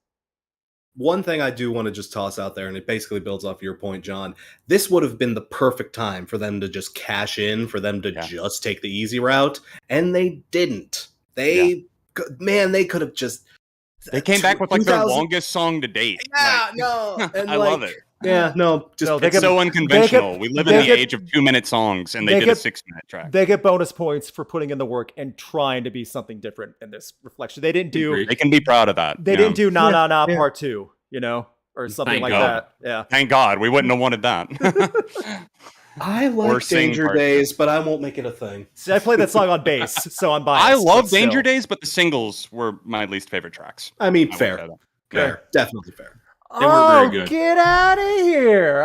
One thing I do want to just toss out there, and it basically builds off your point, John, this would have been the perfect time for them to just cash in, for them to just take the easy route, and they didn't. They could have just... They came back with their longest song to date. Yeah, no. And I love it. Yeah, no. It's so unconventional. We live in the age of 2-minute songs, and they did a 6-minute track. They get bonus points for putting in the work and trying to be something different in this reflection. They didn't do... They can be proud of that. They didn't do Na Na Na Part 2, or something like that. Yeah. Thank God. We wouldn't have wanted that. I like Danger Days, but I won't make it a thing. See, I played that song on bass, so I'm biased. I love Danger Days, but the singles were my least favorite tracks. I mean, fair. Definitely fair. They weren't very good. Get out of here.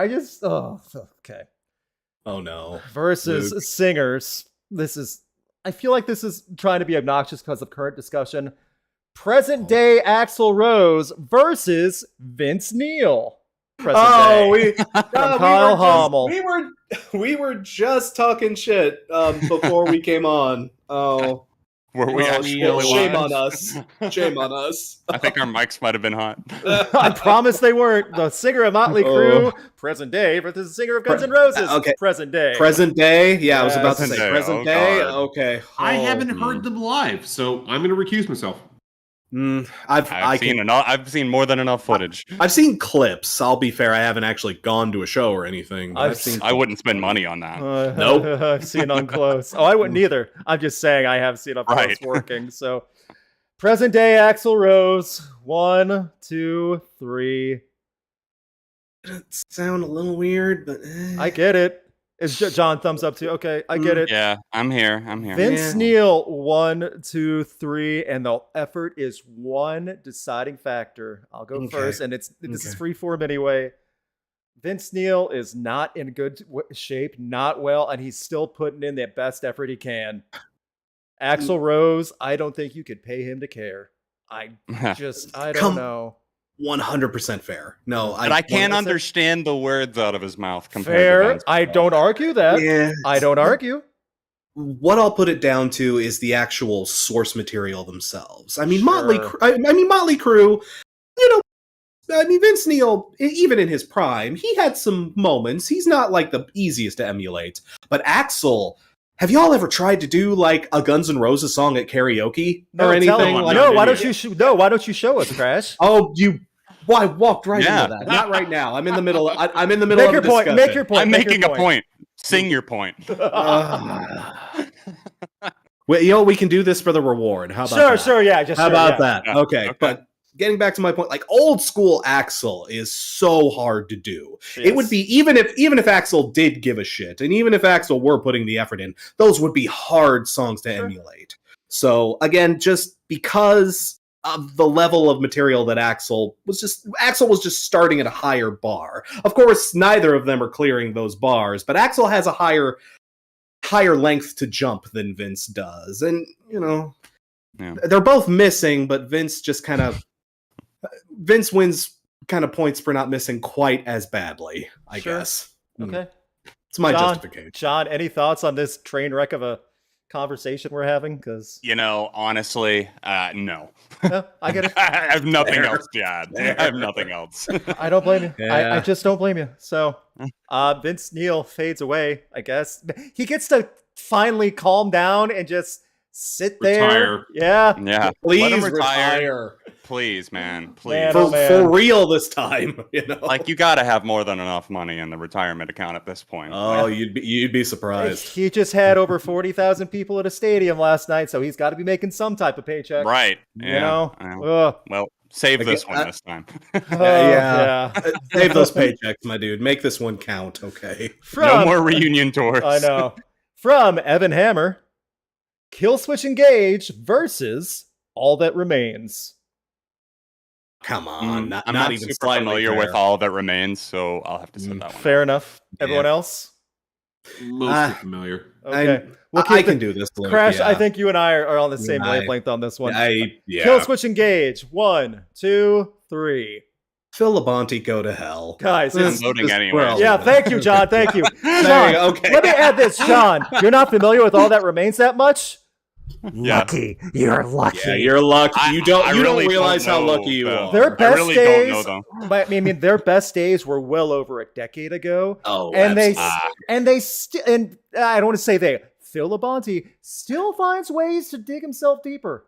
Okay. Oh, no. Versus Luke. singers. I feel like this is trying to be obnoxious because of current discussion. Present day Axl Rose versus Vince Neil. Kyle Hummel. We were just talking shit before we came on. Oh. Were we shame on us. Shame on us. I think our mics might have been hot. I promise they weren't. The singer of Motley Crue, present day, versus the singer of Guns N' Roses, present day. Present day? Yeah, I was about to say present day. Okay. I haven't heard them live, so I'm going to recuse myself. I've seen more than enough footage. I've seen clips. I'll be fair, I haven't actually gone to a show or anything. I wouldn't spend money on that. Nope. I've seen on close. I wouldn't either. I'm just saying I have seen up close working. So, present day Axl Rose. 1, 2, 3. It sound a little weird, but I get it. Is John thumbs up too? Okay, I get it. Yeah, I'm here. Vince Neil, 1, 2, 3, and the effort is one deciding factor. I'll go first, and this is freeform anyway. Vince Neil is not in good shape, not well, and he's still putting in the best effort he can. Axl Rose, I don't think you could pay him to care. I don't know. 100% fair. No, but I can't understand the words out of his mouth. Fair. I don't argue that. Yeah. I don't argue. what I'll put it down to is the actual source material themselves. I mean, Sure. Motley Crue, you know, I mean, Vince Neil, even in his prime, he had some moments. He's not like the easiest to emulate. But Axl, have y'all ever tried to do like a Guns N' Roses song at karaoke or anything? me. No, why don't you show us, Crash? Oh, I walked right Yeah. into that. Not right now. I'm in the middle. I'm in the middle Make of your a point. discussion. Make your point. I'm make your making a point. Sing your point. Well, you know, we can do this for the reward. How about that? Sure, yeah. Just How sure, about yeah. that? Yeah. Okay, but getting back to my point, like old school Axl is so hard to do. It would be even if Axl did give a shit, and even if Axl were putting the effort in, those would be hard songs to emulate. So again, just because of the level of material that Axl was just starting at a higher bar. Of course, neither of them are clearing those bars, but Axl has a higher length to jump than Vince does, and you know. Yeah. They're both missing, but Vince wins kind of points for not missing quite as badly, I Sure. guess. Okay. It's my John, justification. John, any thoughts on this train wreck of a conversation we're having? Because You know, honestly, no. I get it. I have nothing Fair. else to add. Fair. I have nothing else. I don't blame you. Yeah. I just don't blame you. So Vince Neil fades away, I guess. He gets to finally calm down and just sit there. Retire. Yeah. Yeah. Please Let him retire. Please, man. Please. Man, For, oh, man. for real this time, you know. Like, you got to have more than enough money in the retirement account at this point. Oh, you'd be surprised. He just had over 40,000 people at a stadium last night, so he's got to be making some type of paycheck. Right. You Yeah. know? Yeah. Well, save Again, this one this time. Yeah. Save those paychecks, my dude. Make this one count, okay? No more reunion tours. I know. From Evan Hammer, Killswitch Engage versus All That Remains. Come on, not I'm not even super slightly familiar fair. with All That Remains, so I'll have to set that one. Fair enough. Yeah. Everyone else? Mostly familiar. Okay. I can do this. Luke, Crash, yeah. I think you and I are on the same Yeah, wavelength on this one. Yeah. Killswitch Engage. 1, 2, 3. Phil Labonte, go to hell. Guys, I'm it's, voting anyway. well, yeah, thank you, John. Thank you. There John, you go, okay. let me add this, John. You're not familiar with All That Remains that much? Yeah. Lucky. You're lucky. Yeah, you're lucky. You don't really realize don't how know, lucky you though. are. Their I best really days, don't know, though. but, I mean, their best days were well over a decade ago. Oh, and they absolutely. and I don't want to say they. Phil Labonte still finds ways to dig himself deeper.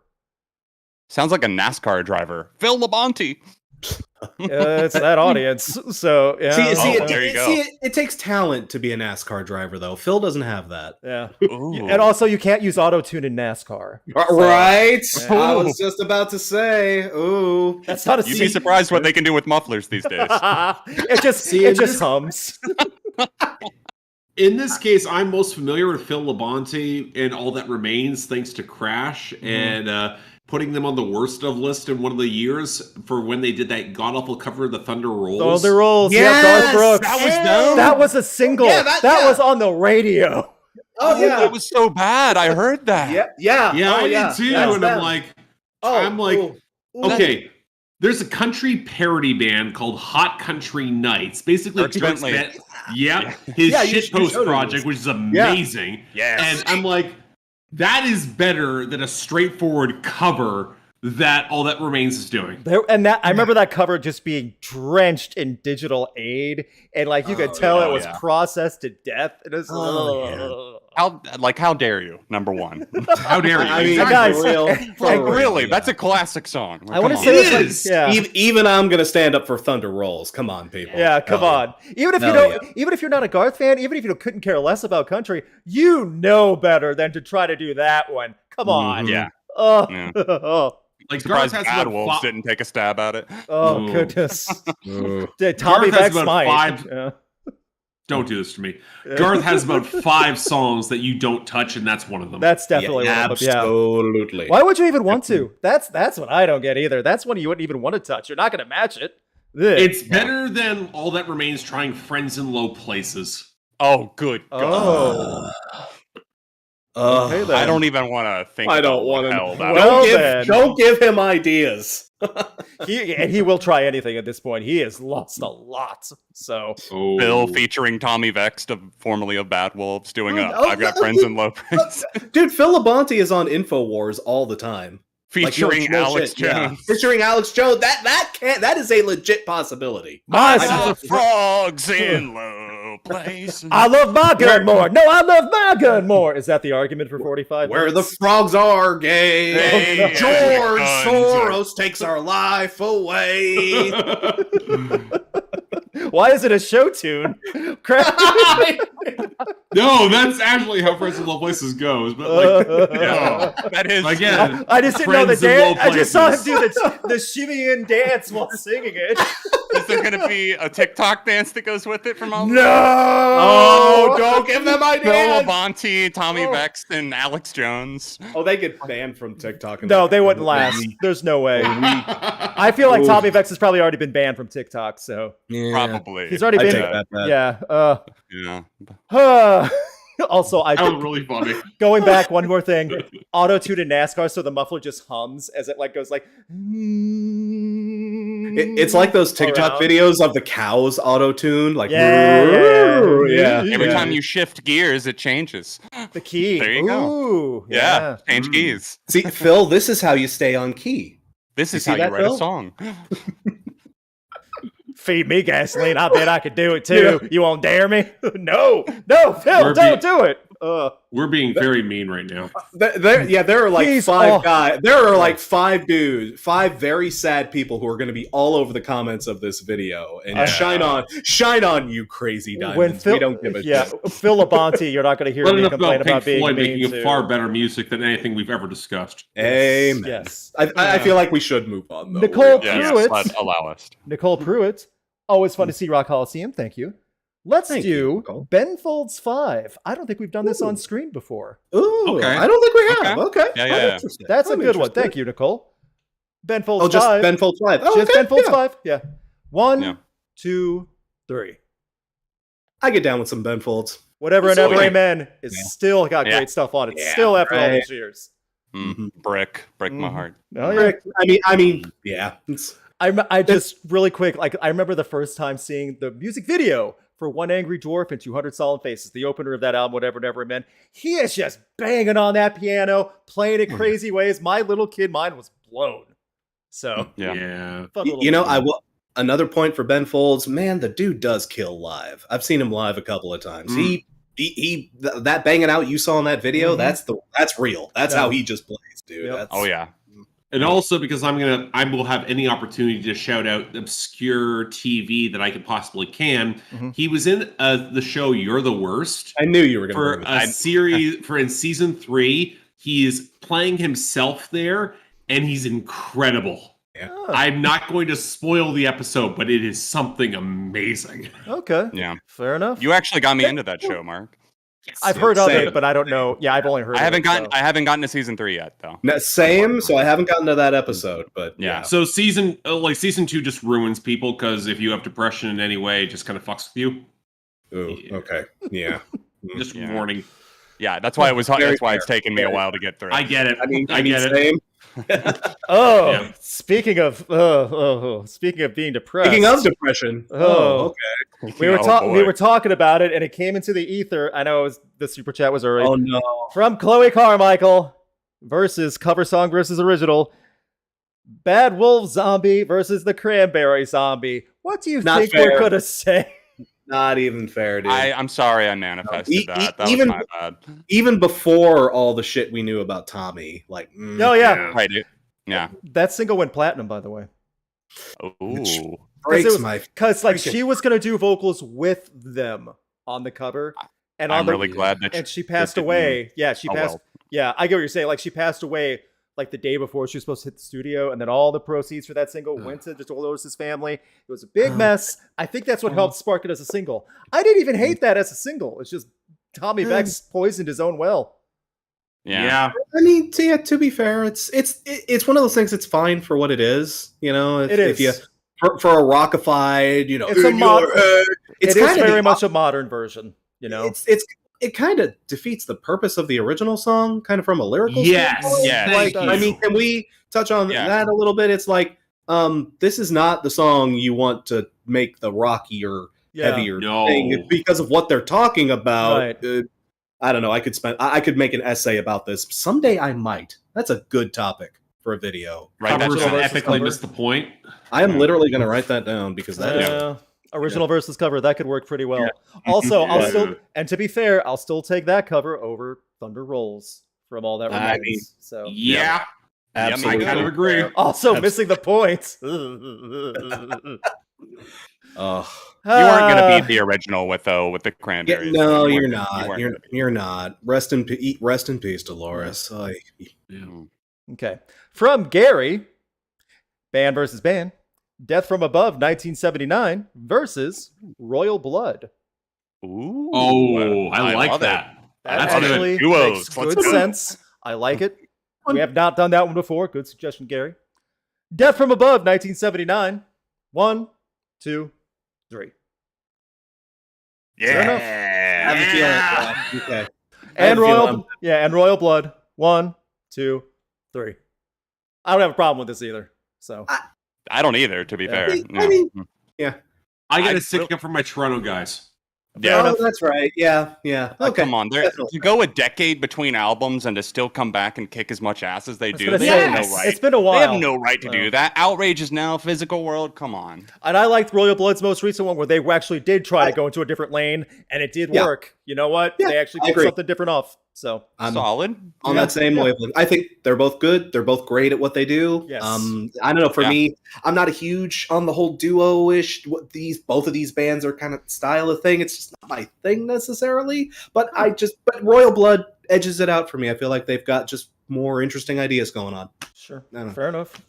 Sounds like a NASCAR driver. Phil Labonte. It's that audience. So yeah. there you go. It takes talent to be a NASCAR driver, though. Phil doesn't have that. Yeah. Ooh. And also, you can't use auto-tune in NASCAR. Right? Yeah. I was just about to say, ooh. That's not a You'd be surprised what they can do with mufflers these days. it just hums. In this case, I'm most familiar with Phil Labonte and All That Remains, thanks to Crash, and putting them on the worst of list in one of the years for when they did that god-awful cover of the Thunder Rolls. Thunder Rolls. Yes, Yeah, Garth Brooks. that was dope. That was a single. Yeah, that was on the radio. Oh, yeah. It was so bad. I heard that. Yeah. Yeah, Oh, I yeah. did too, That's and them. I'm like, ooh. okay, there's a country parody band called Hot Country Nights. Basically, Dirk Bentley. His Yeah, you shitpost showed project, us. which is amazing. Yes. And I'm like, that is better than a straightforward cover that All That Remains is doing. I remember that cover just being drenched in digital aid, and like you could tell it was processed to death. It was How dare you? Number one. How dare you? I mean, guys, Like, really? That's a classic song. Like, I want to come say on. it's It like, is. yeah. Even I'm gonna stand up for Thunder Rolls. Come on, people. Yeah, come Hell on. Even if you Hell don't, even if you're not a Garth fan, even if you couldn't care less about country, you know better than to try to do that one. Come on. Yeah. Oh, Yeah. oh, Like Garth Surprised has Bad about Wolves didn't take a stab at it. oh Ooh. goodness. Ooh. Tommy Garth has Beck's about might. five- Yeah. Don't do this to me. Garth has about 5 songs that you don't touch, and that's one of them. That's definitely one of them. Yeah. absolutely. Why would you even want to? That's what I don't get either. That's one you wouldn't even want to touch. You're not going to match it. Ugh. It's better than All That Remains trying Friends in Low Places. Oh, good God. Oh. Okay, then. I don't even want to think. I don't want want to. Well, Don't give him ideas. He will try anything at this point. He has lost a lot. So Oh. Bill featuring Tommy Vext, formerly of Bad Wolves, doing I've got oh, friends in low praise. Dude, Phil Labonte is on InfoWars all the time. Featuring no Alex shit, yeah. Jones. Featuring Alex Jones. That is a legit possibility. I love frogs in low places. I love my gun more. No, I love my gun more. Is that the argument for 45 Where the minutes? frogs are gay. Hey, George guns. Soros takes our life away. Why is it a show tune? Crap. No, that's actually how Friends in Low Places goes. But like, That is again, I just didn't know the Friends in Low dance. I just saw him Places. do the shimmy and dance while singing it. Is there going to be a TikTok dance that goes with it from all? No! Oh, don't give them Bill ideas. Labonte, Tommy Vext, and Alex Jones. Oh, they get banned from TikTok. No, they wouldn't last. There's no way. I feel like Tommy Vex has probably already been banned from TikTok, so Probably. he's already I been. take that bet. Yeah. Yeah. Also, That was really funny. going back one more thing. Auto-tune in NASCAR, so the muffler just hums as it like goes like. It's like those TikTok Around. videos of the cows auto-tune. Like, Yeah. Every time you shift gears, it changes. The key. There you go. Ooh, Yeah. Change keys. See, Phil, this is how you stay on key. This is see how you that, write Bill? a song. Feed me gasoline. I bet I could do it too. You won't dare me? No, Phil, We're don't do it. We're being very mean right now. There are like He's five guys. There are like five dudes, five very sad people who are going to be all over the comments of this video. And Yeah. shine on, you crazy diamonds. We don't give a shit. Phil Labonte, you're not going to hear Let me enough complain about about Pink being Floyd mean making to. far better music than anything we've ever discussed. Amen. Yes. I feel like we should move on, though. Nicole really. Pruitt. Allow us. Nicole Pruitt. Always fun to see Rock Coliseum. Thank you. Let's Thank you, do Nicole. Ben Folds 5. I don't think we've done this on screen before. Ooh, Okay. I don't think we have. Okay. Yeah, I'm yeah. interested. That's I'm a good one. interested. Thank you, Nicole. Ben Folds Oh, 5. just Ben Folds 5. Oh, Just okay. Ben Folds Yeah. 5. Yeah. 1, Yeah. 2, 3. I get down with some Ben Folds. Whatever and That's ever okay. amen is still got Yeah. great stuff on it. Yeah, Still after all right. those years. Break my Mhm. heart. Oh, yeah. Rick, I mean, yeah. It's- I just really quick, like I remember the first time seeing the music video for One Angry Dwarf and 200 Solemn Faces, the opener of that album, whatever, never meant. He is just banging on that piano, playing it crazy ways. My little kid mind was blown. So, Yeah. fun little You know, thing. I will. Another point for Ben Folds, man, the dude does kill live. I've seen him live a couple of times. He that banging out you saw in that video, that's real. That's Yeah. how he just plays, dude. Yep. That's, Oh yeah. And also because I will have any opportunity to shout out obscure TV that I could possibly can. Mhm. He was in the show You're the Worst I knew you were going to for bring this. a series in season 3. He is playing himself there, and he's incredible. Oh, I'm not going to spoil the episode, but it is something amazing. okay. Yeah. Fair enough. You actually got me into that show, Mark. I've heard of Same. it, but I don't know. Yeah, I've only heard I of haven't it. I haven't gotten to season 3 yet though. No, same, so I haven't gotten to that episode, but Yeah. So season 2 just ruins people because if you have depression in any way, it just kind of fucks with you. Ooh, okay. Yeah. Just Yeah. warning. Yeah, that's why Very that's why it's fair. taken me a Very while to get through. I get it. I mean, I get it. same. Oh, Yeah. speaking of being depressed. Speaking of depression. Oh. Okay. we were Oh, we boy. were talking about it, and it came into the ether. I know the super chat was early. Oh no. From Chloe Carmichael versus cover song versus original. Bad Wolf Zombie versus the Cranberry Zombie. What do you Not think fair. we're gonna say? Not even fair, dude. I'm sorry I manifested that. That even- was my bad. Even before all the shit we knew about Tommy, like, Oh yeah, Yeah. Right. Yeah. that single went platinum, by the way. Ooh. breaks was- my. Because like Freaking- she was gonna do vocals with them on the cover, and on I'm the really glad that and she passed didn't- away. Yeah, she Oh, passed. well. Yeah, I get what you're saying. Like she passed away like the day before she was supposed to hit the studio, and then all the proceeds for that single went to Dolores' family. It was a big mess. I think that's what helped spark it as a single. I didn't even hate that as a single. It's just Tommy Vex poisoned his own well. Yeah. I mean, to be fair, it's one of those things. It's fine for what it is, you know. If, It is. If you for a rockified, you know, It's a in mod- your head, it's It is kind of very much a modern version, you know. It's it kind of defeats the purpose of the original song, kind of from a lyrical Yes, standpoint. yes. Like, Thank I you. mean, can we touch on Yeah. that a little bit? It's like, this is not the song you want to make the rockier, heavier No. thing. It's because of what they're talking about. Right. I don't know. I could make an essay about this someday. I might. That's a good topic for a video. Write that Covers down. versus epically cover. missed the point. I am literally going to write that down because that is Original versus cover, that could work pretty well. Also, I'll Yeah. still, and to be fair, I'll still take that cover over Thunder Rolls from All That I Remains. mean, So Yeah, absolutely. I kind of agree. also That's- missing the points. Ugh. You aren't going to beat the original with the Yeah, Cranberries. no, You you're weren't not. gonna You're, beat it. you're not. Rest in peace, Dolores. Ay. Okay. From Gary, Band versus Band. Death from Above, 1979 versus Royal Blood. Ooh. Oh, I like love it. that. That That's actually good. Duos. makes Let's good go. sense. I like it. We have not done that one before. Good suggestion, Gary. Death from Above, 1979. 1, 2, 3. Fair enough. I have a feeling. Yeah, okay. I And have a feeling Royal, and Royal Blood. 1, 2, 3. I don't have a problem with this either. So I don't either, to be fair. I mean, I got I- to stick up for my Toronto guys. yeah. Oh, that's right. Yeah. Okay. Come on, Definitely. to go a decade between albums and to still come back and kick as much ass as they do, gonna they say, have no yes. right. it's been a They while. have no right to do Well. that. Outrage is now physical world. Come on. And I liked Royal Blood's most recent one where they actually did try to go into a different lane and it did Yeah. work. You know what? Yeah, They actually I picked agree. something different off. So I'm Solid. on Yeah. that same wavelength. I think they're both good. They're both great at what they do. Yes. I don't know. For Yeah. me, I'm not a huge on the whole duo-ish. What both of these bands are kind of style of thing. It's just not my thing necessarily. But but Royal Blood edges it out for me. I feel like they've got just more interesting ideas going on. sure. I don't know. Fair enough.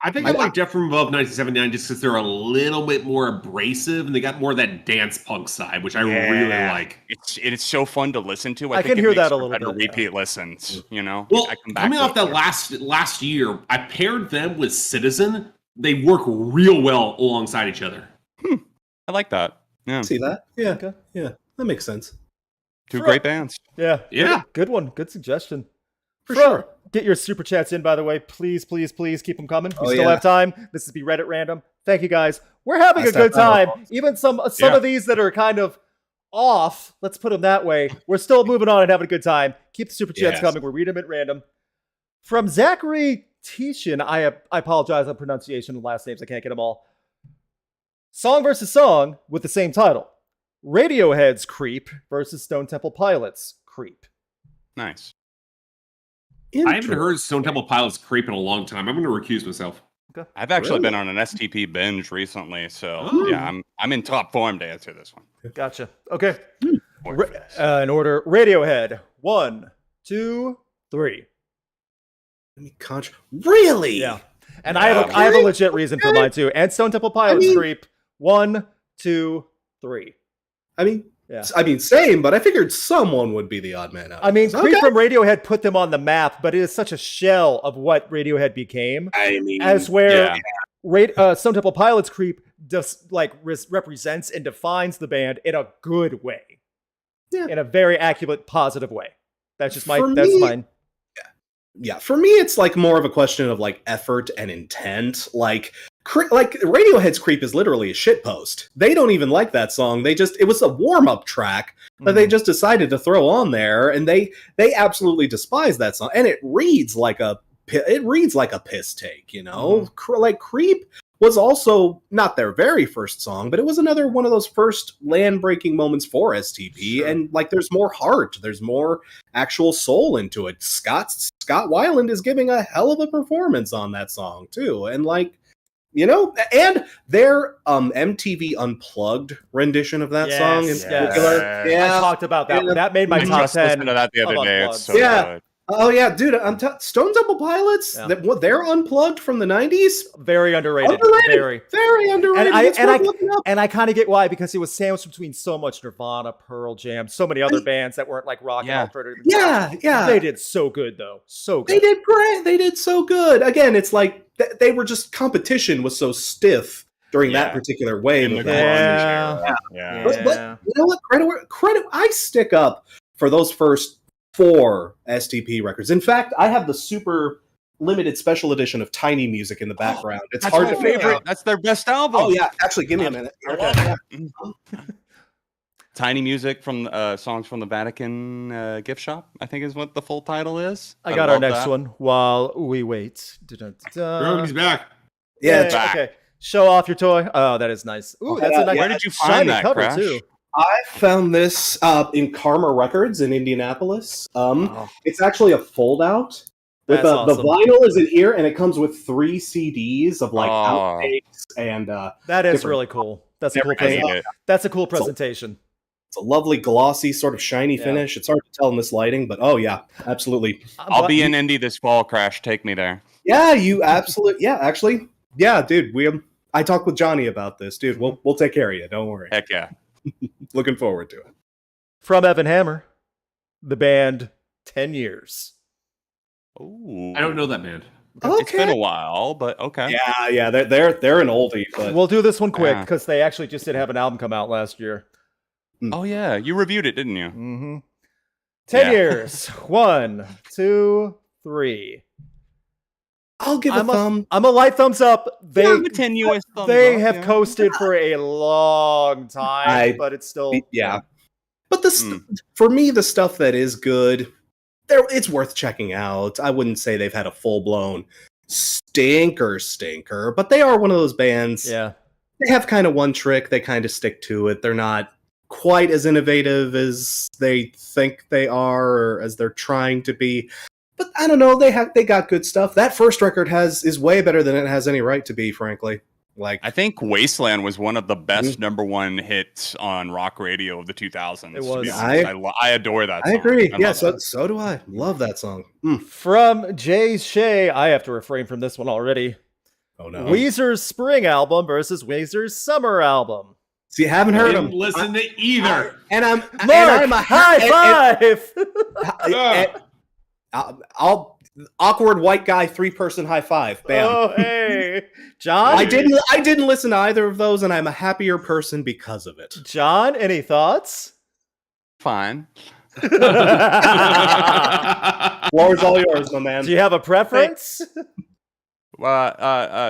I think I like Death from Above 1979 just because they're a little bit more abrasive and they got more of that dance punk side, which I really like. It's so fun to listen to. I think can it hear makes that a for little better bit, yeah. repeat listens. You know. Well, I come back coming to off it that more. last year, I paired them with Citizen. They work real well alongside each other. I like that. Yeah. See that? Yeah. Okay. Yeah. That makes sense. Two great bands. Yeah. Yeah. Good one. Good suggestion. For Fro, sure. Get your super chats in, by the way. Please, please, please keep them coming. We Oh, still yeah. have time. This is Be Reddit Random. Thank you, guys. We're having Last a good half hour. time. Even some Yeah. of these that are kind of off, let's put them that way. We're still moving on and having a good time. Keep the super chats Yes. coming. We're reading them at random. From Zachary Tishin, I apologize on pronunciation of last names. I can't get them all. Song versus song with the same title. Radiohead's Creep versus Stone Temple Pilots' Creep. Nice. I haven't heard Stone Temple Pilots Creep in a long time. I'm going to recuse myself. I've actually Really? been on an STP binge recently, so Oh. yeah, I'm in top form to answer this one. Gotcha. Okay. More In order, Radiohead. 1, 2, 3. Really? Yeah. And I have a legit reason for mine too. And Stone Temple Pilots Creep. 1, 2, 3. I mean, Yeah. same, but I figured someone would be the odd man out. I mean, Okay. Creep from Radiohead put them on the map, but it is such a shell of what Radiohead became. I mean, As where Yeah. Stone Temple Pilots Creep just represents and defines the band in a good way. Yeah. In a very accurate, positive way. That's just For that's me- mine. yeah, for me, it's like more of a question of like effort and intent. Like Radiohead's Creep is literally a shitpost. They don't even like that song. It was a warm-up track that they just decided to throw on there, and they absolutely despise that song. And it reads like a piss take, you know? Like Creep was also not their very first song, but it was another one of those first land-breaking moments for STP. Sure. And like there's more heart, there's more actual soul into it. Scott Weiland is giving a hell of a performance on that song too. And like, you know, and their MTV Unplugged rendition of that song in Yes, particular. yes. I Yeah. talked about that. Yeah. That made my I top just 10. listened to that the other of day. Unplugged. It's so Yeah. good. Oh yeah, dude, Stone Temple Pilots, Yeah. they're unplugged from the 90s. Very underrated. Underrated. Very underrated. It's worth looking up. And I kind of get why, because it was sandwiched between so much Nirvana, Pearl Jam, so many other bands that weren't like rock and Yeah. alternative. Yeah. They did so good though. So They good. did great. They did so good. Again, it's like they were just competition was so stiff during that Yeah. particular wave In of the that. Yeah. Yeah. But you know what? Credit. I stick up for those first 4 STP records. In fact, I have the super limited special edition of Tiny Music in the background. It's That's hard my to figure favorite. out. That's their best album. Oh yeah, actually, give me a minute. Tiny Music from songs from the Vatican gift shop, I think is what the full title is. I got our love next that. one while we wait. Da-da-da-da. He's back. Yeah, Yay, back. okay. Show off your toy. Oh, that is nice. Ooh, that's a nice. Where did you shiny find that, cover Crash? too. I found this in Karma Records in Indianapolis. It's actually a fold out. With That's the awesome. vinyl is in here, and it comes with 3 CDs of like outtakes and That is different- really cool. That's a cool I present. need it. That's a cool presentation. it's a lovely glossy sort of shiny finish. It's hard to tell in this lighting, but oh yeah, absolutely. I'll be in Indy this fall, Crash. Take me there. Yeah, you absolutely. Yeah, actually, yeah, dude. I talked with Johnny about this, dude. We'll take care of you. Don't worry. Heck yeah. Looking forward to it. From Evan Hammer, the band 10 Years. Ooh. I don't know that band. It's been a while, but okay. Yeah. They're an oldie, but We'll do this one quick Yeah. because they actually just did have an album come out last year. Oh yeah, you reviewed it, didn't you? Mm-hmm. 10 Yeah. years. 1, 2, 3. I'll give a thumb. I'm a light thumbs up. They tenuous thumbs they up, have yeah. coasted for a long time, but it's still Yeah. But for me, the stuff that is good, it's worth checking out. I wouldn't say they've had a full-blown stinker, but they are one of those bands. Yeah. They have kind of one trick. They kind of stick to it. They're not quite as innovative as they think they are or as they're trying to be. But I don't know. They got good stuff. That first record is way better than it has any right to be, frankly. Like I think Wasteland was one of the best #1 hits on rock radio of the 2000s. It was. I adore that I song. agree. I Yeah, love it. so do I. Love that song. From Jay Shea, I have to refrain from this one already. Oh no. Weezer's spring album versus Weezer's summer album. See, I haven't I heard didn't them. listen to either. I'm Mark, high five! I'll awkward white guy 3-person high five. Bam. Oh, hey. John? I didn't listen to either of those, and I'm a happier person because of it. John, any thoughts? Fine. Floor's all yours, my man. Do you have a preference?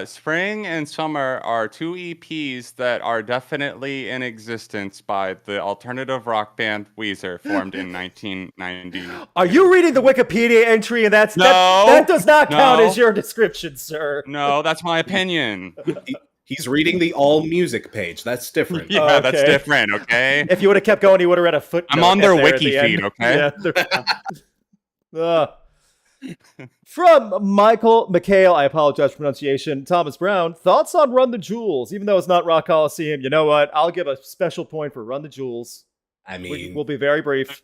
Spring and Summer are 2 EPs that are definitely in existence by the alternative rock band Weezer, formed in 1990. Are you reading the Wikipedia entry and that does not count as your description, sir? No, that's my opinion. He's reading the all music page. That's different. Yeah, okay. that's different, okay? If you would have kept going, you would have read a footnote. I'm on their at wiki the end. feed, okay? Yeah, From Michael McHale, I apologize for pronunciation. Thomas Brown, thoughts on Run the Jewels? Even though it's not Rock Coliseum, you know what? I'll give a special point for Run the Jewels. I mean, We'll be very brief.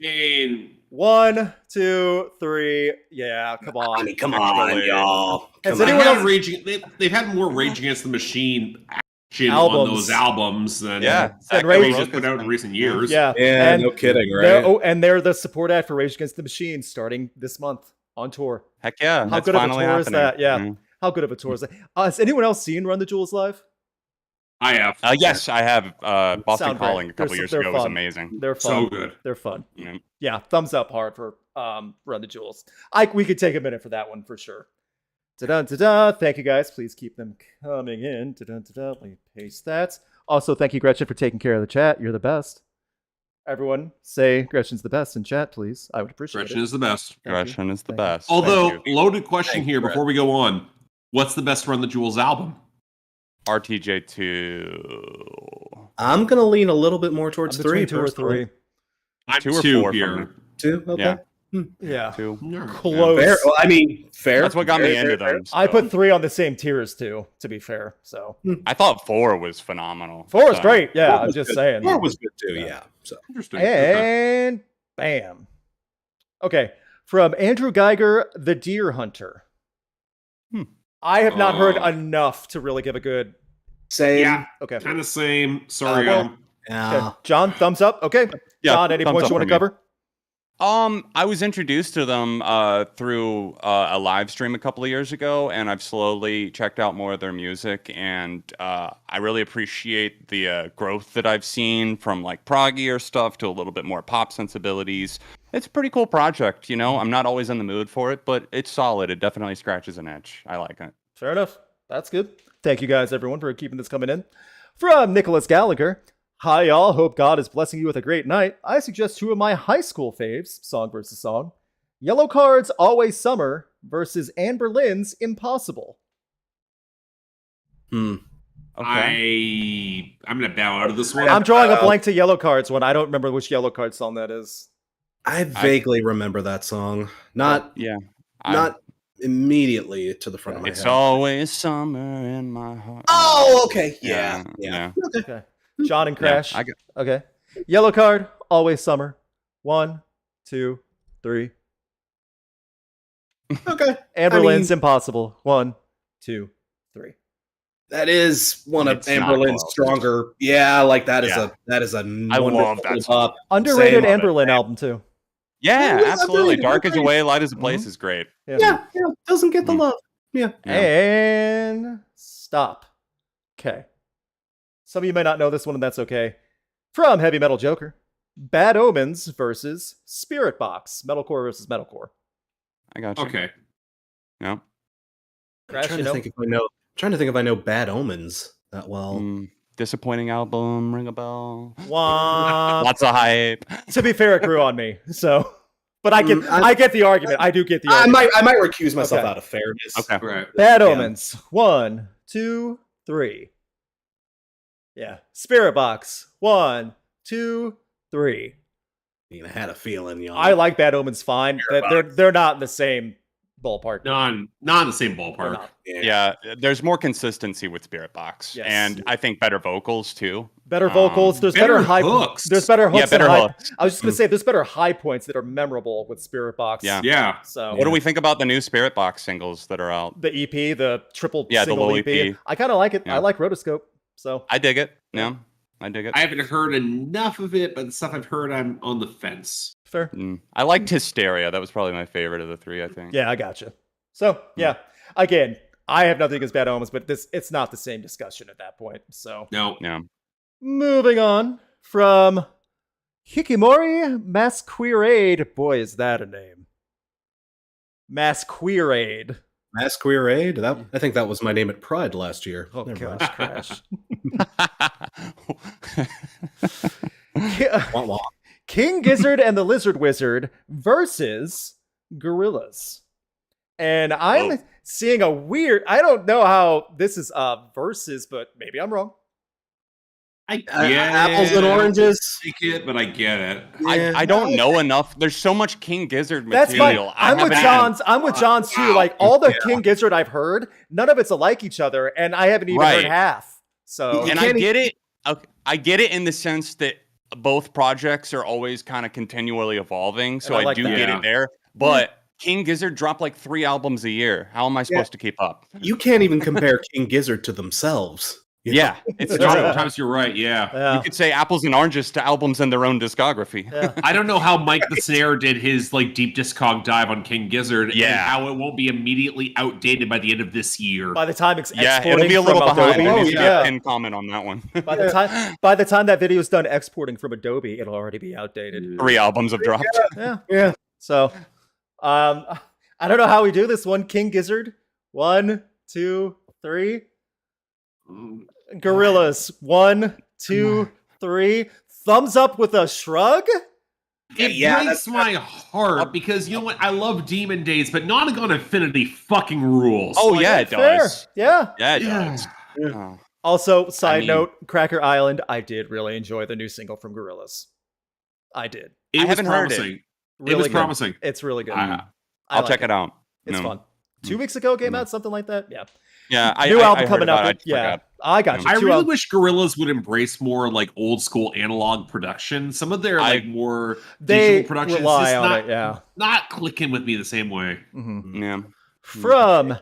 1, 2, 3. Yeah, come on. I mean, come on, y'all. Has Come on. anyone else- They've had more Rage Against the Machine action Albums. on those albums than And Rage Rage- has put out in recent years. Yeah, Yeah, and no kidding, they're- right? and they're the support act for Rage Against the Machine starting this month on tour. Heck yeah. How that's good of a finally tour is happening. that? Yeah. Mm. How good of a tour is that? Has anyone else seen Run the Jewels live? I have. Yes, I have. Boston Sound great. Calling a couple years They're ago was fun. amazing. They're fun. So good. They're fun. Yeah. Yeah, thumbs up hard for Run the Jewels. We could take a minute for that one for sure. Da-da-da-da. Thank you guys. Please keep them coming in. Da-da-da-da. Let me paste that. Also, thank you, Gretchen, for taking care of the chat. You're the best. Everyone, say Gretchen's the best in chat, please. I would appreciate Gretchen it. is the best. Thank you. Gretchen is the Thank you. best. Although, Thank you. loaded question Thank here you, before we go on. What's the best Run the Jewels album? RTJ2. I'm gonna lean a little bit more I'm towards between 3. 2 or 3. I'm 2 or 2 4 here. from me. 2? Okay. Yeah. Yeah. 2. Close. Fair. Well, I mean, fair. That's what got me Fair, into fair, them. I so. put 3 on the same tier as 2, to be fair. So I thought 4 was phenomenal. 4 is So, great. Yeah, Four I'm was just good. saying. 4 was good too. Yeah. Yeah. So Interesting. Okay. And bam. Okay. From Andrew Geiger, The Deer Hunter. I have not heard enough to really give a good. same. Yeah, Okay. kind of same. Sorry. well, Yeah. Okay. John, thumbs up. Okay. Yeah, John, any thumbs points up you want to from me. cover? I was introduced to them through a live stream a couple of years ago, and I've slowly checked out more of their music, and I really appreciate the growth that I've seen from like proggier stuff to a little bit more pop sensibilities. It's a pretty cool project, you know. I'm not always in the mood for it, but it's solid. It definitely scratches an itch. I like it. Fair enough. That's good. Thank you guys, everyone, for keeping this coming in. From Nicholas Gallagher. Hi, y'all. Hope God is blessing you with a great night. I suggest two of my high school faves, song versus song. Yellow Card's Always Summer versus Anne Boleyn's Impossible. Okay. I'm gonna bow out of this one. I'm drawing a blank to Yellow Card's one. I don't remember which Yellow Card song that is. I vaguely remember that song. Not immediately to the front of my head. It's always summer in my heart. Oh, okay. Yeah. Okay. John and Crash. Yeah, Okay. Yellow Card, Always Summer. 1, 2, 3. Okay. Anne Boleyn's Impossible. 1, 2, 3. That is one of It's Anne not Boleyn's close. stronger. Yeah, like that is Yeah. a I love that song. Underrated Same. Anne Boleyn album, too. Yeah, Yeah, absolutely. agreed, Dark as a agreed. Way, Light as a Place is great. Yeah, doesn't get the love. Yeah. And stop. Okay. Some of you may not know this one, and that's okay. From Heavy Metal Joker. Bad Omens versus Spirit Box. Metalcore versus Metalcore. I got you. Okay. Yeah. Crash, trying you to know? think if I know Bad Omens that well. Disappointing album, ring a bell. Wah. Lots of hype. To be fair, it grew on me. So, but I get the argument. I do get the I argument. might recuse myself Okay. out of fairness. Okay. Right. Bad Omens. 1, 2, 3. Yeah. Spirit Box. 1, 2, 3. I had a feeling, y'all. I like Bad Omens fine. They're not in the same ballpark. Not in the same They're ballpark. not. Yeah, there's more consistency with Spirit Box, Yes. and I think better vocals too. Better vocals. There's better better high hooks. There's better hooks. Yeah, better and high, hooks. I was just gonna say there's better high points that are memorable with Spirit Box. Yeah. Yeah. So What do we think about the new Spirit Box singles that are out? the EP, the triple Yeah, the single little EP. EP. I kind of like it. Yeah. I like Rotoscope. So I dig it. Yeah, I dig it. I haven't heard enough of it, but the stuff I've heard, I'm on the fence. fair. I liked Hysteria. That was probably my favorite of the three, I think. Yeah, I gotcha. So yeah, again, I have nothing against Bad Omens, but it's not the same discussion at that point. So No. Yeah. moving on from Hikimori Masquerade. Boy, is that a name. Masquerade. Masquerade. I think that was my name at Pride last year. Oh Never mind. gosh, Crash. Wah, wah. King Gizzard and the Lizard Wizard versus Gorillas. And I'm seeing a weird, I don't know how this is versus, but maybe I'm wrong. Apples and oranges. Take it, but I get it. I don't know enough. There's so much King Gizzard That's material. fine. I'm with John's too. Like all the King Gizzard I've heard, none of it's alike each other, and I haven't even heard Right. half. So And I get it. Okay, I get it in the sense that both projects are always kind of continually evolving. So And I I like do that. get Yeah. it there. But King Gizzard dropped like 3 albums a year. How am I supposed to keep up? You can't even compare King Gizzard to themselves. You know? Yeah, it's true. Sometimes you're right. Yeah. yeah. You could say apples and oranges to albums in their own discography. Yeah. I don't know how Mike the Snare did his like deep discog dive on King Gizzard, and Yeah. how it won't be immediately outdated by the end of this year. By the time it's Yeah, exporting it'll be a little from behind. Adobe, I need yeah. to pin comment on that one. By the time that video is done exporting from Adobe, it'll already be outdated. 3 albums have dropped. Yeah. So, I don't know how we do this one. King Gizzard, 1, 2, 3. Gorillas, 1, 2, 3. Thumbs up with a shrug. It Yeah, breaks my heart because you know what? I love Demon Days, but Nautic on Infinity fucking rules. Oh, yeah, it Fair. does. Yeah. Yeah, it Yeah. does. Oh. Also, side mean- note, Cracker Island, I did really enjoy the new single from Gorillas. I did. it I was haven't heard it. promising. Really It was good. promising. It's really good. I- I'll check it out. It's No. fun. 2 weeks ago came out, something like that. Yeah. Yeah, New I album heard coming about up. it. I just Yeah. forgot. I got you. I Two really albums. wish Gorillas would embrace more like old school analog production. Some of their like more They digital productions rely just on not, it, yeah. not clicking with me the same way. Mhm. Yeah. From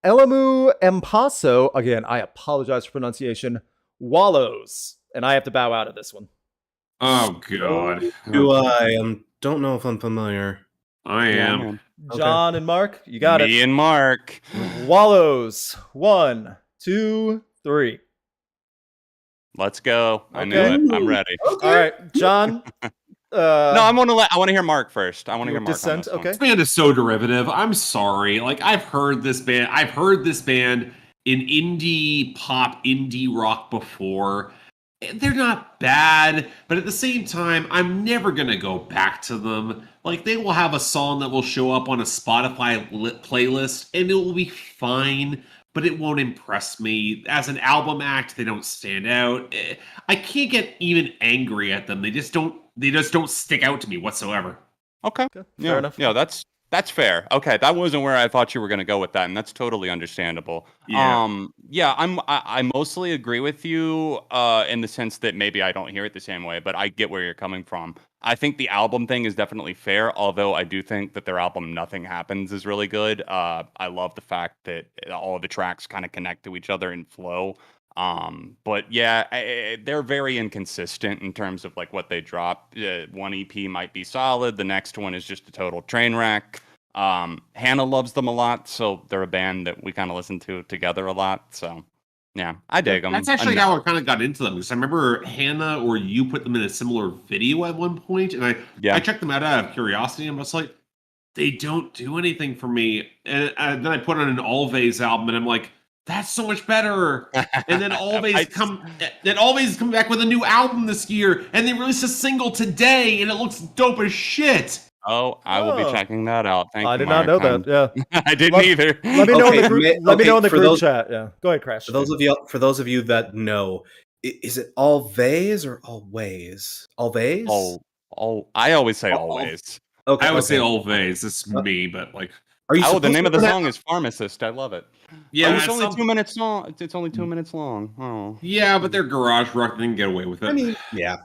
Elamu Empaso, again, I apologize for pronunciation, Wallows. And I have to bow out of this one. Oh god, Don't know if I'm familiar. I am. man. Okay. John and Mark, you got Me it. and Mark. Wallows. 1, 2, 3. Let's go. I knew Okay. it. I'm ready. All right, John, No, I want to hear Mark first. I want to hear Mark. Descent. Okay. This band is so derivative. I'm sorry. Like I've heard this band in indie pop, indie rock before. They're not bad, but at the same time, I'm never gonna go back to them. Like they will have a song that will show up on a Spotify playlist, and it will be fine, but it won't impress me. As an album act, they don't stand out. I can't get even angry at them. They just don't stick out to me whatsoever. Okay. Fair enough. Yeah, that's fair. Okay, that wasn't where I thought you were going to go with that, and that's totally understandable. Yeah. I mostly agree with you in the sense that maybe I don't hear it the same way, but I get where you're coming from. I think the album thing is definitely fair, although I do think that their album Nothing Happens is really good. I love the fact that all of the tracks kind of connect to each other and flow. But yeah, they're very inconsistent in terms of like what they drop. One EP might be solid, the next one is just a total train wreck. Hannah loves them a lot, so they're a band that we kind of listen to together a lot. So yeah, I dig them. That's actually how I kind of got into them, because I remember Hannah or you put them in a similar video at one point, and I checked them out of curiosity, and I was like, they don't do anything for me. And then I put on an Always album, and I'm like, that's so much better. And then Always come back with a new album this year, and they released a single today, and it looks dope as shit. Oh, I will be checking that out. Thank you. I did not know that. Yeah, I didn't either. Let me know in the group. Let me know in the group chat. Yeah, go ahead, Crash. For those of you that know, is it Always or Always? Always? I always say Always. Okay, I would say Always. It's me, but like. The name of the song is Pharmacist. I love it. Yeah, it's only 2 minutes long. It's only 2 minutes long. Oh. Yeah, but they're garage rock. They can get away with it. I mean, yeah.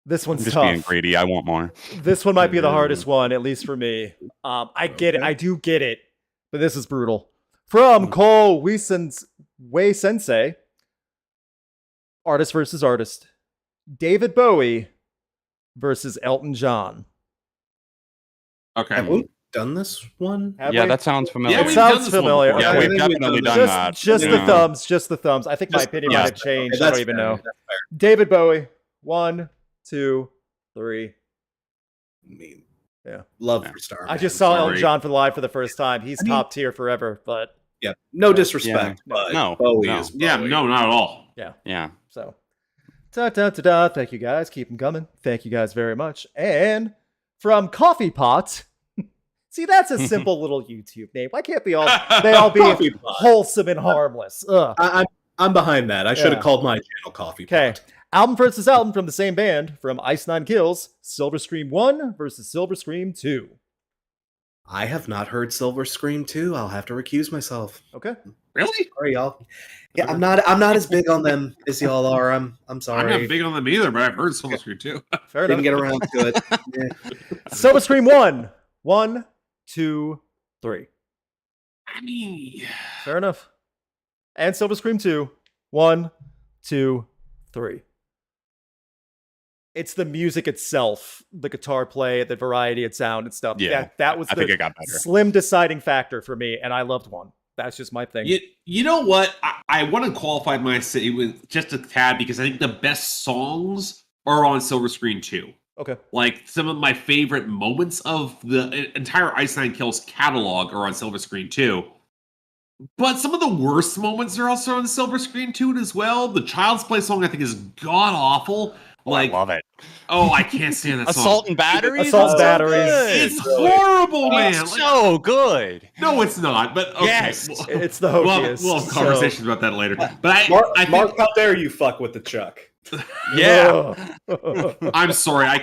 This one's I'm just tough. being greedy. I want more. This one might be the hardest one, at least for me. I get it. I do get it, but this is brutal. From Cole Wei Sensei, artist versus artist, David Bowie versus Elton John. Okay. Have we done this one? That sounds familiar. It sounds familiar. Yeah, Okay. we've definitely done that. Just the thumbs. I think my opinion might have changed. I don't even know. David Bowie. 1, 2, 3. Yeah. Love for Star. I just saw Elton John live for the first time. He's top tier forever, but yeah, no disrespect, but Bowie is Bowie. Yeah, no, not at all. Yeah. So, da. Thank you guys. Keep them coming. Thank you guys very much. And from Coffee Pot. See, that's a simple little YouTube name. Why can't they all be wholesome and harmless? I'm behind that. I should have called my channel Coffee Pot. Okay. Album versus album from the same band, from Ice Nine Kills, Silver Scream 1 versus Silver Scream 2. I have not heard Silver Scream 2. I'll have to recuse myself. Okay. Really? Sorry, y'all. Yeah, I'm not as big on them as y'all are. I'm sorry. I'm not big on them either, but I've heard Silver Scream 2. Fair Didn't enough. get around to it. Yeah. Silver Scream 1. 1, 2, 3. I mean, fair enough. And Silver Scream 2. 1, 2, 3. It's the music itself, the guitar play, the variety of sound and stuff. Yeah, that was I think it got better. Slim deciding factor for me, and I loved 1. That's just my thing. You know what? I want to qualify my city with just a tad, because I think the best songs are on Silver Screen 2. Okay. Like, some of my favorite moments of the entire Ice Nine Kills catalog are on Silver Screen 2. But some of the worst moments are also on Silver Screen 2 as well. The Child's Play song, I think, is god-awful. Like, I love it. Oh, I can't stand that song. Assault and Batteries? Assault and Batteries. It's horrible, man. It's so good. No, it's not. But okay. Yes. It's the hokiest. We'll have conversations about that later. But I think, Mark, how dare you fuck with the Chuck? Yeah. I'm sorry. I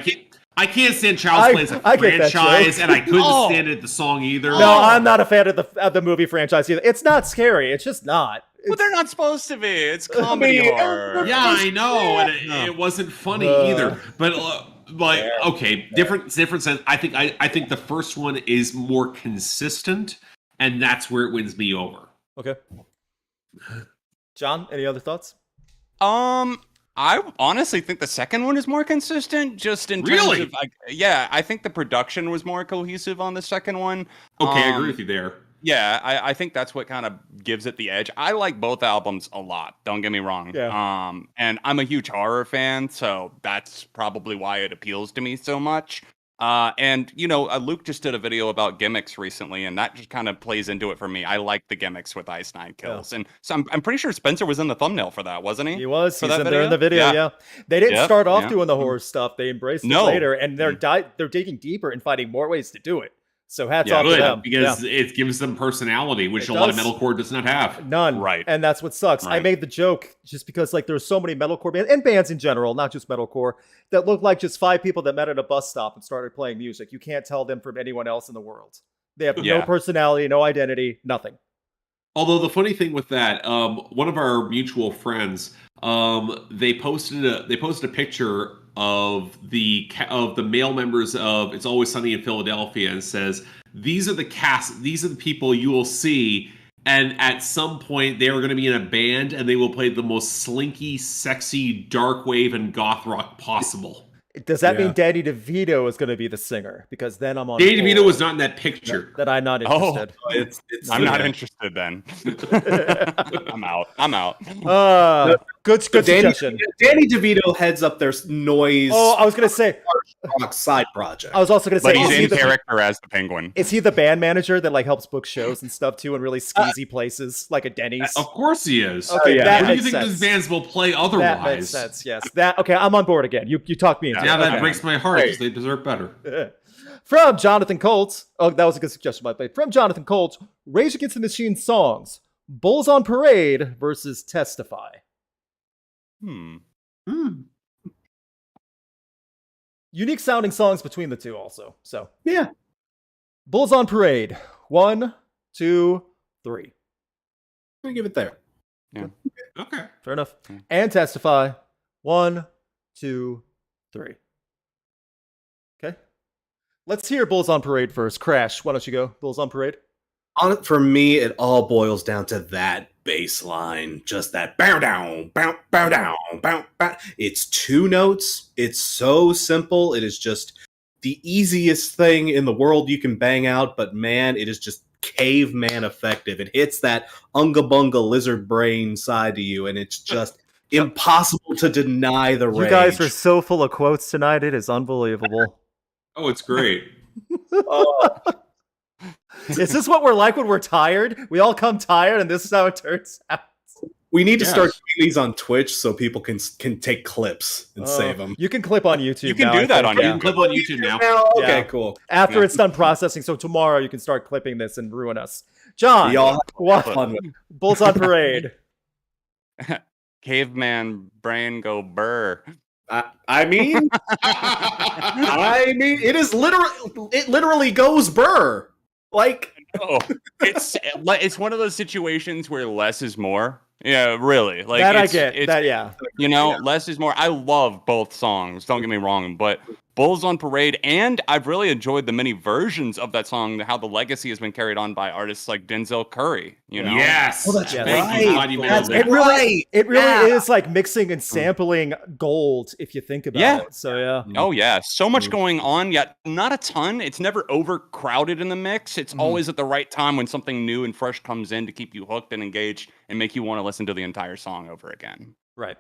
can't stand Child's Play as a franchise, and I couldn't stand it the song either. No, I'm not a fan of the movie franchise either. It's not scary. It's just not. Well, they're not supposed to be. It's comedy horror. Yeah, I know, and it wasn't funny either. But okay, different sense. I think the first one is more consistent, and that's where it wins me over. Okay. John, any other thoughts? I honestly think the second one is more consistent, just in terms of I think the production was more cohesive on the second one. Okay, I agree with you there. Yeah, I think that's what kind of gives it the edge. I like both albums a lot. Don't get me wrong. Yeah. And I'm a huge horror fan, so that's probably why it appeals to me so much. And Luke just did a video about gimmicks recently, and that just kind of plays into it for me. I like the gimmicks with Ice Nine Kills, and so I'm pretty sure Spencer was in the thumbnail for that, wasn't he? He was. For He's that in there in the video. Yeah. They didn't start off doing the horror stuff. They embraced it later, and they're digging deeper and finding more ways to do it. So hats off to them. Because it gives them personality, which a lot of metalcore does not have. None. Right. And that's what sucks. Right. I made the joke just because like there's so many metalcore bands and bands in general, not just metalcore, that look like just 5 people that met at a bus stop and started playing music. You can't tell them from anyone else in the world. They have no personality, no identity, nothing. Although the funny thing with that, one of our mutual friends, they posted a picture of the male members of It's Always Sunny in Philadelphia, and says, these are the cast, these are the people you will see, and at some point they are going to be in a band and they will play the most slinky, sexy, dark wave and goth rock possible. Does that mean Danny DeVito is going to be the singer? Because then I'm on. Danny DeVito was not in that picture. That I'm not interested. I'm not interested then. I'm out. Good suggestion. Danny DeVito heads up their noise. Oh, I was going to say side project. I was also going to say, but he's in character as the Penguin. Is he the band manager that like helps book shows and stuff too in really skeezy places like a Denny's? Of course he is. Okay, Where do you think those bands will play otherwise? That makes sense. Yes. Okay, I'm on board again. You talked me into it. Yeah, that breaks my heart because they deserve better. From Jonathan Colt. Oh, that was a good suggestion, by the way. From Jonathan Colt, Rage Against the Machine songs: Bulls on Parade versus Testify. Unique sounding songs between the two also. So yeah. Bulls on Parade. 1, 2, 3. I'm gonna give it there. Yeah. Okay. Fair enough. And Testify. 1, 2, 3. Okay. Let's hear Bulls on Parade first. Crash, why don't you go? Bulls on Parade. For me, it all boils down to that bass line. Just that bow down, bow down, bow. It's 2 notes. It's so simple. It is just the easiest thing in the world you can bang out, but man, it is just caveman effective. It hits that unga bunga lizard brain side to you, and it's just impossible to deny the rage. You guys are so full of quotes tonight. It is unbelievable. Oh, it's great. Is this what we're like when we're tired? We all come tired, and this is how it turns out. We need to start doing these on Twitch so people can take clips and save them. You can clip on YouTube. You can now, do that on YouTube. You can clip on YouTube now. Okay, cool. After it's done processing, so tomorrow you can start clipping this and ruin us. John, have fun with it. Bulls on Parade. Caveman brain go burr. I mean, it is literally goes burr. Like, it's one of those situations where less is more. Yeah, really. Like that I get. That less is more. I love both songs. Don't get me wrong, but Bulls on Parade, and I've really enjoyed the many versions of that song. How the legacy has been carried on by artists like Denzel Curry. You know, yes, that's right. It really is like mixing and sampling gold if you think about it. So yeah. Oh yeah, so much going on, yet not a ton. It's never overcrowded in the mix. It's always at the right time when something new and fresh comes in to keep you hooked and engaged and make you want to listen to the entire song over again. Right.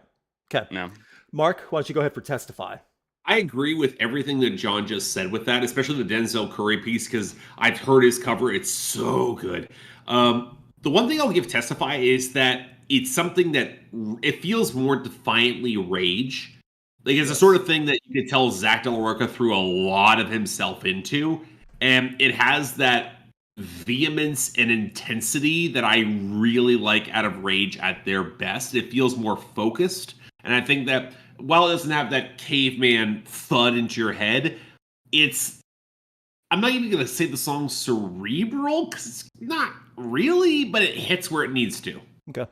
Okay. Yeah. Mark, why don't you go ahead for Testify? I agree with everything that John just said with that, especially the Denzel Curry piece, because I've heard his cover. It's so good. The one thing I'll give Testify is that it's something that it feels more defiantly rage. Like it's the sort of thing that you could tell Zach De La Rocha threw a lot of himself into. And it has that vehemence and intensity that I really like out of Rage at their best. It feels more focused. And I think that while it doesn't have that caveman thud into your head, I'm not even going to say the song's cerebral, because it's not really, but it hits where it needs to. Okay.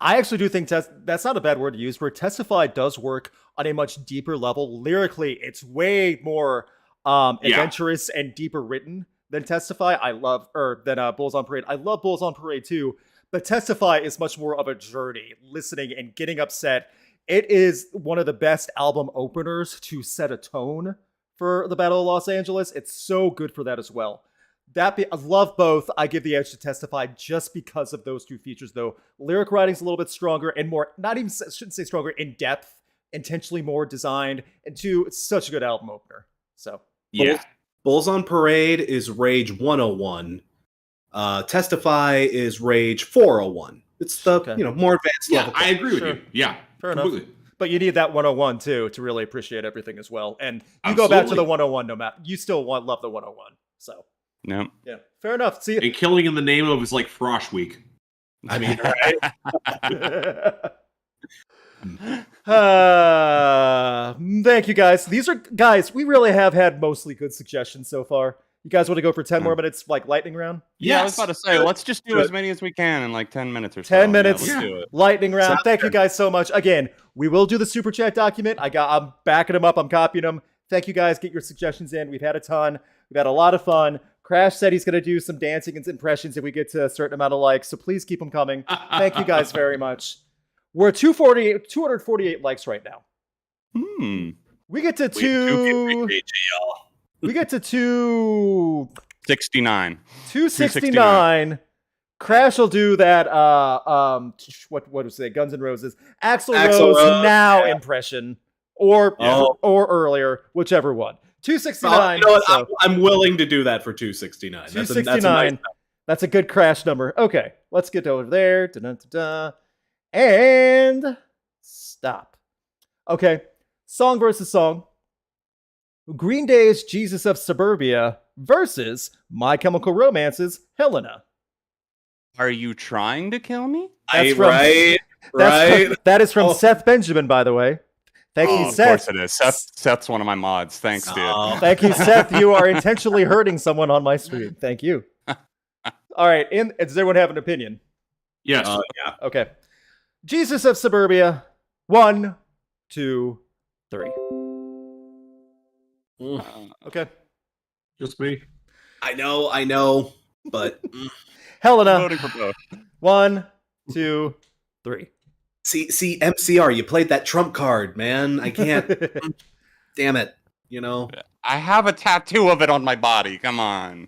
I actually do think that's not a bad word to use, where Testify does work on a much deeper level. Lyrically, it's way more adventurous and deeper written than Testify. Than Bulls on Parade. I love Bulls on Parade too, but Testify is much more of a journey, listening and getting upset. It is one of the best album openers to set a tone for the Battle of Los Angeles. It's so good for that as well. I love both. I give the edge to Testify just because of those two features, though. Lyric writing's a little bit stronger and more, shouldn't say stronger, in depth, intentionally more designed. And two, it's such a good album opener. So, Yeah. Bulls on Parade is Rage 101. Testify is Rage 401. It's the more advanced level. I agree with you. Yeah, fair completely. enough. But you need that 101 too to really appreciate everything as well. And you go back to the 101 no matter. You still love the 101. So. No. Yeah, fair enough. See, and Killing in the Name of is like Frosh Week. I mean, right? Thank you, guys. These are guys. We really have had mostly good suggestions so far. You guys want to go for 10 more minutes, like lightning round? Yeah, I was about to say, let's just do as many as we can in like 10 minutes or so. 10 minutes, let's do it. lightning round. Thank you guys so much. Again, we will do the super chat document. I'm backing them up. I'm copying them. Thank you guys. Get your suggestions in. We've had a ton. We've had a lot of fun. Crash said he's going to do some dancing and impressions if we get to a certain amount of likes. So please keep them coming. Thank you guys very much. We're at 248 likes right now. We get to We get to 269. 269. Crash will do that. What was it? Guns N' Roses. Axl Rose now impression, or earlier, whichever one. 269. You know what? I'm willing to do that for 269. 269. That's a good Crash number. Okay, let's get over there. Da-da-da-da. And stop. Okay, song versus song. Green Day's Jesus of Suburbia versus My Chemical Romance's Helena. Are you trying to kill me? Right. That is from Seth Benjamin, by the way. Thank you, Seth. Of course it is. Seth's one of my mods. Thanks, dude. Thank you, Seth. You are intentionally hurting someone on my stream. Thank you. All right. Does everyone have an opinion? Yes. Yeah. Okay. Jesus of Suburbia. 1, 2, 3. Okay. Just me. I know, but Helena. Voting for both. 1, 2, 3. See, MCR, you played that trump card, man. I can't. Damn it. I have a tattoo of it on my body. Come on.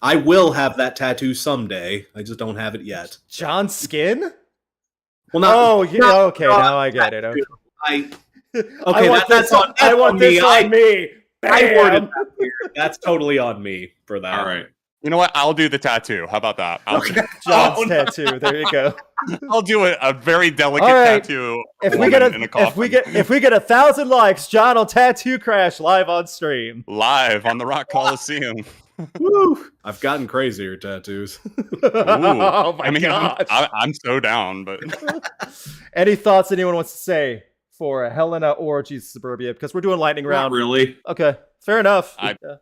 I will have that tattoo someday. I just don't have it yet. John's skin? Well, not. Okay. Now I get it. Okay. That's on me. I worded that weird. That's totally on me for that. All right. You know what? I'll do the tattoo. How about that? John's tattoo. There you go. I'll do a very delicate tattoo. If we get 1,000 likes, John will tattoo Crash live on stream. Live on the Rock Coliseum. Woo! I've gotten crazier tattoos. Oh my god! I'm so down. But any thoughts anyone wants to say for Helena or Jesus Suburbia? Because we're doing lightning round. Not really. Okay, fair enough.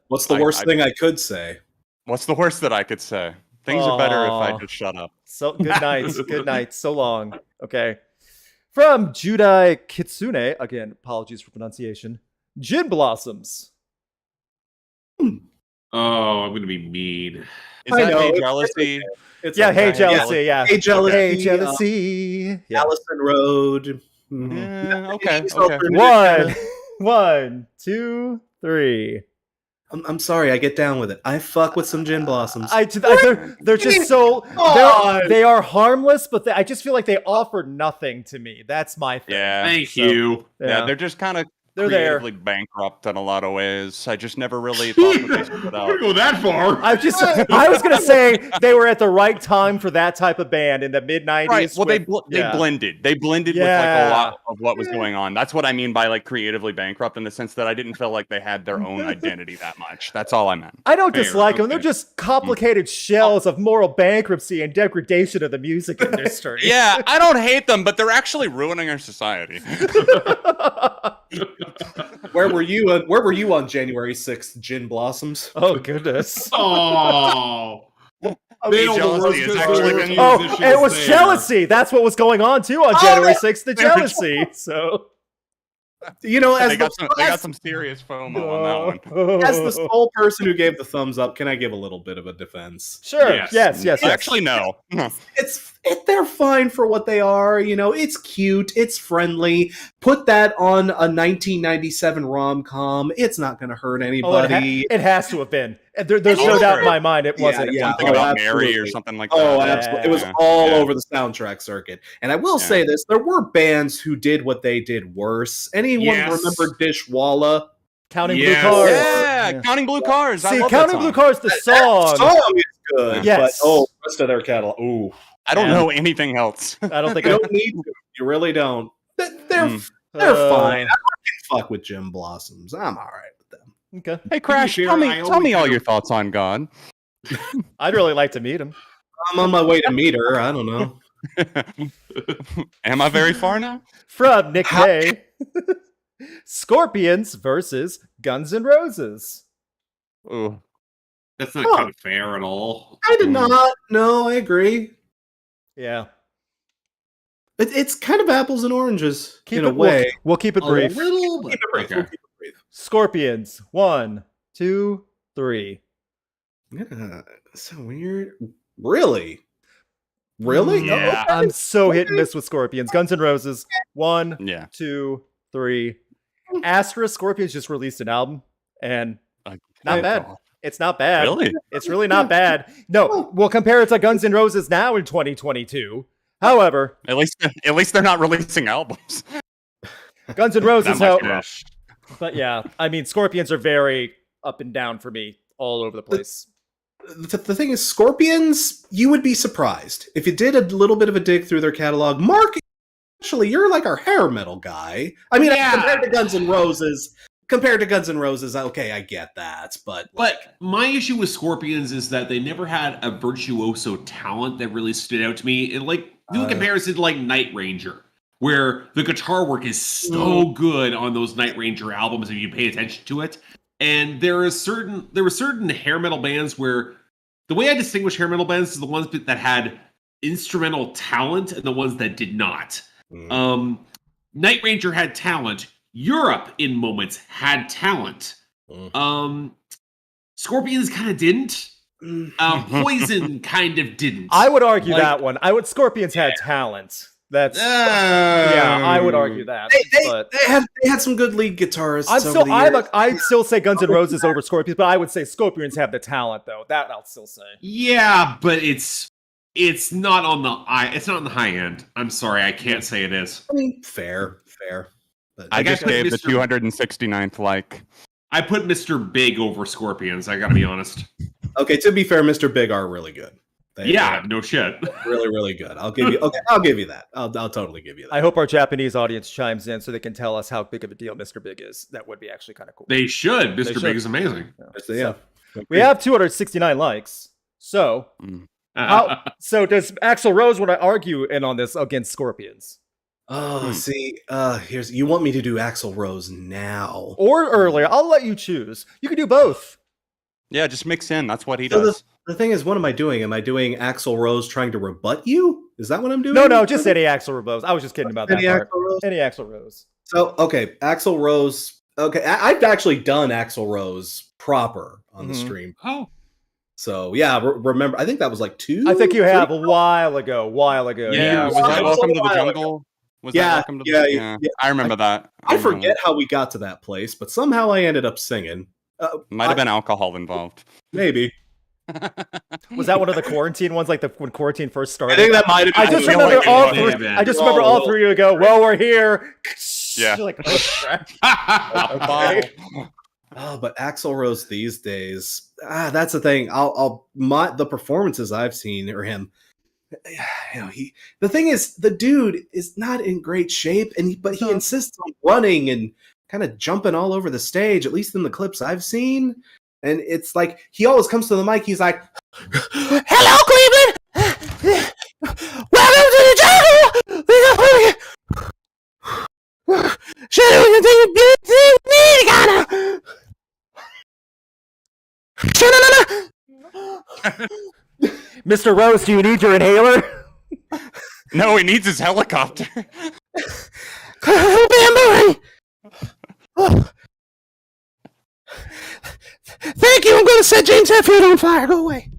What's the worst thing I could say? What's the worst that I could say? Things are better if I just shut up. So good night. Good night. So long. Okay. From Judai Kitsune, again, apologies for pronunciation. Gin Blossoms. Oh, I'm gonna be mean. Is that Hey Jealousy? Hey Jealousy. Yeah. Hey Jealousy. Hey Jealousy. Allison Road. Okay. One, 2, 3. I'm sorry, I get down with it. I fuck with some Gin Blossoms. They're just so they are harmless, but I just feel like they offer nothing to me. That's my thing. Yeah. Thank you. Yeah, they're just kind of creatively bankrupt in a lot of ways. I just never really thought that they stood out. Go that far. I was gonna say they were at the right time for that type of band in the mid-90s. Right. Well, they blended. They blended with like a lot of what was going on. That's what I mean by like creatively bankrupt, in the sense that I didn't feel like they had their own identity that much. That's all I meant. I don't dislike them. They're just complicated shells of moral bankruptcy and degradation of the music industry. Yeah, I don't hate them, but they're actually ruining our society. Where were you on January 6th, Gin Blossoms? Oh goodness. Oh. It was jealousy. That's what was going on too on January 6th. The jealousy. So they got some serious FOMO on that one. As the sole person who gave the thumbs up, can I give a little bit of a defense? Sure. Yes. Actually, no. they're fine for what they are. You know, it's cute, it's friendly. Put that on a 1997 rom-com. It's not going to hurt anybody. It has to have been. There's no doubt in my mind it wasn't. Yeah, Something about Mary or something like that. Oh, absolutely. It was all over the soundtrack circuit. And I will say this, there were bands who did what they did worse. Anyone remember Dishwalla? Counting Blue Cars. Yeah, Counting Blue Cars. See, Counting Blue Cars, the song. That song is good. Yes. But, the rest of their catalog. Ooh. I don't know anything else. I don't think you don't need to. You really don't. They're fine. I can fuck with Jim Blossoms. I'm all right with them. Okay. Hey, Crash, tell me all your thoughts on God. I'd really like to meet him. I'm on my way to meet her. I don't know. Am I very far now? From Nick K. Scorpions versus Guns N' Roses. Ooh. That's not kind of fair at all. I did not. No, I agree. Yeah. It's kind of apples and oranges in a way. We'll keep it brief. A little bit. We'll keep it brief. Scorpions. 1, 2, 3. So weird. Really? Really? Yeah. I'm so hit and miss with Scorpions. Guns N' Roses. 1, 2, 3. Asterisk Scorpions just released an album, and not bad. It's not bad. Really? It's really not bad. No, we'll compare it to Guns N' Roses now in 2022. However, at least they're not releasing albums. Guns N' Roses, rough. But yeah, I mean, Scorpions are very up and down for me, all over the place. The thing is, Scorpions, you would be surprised if you did a little bit of a dig through their catalog. Mark, actually, you're like our hair metal guy. I mean, compared to Guns N' Roses, okay, I get that, but my issue with Scorpions is that they never had a virtuoso talent that really stood out to me. And do a comparison to Night Ranger, where the guitar work is so good on those Night Ranger albums if you pay attention to it. And there were certain hair metal bands where the way I distinguish hair metal bands is the ones that had instrumental talent and the ones that did not. Night Ranger had talent. Europe, in moments, had talent. Scorpions kind of didn't. Poison kind of didn't. I would argue that one. Scorpions had talent. That's I would argue that. They had some good lead guitarists. I'd still say Guns N' Roses over Scorpions, but I would say Scorpions have the talent, though. That I'll still say. Yeah, but it's not on the high end. I'm sorry, I can't say it is. I mean, fair. But I just gave the 269th like. I put Mr. Big over Scorpions. I gotta be honest. Okay, to be fair, Mr. Big are really good. No shit. Really, really good. I'll give you that. I'll totally give you that. I hope our Japanese audience chimes in so they can tell us how big of a deal Mr. Big is. That would be actually kind of cool. They should. Mr. Big is amazing. Yeah. We have 269 likes. So, so does Axl Rose want to argue in on this against Scorpions? See, you want me to do Axl Rose now or earlier? I'll let you choose. You can do both. Yeah, just mix in. That's what he does. The thing is, what am I doing? Am I doing Axl Rose trying to rebut you? Is that what I'm doing? No, just any Axl Rose. I was just kidding about that part. Any Axl Rose. So, okay, Axl Rose. Okay, I've actually done Axl Rose proper on the stream. Oh. So, yeah, remember, I think that was like 2? I think you have a while ago. Yeah, was that Welcome to the Jungle? I remember that. I forget how we got to that place, but somehow I ended up singing. Might have been alcohol involved. Maybe. Was that one of the quarantine ones, like when quarantine first started? I think that might have been. I just remember all three of you go, well, we're here. Yeah. Like, okay. But Axl Rose these days, that's the thing. The performances I've seen or him, the thing is, the dude is not in great shape, but he insists on running and kind of jumping all over the stage, at least in the clips I've seen. And it's like, he always comes to the mic, he's like, hello, Cleveland! Welcome to the jungle! Mr. Rose, do you need your inhaler? No, he needs his helicopter. Thank you, I'm going to set James Hetfield on fire. Go away.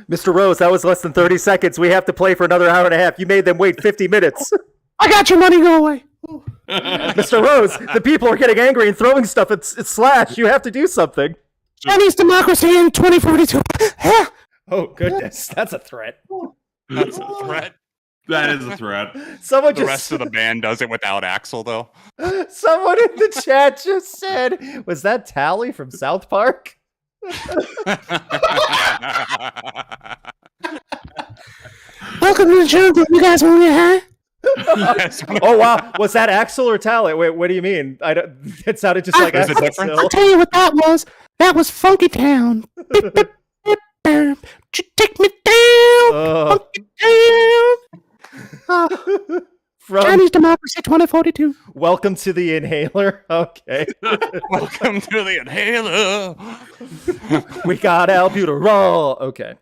Mr. Rose, that was less than 30 seconds. We have to play for another hour and a half. You made them wait 50 minutes. I got your money. Go away. Mr. Rose, the people are getting angry and throwing stuff at Slash. You have to do something. Chinese democracy in 2042. Oh, goodness. That's a threat. That's a threat. That is a threat. Someone The rest of the band does it without Axel, though. Someone in the chat just said, was that Tally from South Park? Welcome to the jungle. You guys want to get high? Oh, wow. Was that Axel or Tally? Wait, what do you mean? It sounded just like There's a Axel. difference? still. I'll tell you what that was. That was Funky Town. Beep, beep, beep, beep. You take me down. Funky Town. From Chinese democracy 2042. Welcome to the Inhaler. Okay. Welcome to the Inhaler. We got albuterol. Okay.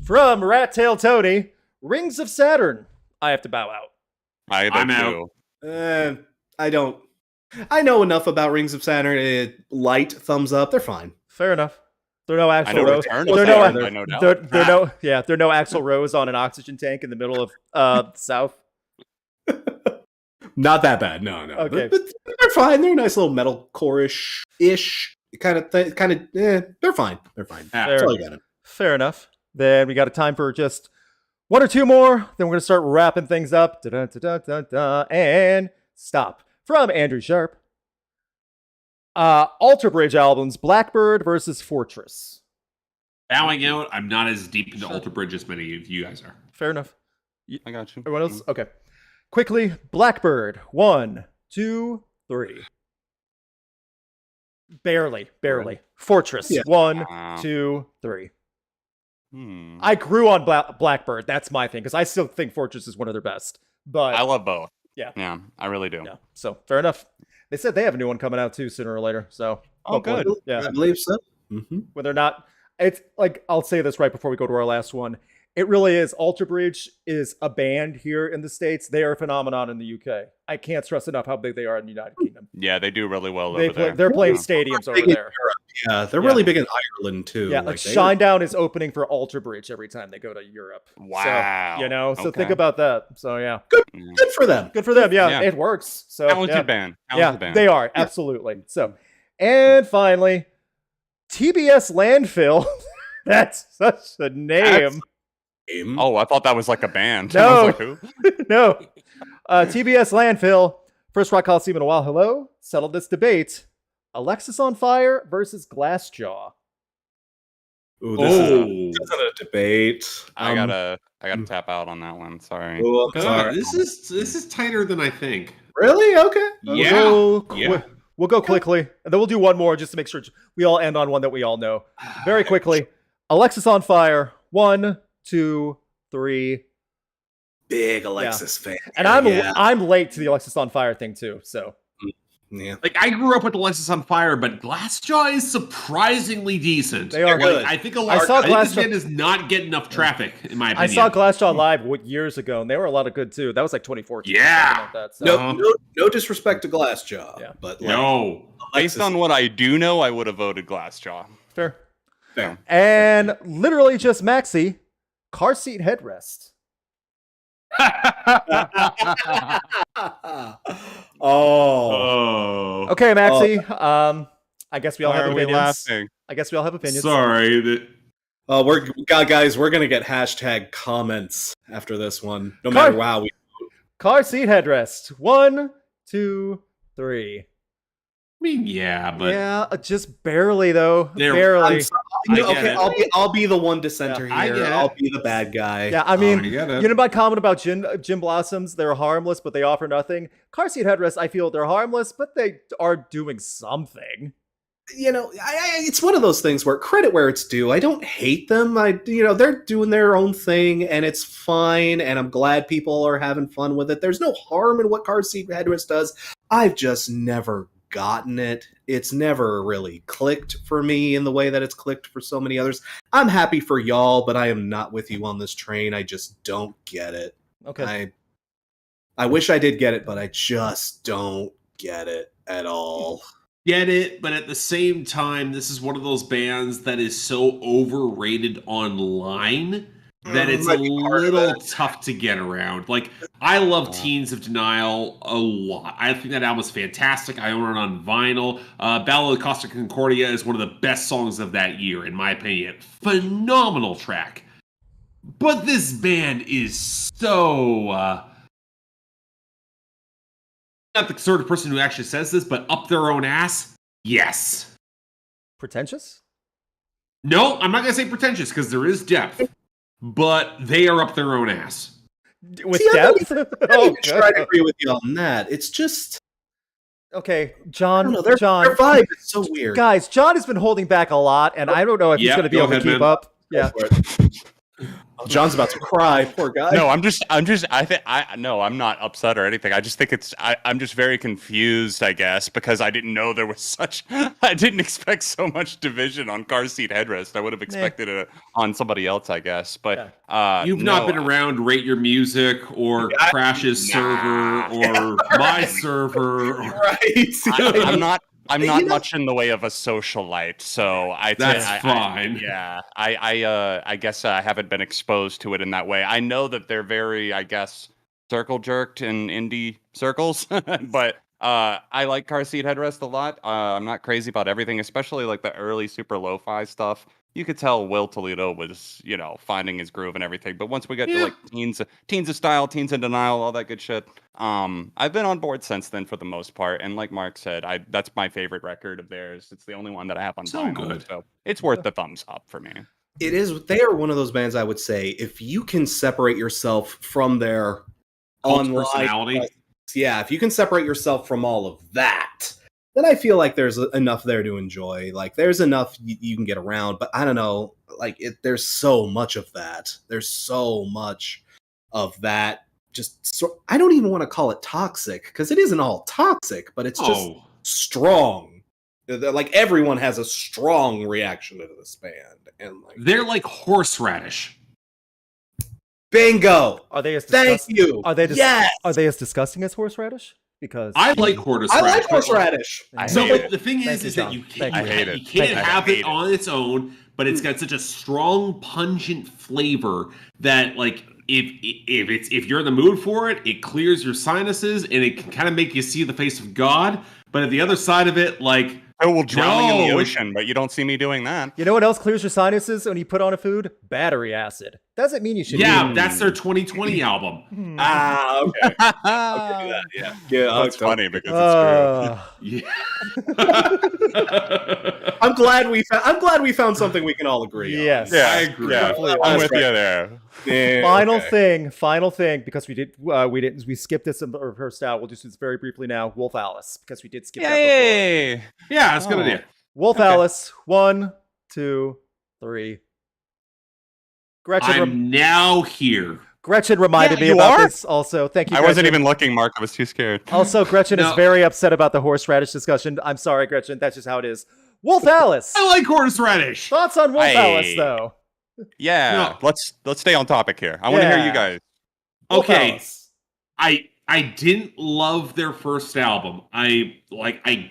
From Rat Tail Tony, Rings of Saturn. I have to bow out. I'm out. I don't. I know enough about Rings of Saturn. Light thumbs up. They're fine. Fair enough. There are no I actual know Rose. Return There was are no, there, I no doubt. there are no Axl Rose on an oxygen tank in the middle of South. Not that bad. No. Okay. But they're fine. They're a nice little metalcore-ish kind of thing. They're fine. They're fine. That's all I got. Fair enough. Then we got a time for just one or two more. Then we're going to start wrapping things up. Da-da-da-da-da-da. And stop. From Andrew Sharp. Alter Bridge albums, Blackbird versus Fortress. Bowing out. I'm not as deep into Alter Bridge as many of you guys are. Fair enough. I got you. Everyone else? Okay. Quickly, Blackbird. 1, 2, 3. Barely. Fortress. Yeah. 1, Wow. 2, 3. Hmm. I grew on Blackbird. That's my thing, because I still think Fortress is one of their best. But I love both. Yeah. Yeah, I really do. yeah, so fair enough. They said they have a new one coming out too, sooner or later. So Oh, hopefully. good. Yeah, I believe so. Mm-hmm. when they're not, it's like I'll say this right before we go to our last one. It really is. Alter Bridge is a band here in the States. They are a phenomenon in the UK. I can't stress enough how big they are in the United Kingdom. Yeah, they do really well They over there. they're playing Yeah. stadiums over Big in there. Yeah, they're Yeah. really big in Ireland too. Yeah, like they- Shinedown is opening for Alter Bridge every time they go to Europe. Wow. So, so think Okay. about that. So yeah, Yeah. Good for them. good for them. Yeah, Yeah. it works. So Talented yeah. band. Yeah, Talented band. they are absolutely. So, and finally, TBS Landfill. That's such a name. Oh, I thought that was like a band. No. I was like, who? No, TBS Landfill. First Rock Coliseum in a while. Hello, settled this debate. Alexis on Fire versus Glassjaw. Ooh, Oh, this isn't a debate. I gotta tap out on that one. Sorry. Oh, I'm sorry. this is tighter than I think. Really? Okay. Yeah. We'll go quickly, and then we'll do one more just to make sure we all end on one that we all know. Very quickly. Alexis on Fire. 1, 2, 3. Big Alexis fan. And I'm late to the Alexis on Fire thing too. So Yeah. Like I grew up with Alexis on Fire, but Glassjaw is surprisingly decent. They are Like, good. I think I saw this Glassjaw- band does not get enough traffic, in my I opinion. saw Glassjaw live years ago, and they were a lot of good too. That was like 2014. Yeah. something like that, so. No disrespect to Glassjaw, Yeah. but like, No. Based on what I do know, I would have voted Glassjaw. Fair. Fair. And literally just Maxi, car seat headrest. oh, Oh. Okay, Maxi. I guess we all Why have are we opinions. laughing? I guess we all have opinions. Sorry. we're gonna get hashtag comments after this one, no matter how we. Car seat headrest. 1, 2, 3. I mean, yeah, but Yeah, just barely though. They're- Barely. I get it. I'll be the one dissenter I here. get it. I'll be the bad guy. Yeah, I mean, I get it. you know my comment about Gin Blossoms? They're harmless, but they offer nothing. Car seat headrests, I feel they're harmless, but they are doing something. You know, it's one of those things where credit where it's due. I don't hate them. They're doing their own thing, and it's fine. And I'm glad people are having fun with it. There's no harm in what car seat headrest does. I've just never gotten it. It's never really clicked for me in the way that it's clicked for so many others. I'm happy for y'all, but I am not with you on this train. I just don't get it. Okay. I wish I did get it, but I just don't get it at all. get it, but at the same time, this is one of those bands that is so overrated online that it's a little tough to get around. Like, I love Teens of Denial a lot. I think that album is fantastic. I own it on vinyl. Battle of the Costa Concordia is one of the best songs of that year, in my opinion. Phenomenal track. But this band is so... not the sort of person who actually says this, but up their own ass? Yes. Pretentious? No, I'm not going to say pretentious, because there is depth. But they are up their own ass. With See, depth? I don't even try to agree with you on that. It's just... Okay, I John. don't know, their vibe is so weird. Guys, John has been holding back a lot, and I don't know if he's going to be able to keep up. Yeah. Oh, John's about to cry. Poor guy. No, I'm not upset or anything. I just think I'm just very confused, I guess, because I didn't know there was I didn't expect so much division on car seat headrest. I would have expected it on somebody else, I guess. But you've not been around Rate Your Music or Crash's server or my server. Right. I'm not much in the way of a socialite, so that's fine. I guess I haven't been exposed to it in that way. I know that they're very, I guess, circle jerked in indie circles, but I like Car Seat Headrest a lot. I'm not crazy about everything, especially like the early super lo-fi stuff. You could tell Will Toledo was, finding his groove and everything. But once we get to like Teens of Style, Teens in Denial, all that good shit, I've been on board since then for the most part. And like Mark said, that's my favorite record of theirs. It's the only one that I have on vinyl, so it's worth the thumbs up for me. It is. They are one of those bands, I would say, if you can separate yourself from their online personality. Yeah, if you can separate yourself from all of that, then I feel like there's enough there to enjoy. Like, there's enough you can get around, but I don't know, like, there's so much of that. There's so much of that. I don't even want to call it toxic, because it isn't all toxic, but it's just strong. Like, everyone has a strong reaction to this band. And like, they're like horseradish. Bingo! Are they as Thank you! Are they yes! Are they as disgusting as horseradish? Because I like horseradish. I like horseradish. But the thing is that you can't have it on its own, but it's got such a strong, pungent flavor that, like, if you're in the mood for it, it clears your sinuses and it can kind of make you see the face of God. But at the other side of it, like, I will drown in the ocean, but you don't see me doing that. You know what else clears your sinuses when you put on a food? Battery acid. Doesn't mean you should. Yeah, that's their 2020 album. Okay. I'll give you that. Yeah, that's funny because it's true. Yeah. I'm glad we found something we can all agree on. Yes, I agree. Yeah, I'm with you there. Yeah, final thing, because we skipped this in the first out. We'll just do this very briefly now. Wolf Alice, because we did skip that before. Yeah, that's a good idea. Wolf Alice, 1, 2, 3. Gretchen, I'm now here. Gretchen reminded me about this also. Thank you, I Gretchen. wasn't even looking, Mark. I was too scared. Also, Gretchen is very upset about the horseradish discussion. I'm sorry, Gretchen. That's just how it is. Wolf Alice. I like horseradish. Thoughts on Wolf Alice, though? Yeah, let's stay on topic here. I want to hear you guys. Okay, I didn't love their first album. I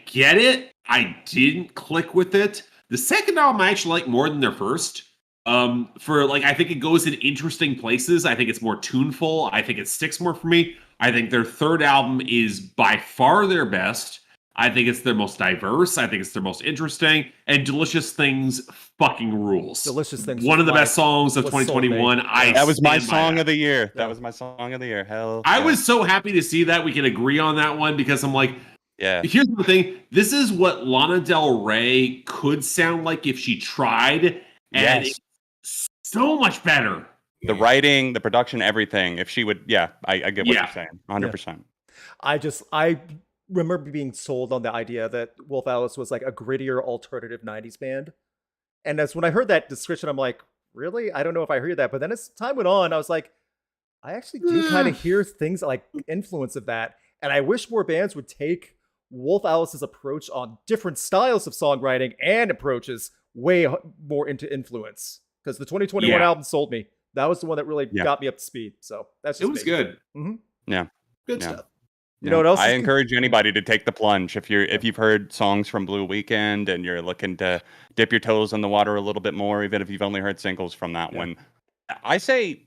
get it. I didn't click with it. The second album I actually like more than their first. I think it goes in interesting places. I think it's more tuneful. I think it sticks more for me. I think their third album is by far their best. I think it's their most diverse. I think it's their most interesting. And Delicious Things fucking rules. Delicious Things. One of the best songs of 2021. That was my song of the year. That was my song of the year. Hell. I was so happy to see that we can agree on that one, because I'm like, here's the thing. This is what Lana Del Rey could sound like if she tried. And it's so much better. The writing, the production, everything. If she would, I get what you're saying. 100%. I remember being sold on the idea that Wolf Alice was like a grittier alternative 90s band. And when I heard that description, I'm like, really? I don't know if I heard that. But then as time went on, I was like, I actually do kind of hear things like influence of that. And I wish more bands would take Wolf Alice's approach on different styles of songwriting and approaches way more into influence. Because the 2021 album sold me. That was the one that really got me up to speed. So that's just it was good. Mm-hmm. Yeah. Good stuff. You know what else? I encourage anybody to take the plunge if you've heard songs from Blue Weekend and you're looking to dip your toes in the water a little bit more, even if you've only heard singles from that one. I say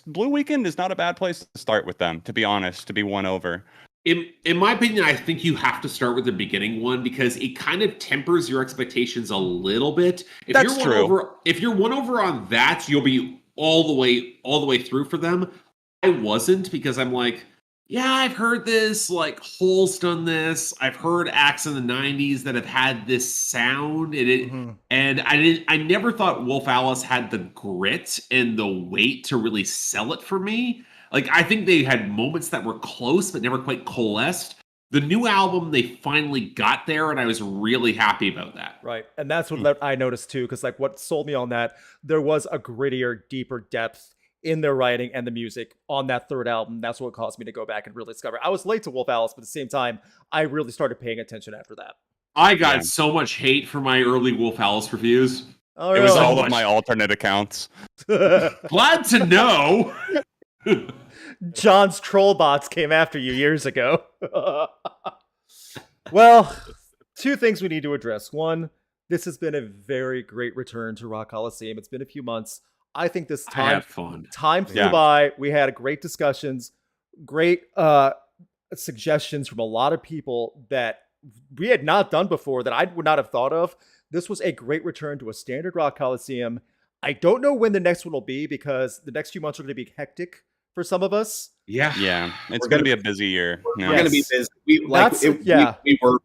Blue Weekend is not a bad place to start with them, to be honest, to be won over. In my opinion, I think you have to start with the beginning one because it kind of tempers your expectations a little bit. That's true. If you're won over on that, you'll be all the way through for them. I wasn't because I'm like, yeah, I've heard this, like Hole's done this. I've heard acts in the 90s that have had this sound and I never thought Wolf Alice had the grit and the weight to really sell it for me. Like, I think they had moments that were close, but never quite coalesced. The new album, they finally got there, and I was really happy about that. Right. And that's what I noticed, too, because, like, what sold me on that, there was a grittier, deeper depth in their writing and the music on that third album. That's what caused me to go back and really discover. I was late to Wolf Alice, but at the same time, I really started paying attention after that. I got so much hate for my early Wolf Alice reviews. Oh, it was all of my alternate accounts. Glad to know. John's troll bots came after you years ago. Well, two things we need to address. One, this has been a very great return to Rock Coliseum. It's been a few months. I think this time flew by. We had great discussions, great suggestions from a lot of people that we had not done before that I would not have thought of. This was a great return to a standard Rock Coliseum. I don't know when the next one will be because the next few months are going to be hectic for some of us. Yeah. It's going to be a busy year. We're going to be busy. We were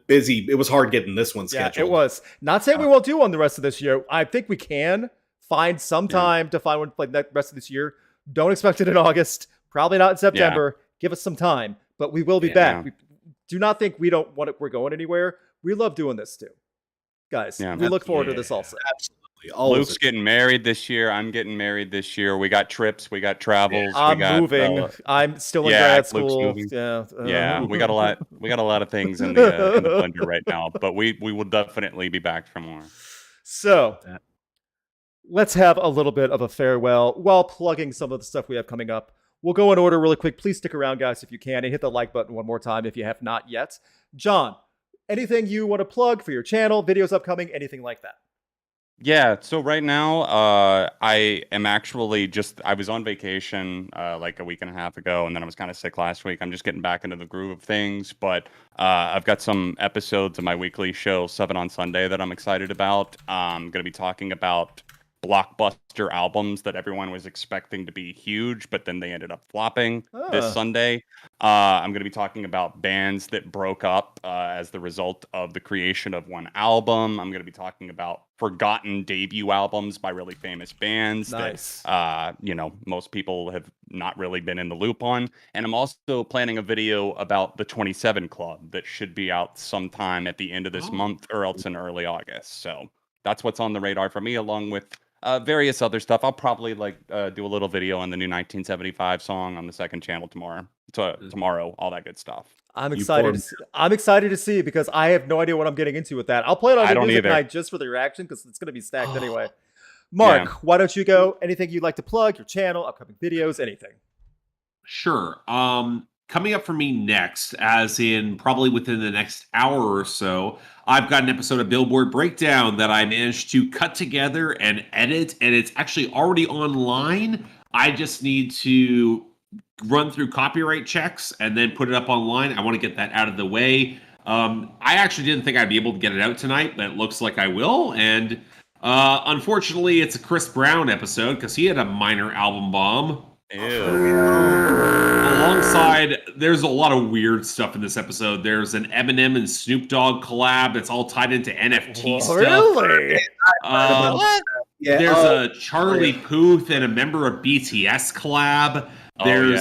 busy. It was hard getting this one scheduled. Yeah, it was. Not saying we won't do one the rest of this year. I think we can find some time to find one like the rest of this year. Don't expect it in August. Probably not in September. Give us some time, but we will be back. We do not think we're going anywhere. We love doing this too, guys. We look forward to this also. Absolutely. Luke's getting married this year. I'm getting married this year. We got trips. We got travels. I'm moving. I'm still in grad school. Yeah, we got a lot. We got a lot of things in the blender right now. But we will definitely be back for more. So let's have a little bit of a farewell while plugging some of the stuff we have coming up. We'll go in order really quick. Please stick around, guys, if you can, and hit the like button one more time if you have not yet. John, anything you want to plug for your channel, videos upcoming, anything like that? Yeah, so right now, I am actually I was on vacation like a week and a half ago, and then I was kind of sick last week. I'm just getting back into the groove of things, but I've got some episodes of my weekly show, 7 on Sunday, that I'm excited about. I'm going to be talking about blockbuster albums that everyone was expecting to be huge, but then they ended up flopping this Sunday. I'm going to be talking about bands that broke up as the result of the creation of one album. I'm going to be talking about forgotten debut albums by really famous bands that most people have not really been in the loop on. And I'm also planning a video about the 27 Club that should be out sometime at the end of this month or else in early August. So that's what's on the radar for me, along with various other stuff. I'll probably do a little video on the new 1975 song on the second channel tomorrow, all that good stuff. I'm excited. I'm excited to see because I have no idea what I'm getting into with that. I'll play it on the music night just for the reaction because it's going to be stacked anyway. Mark, why don't you go? Anything you'd like to plug? Your channel, upcoming videos, anything? Sure. Coming up for me next, as in probably within the next hour or so, I've got an episode of Billboard Breakdown that I managed to cut together and edit, and it's actually already online. I just need to run through copyright checks and then put it up online. I want to get that out of the way. I actually didn't think I'd be able to get it out tonight, but it looks like I will. And unfortunately, it's a Chris Brown episode because he had a minor album bomb. Alongside, there's a lot of weird stuff in this episode. There's an Eminem and Snoop Dogg collab that's all tied into NFT stuff. Really? There's a Charlie Puth and a member of BTS collab. There's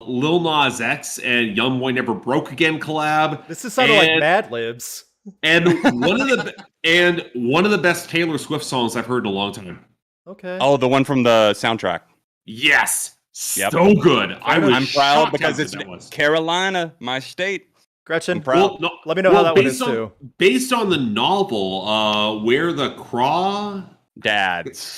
Lil Nas X and Youngboy Never Broke Again collab. This is sounding like Mad Libs. And one of the best Taylor Swift songs I've heard in a long time. Okay. Oh, the one from the soundtrack. Yes. So good. I'm proud because it's Carolina, my state. Gretchen, let me know how that one is too. Based on the novel, Where the Crawdads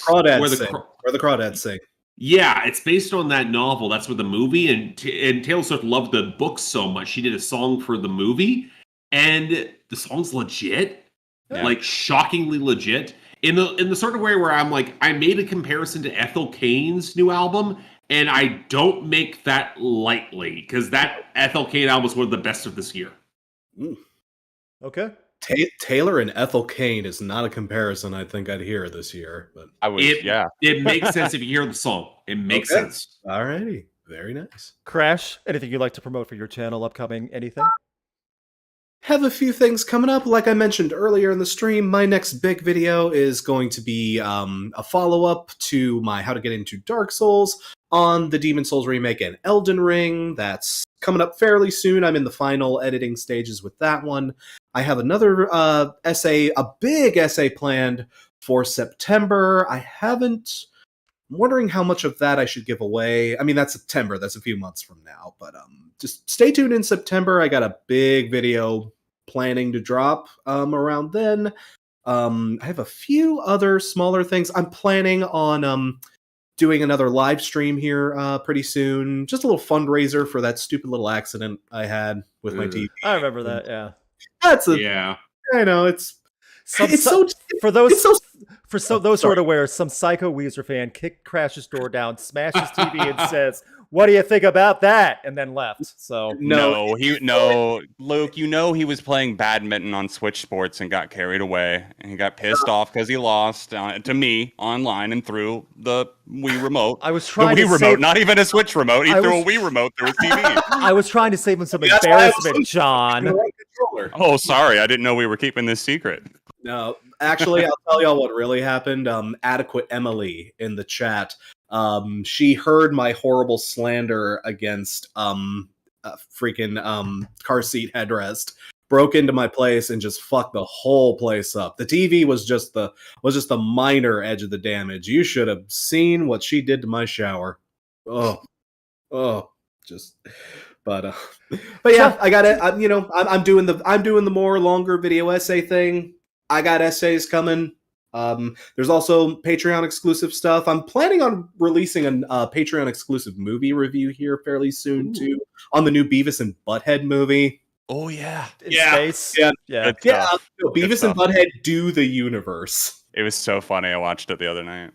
Where the Crawdads Sing. Yeah, it's based on that novel. That's what the movie, and Taylor Swift loved the book so much she did a song for the movie, and the song's legit, Yeah. like shockingly legit. In the sort of way where I'm like, I made a comparison to Ethel Cain's new album, and I don't make that lightly because that Ethel Cain album was one of the best of this year. Okay. Taylor and Ethel Cain is not a comparison I think I'd hear this year, but It makes sense if you hear the song. It makes sense. Alrighty, very nice. Crash, anything you'd like to promote for your channel, upcoming, anything? Have a few things coming up. Like I mentioned earlier in the stream, my next big video is going to be a follow-up to my How to Get Into Dark Souls on the Demon Souls remake and Elden Ring. That's coming up fairly soon. I'm in the final editing stages with that one. I have another essay, a big essay planned for September. I'm wondering how much of that I should give away. I mean, that's September. That's a few months from now. But just stay tuned in September. I got a big video planning to drop around then. I have a few other smaller things. I'm planning on doing another live stream here pretty soon. Just a little fundraiser for that stupid little accident I had with my TV. I remember that, yeah. Yeah. I know, it's so for those it's so those who are aware, some psycho Weezer fan kicked Crash's door down, smashed his TV, and says, "What do you think about that?" and then left. So No, Luke, he was playing badminton on Switch Sports and got carried away, and he got pissed off because he lost to me online and through the Wii remote. I was trying the to Wii save... remote, not even a Switch remote. He threw a Wii remote through his TV. I was trying to save him some embarrassment, John. Oh, sorry, I didn't know we were keeping this secret. No, actually, I'll tell y'all what really happened. Adequate Emily in the chat. She heard my horrible slander against freaking car seat headrest, broke into my place and just fucked the whole place up. The TV was just the minor edge of the damage. You should have seen what she did to my shower. But yeah, I got it. I'm doing the more longer video essay thing. I got essays coming. There's also Patreon exclusive stuff. I'm planning on releasing a Patreon exclusive movie review here fairly soon too on the new Beavis and Butthead movie. Oh yeah, in space. Yeah. Beavis and Butthead do the universe. It was so funny. I watched it the other night.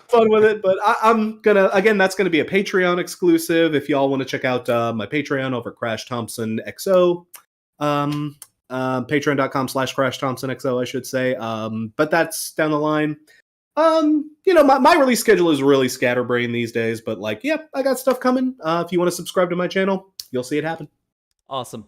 Fun with it, but I'm gonna that's gonna be a Patreon exclusive. If y'all want to check out my Patreon over at Crash Thompson XO, patreon.com/Crash Thompson XO, I should say. But that's down the line. My release schedule is really scatterbrained these days, but I got stuff coming. If you want to subscribe to my channel, you'll see it happen. Awesome.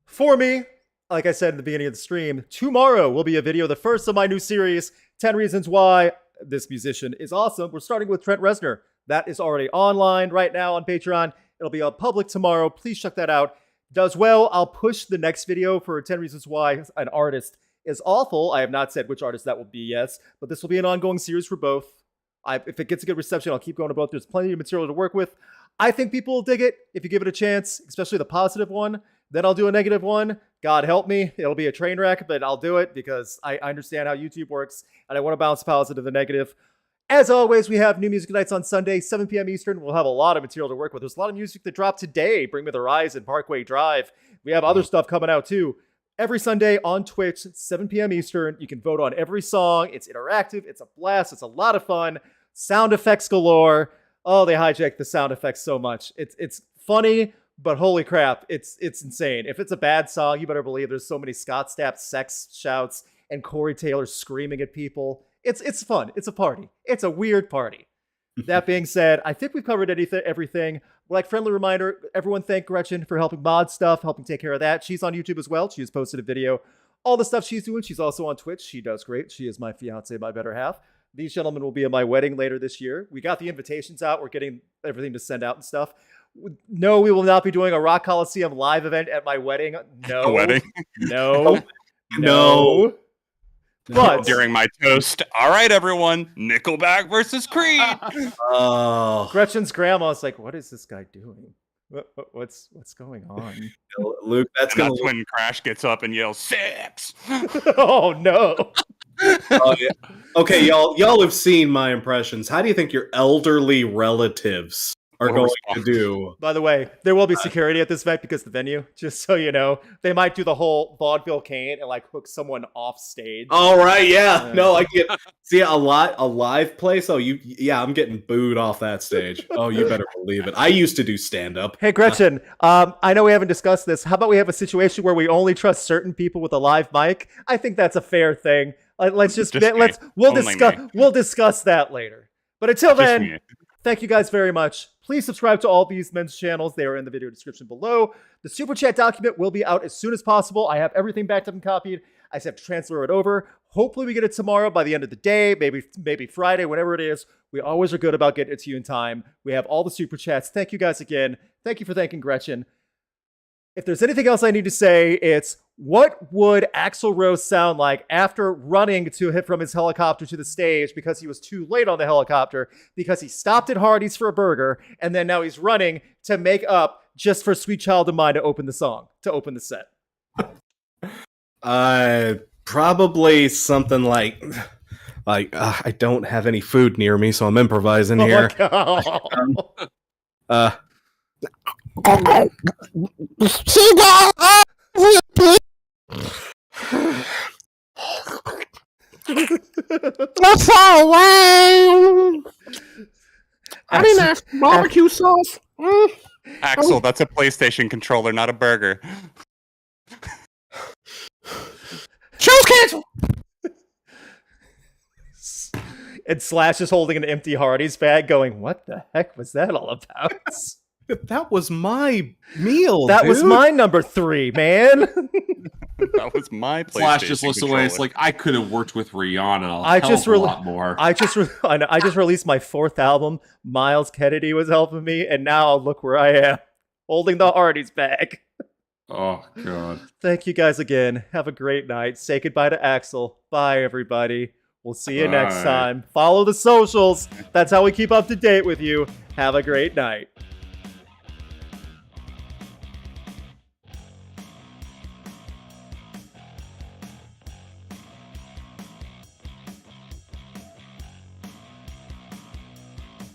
For me, like I said in the beginning of the stream, tomorrow will be a video, the first of my new series, 10 Reasons Why This Musician is Awesome. We're starting with Trent Reznor. That is already online right now on Patreon. It'll be public tomorrow. Please check that out. Does well, I'll push the next video for 10 Reasons Why an Artist is Awful. I have not said which artist that will be yet, but this will be an ongoing series for both. If it gets a good reception, I'll keep going to both. There's plenty of material to work with. I think people will dig it if you give it a chance, especially the positive one. Then I'll do a negative one. God help me. It'll be a train wreck, but I'll do it because I understand how YouTube works, and I want to balance positive and negative. As always, we have new music nights on Sunday, 7 p.m. Eastern. We'll have a lot of material to work with. There's a lot of music that dropped today. Bring Me the Horizon, Parkway Drive. We have other stuff coming out too. Every Sunday on Twitch, 7 p.m. Eastern. You can vote on every song. It's interactive. It's a blast. It's a lot of fun. Sound effects galore. Oh, they hijacked the sound effects so much. It's funny, but holy crap, it's insane. If it's a bad song, you better believe there's so many Scott Stapp sex shouts and Corey Taylor screaming at people. It's fun. It's a party. It's a weird party. That being said, I think we've covered everything. Friendly reminder, everyone thank Gretchen for helping mod stuff, helping take care of that. She's on YouTube as well. She has posted a video. All the stuff she's doing. She's also on Twitch. She does great. She is my fiance, my better half. These gentlemen will be at my wedding later this year. We got the invitations out. We're getting everything to send out and stuff. No, we will not be doing a Rock Coliseum live event at my wedding. No. A wedding? No. But during my toast, all right, everyone, Nickelback versus Creed. Oh, Gretchen's grandma's like, what is this guy doing? What's going on? Luke, that's when Crash gets up and yells 6. Oh no. Oh, yeah. Okay, y'all have seen my impressions. How do you think your elderly relatives are going to do? By the way, there will be security at this event because of the venue, just so you know. They might do the whole vaudeville cane and like hook someone off stage. All right, yeah. No, I get see a live place. Oh, I'm getting booed off that stage. Oh, you better believe it. I used to do stand up. Hey Gretchen, I know we haven't discussed this. How about we have a situation where we only trust certain people with a live mic? I think that's a fair thing. We'll discuss that later. But until then, thank you guys very much. Please subscribe to all these men's channels. They are in the video description below. The super chat document will be out as soon as possible. I have everything backed up and copied. I just have to transfer it over. Hopefully we get it tomorrow by the end of the day, maybe Friday, whatever it is. We always are good about getting it to you in time. We have all the super chats. Thank you guys again. Thank you for thanking Gretchen. If there's anything else I need to say, it's what would Axl Rose sound like after running to hit from his helicopter to the stage because he was too late on the helicopter because he stopped at Hardee's for a burger and then now he's running to make up just for Sweet Child of Mine to open the set? Probably something like I don't have any food near me, so I'm improvising here. That's all right. I didn't ask for barbecue sauce. Axel, that's a PlayStation controller, not a burger. Show's canceled. And Slash is holding an empty Hardee's bag going, what the heck was that all about? That was my meal. That was my number 3, man. That was my PlayStation Slash just looks controller. away. It's like, I could have worked with Rihanna a lot more. I just released my 4th album. Miles Kennedy was helping me, and now look where I am, holding the Hardee's bag. Oh, God. Thank you guys again. Have a great night. Say goodbye to Axel. Bye, everybody. We'll see you next time. Follow the socials. That's how we keep up to date with you. Have a great night.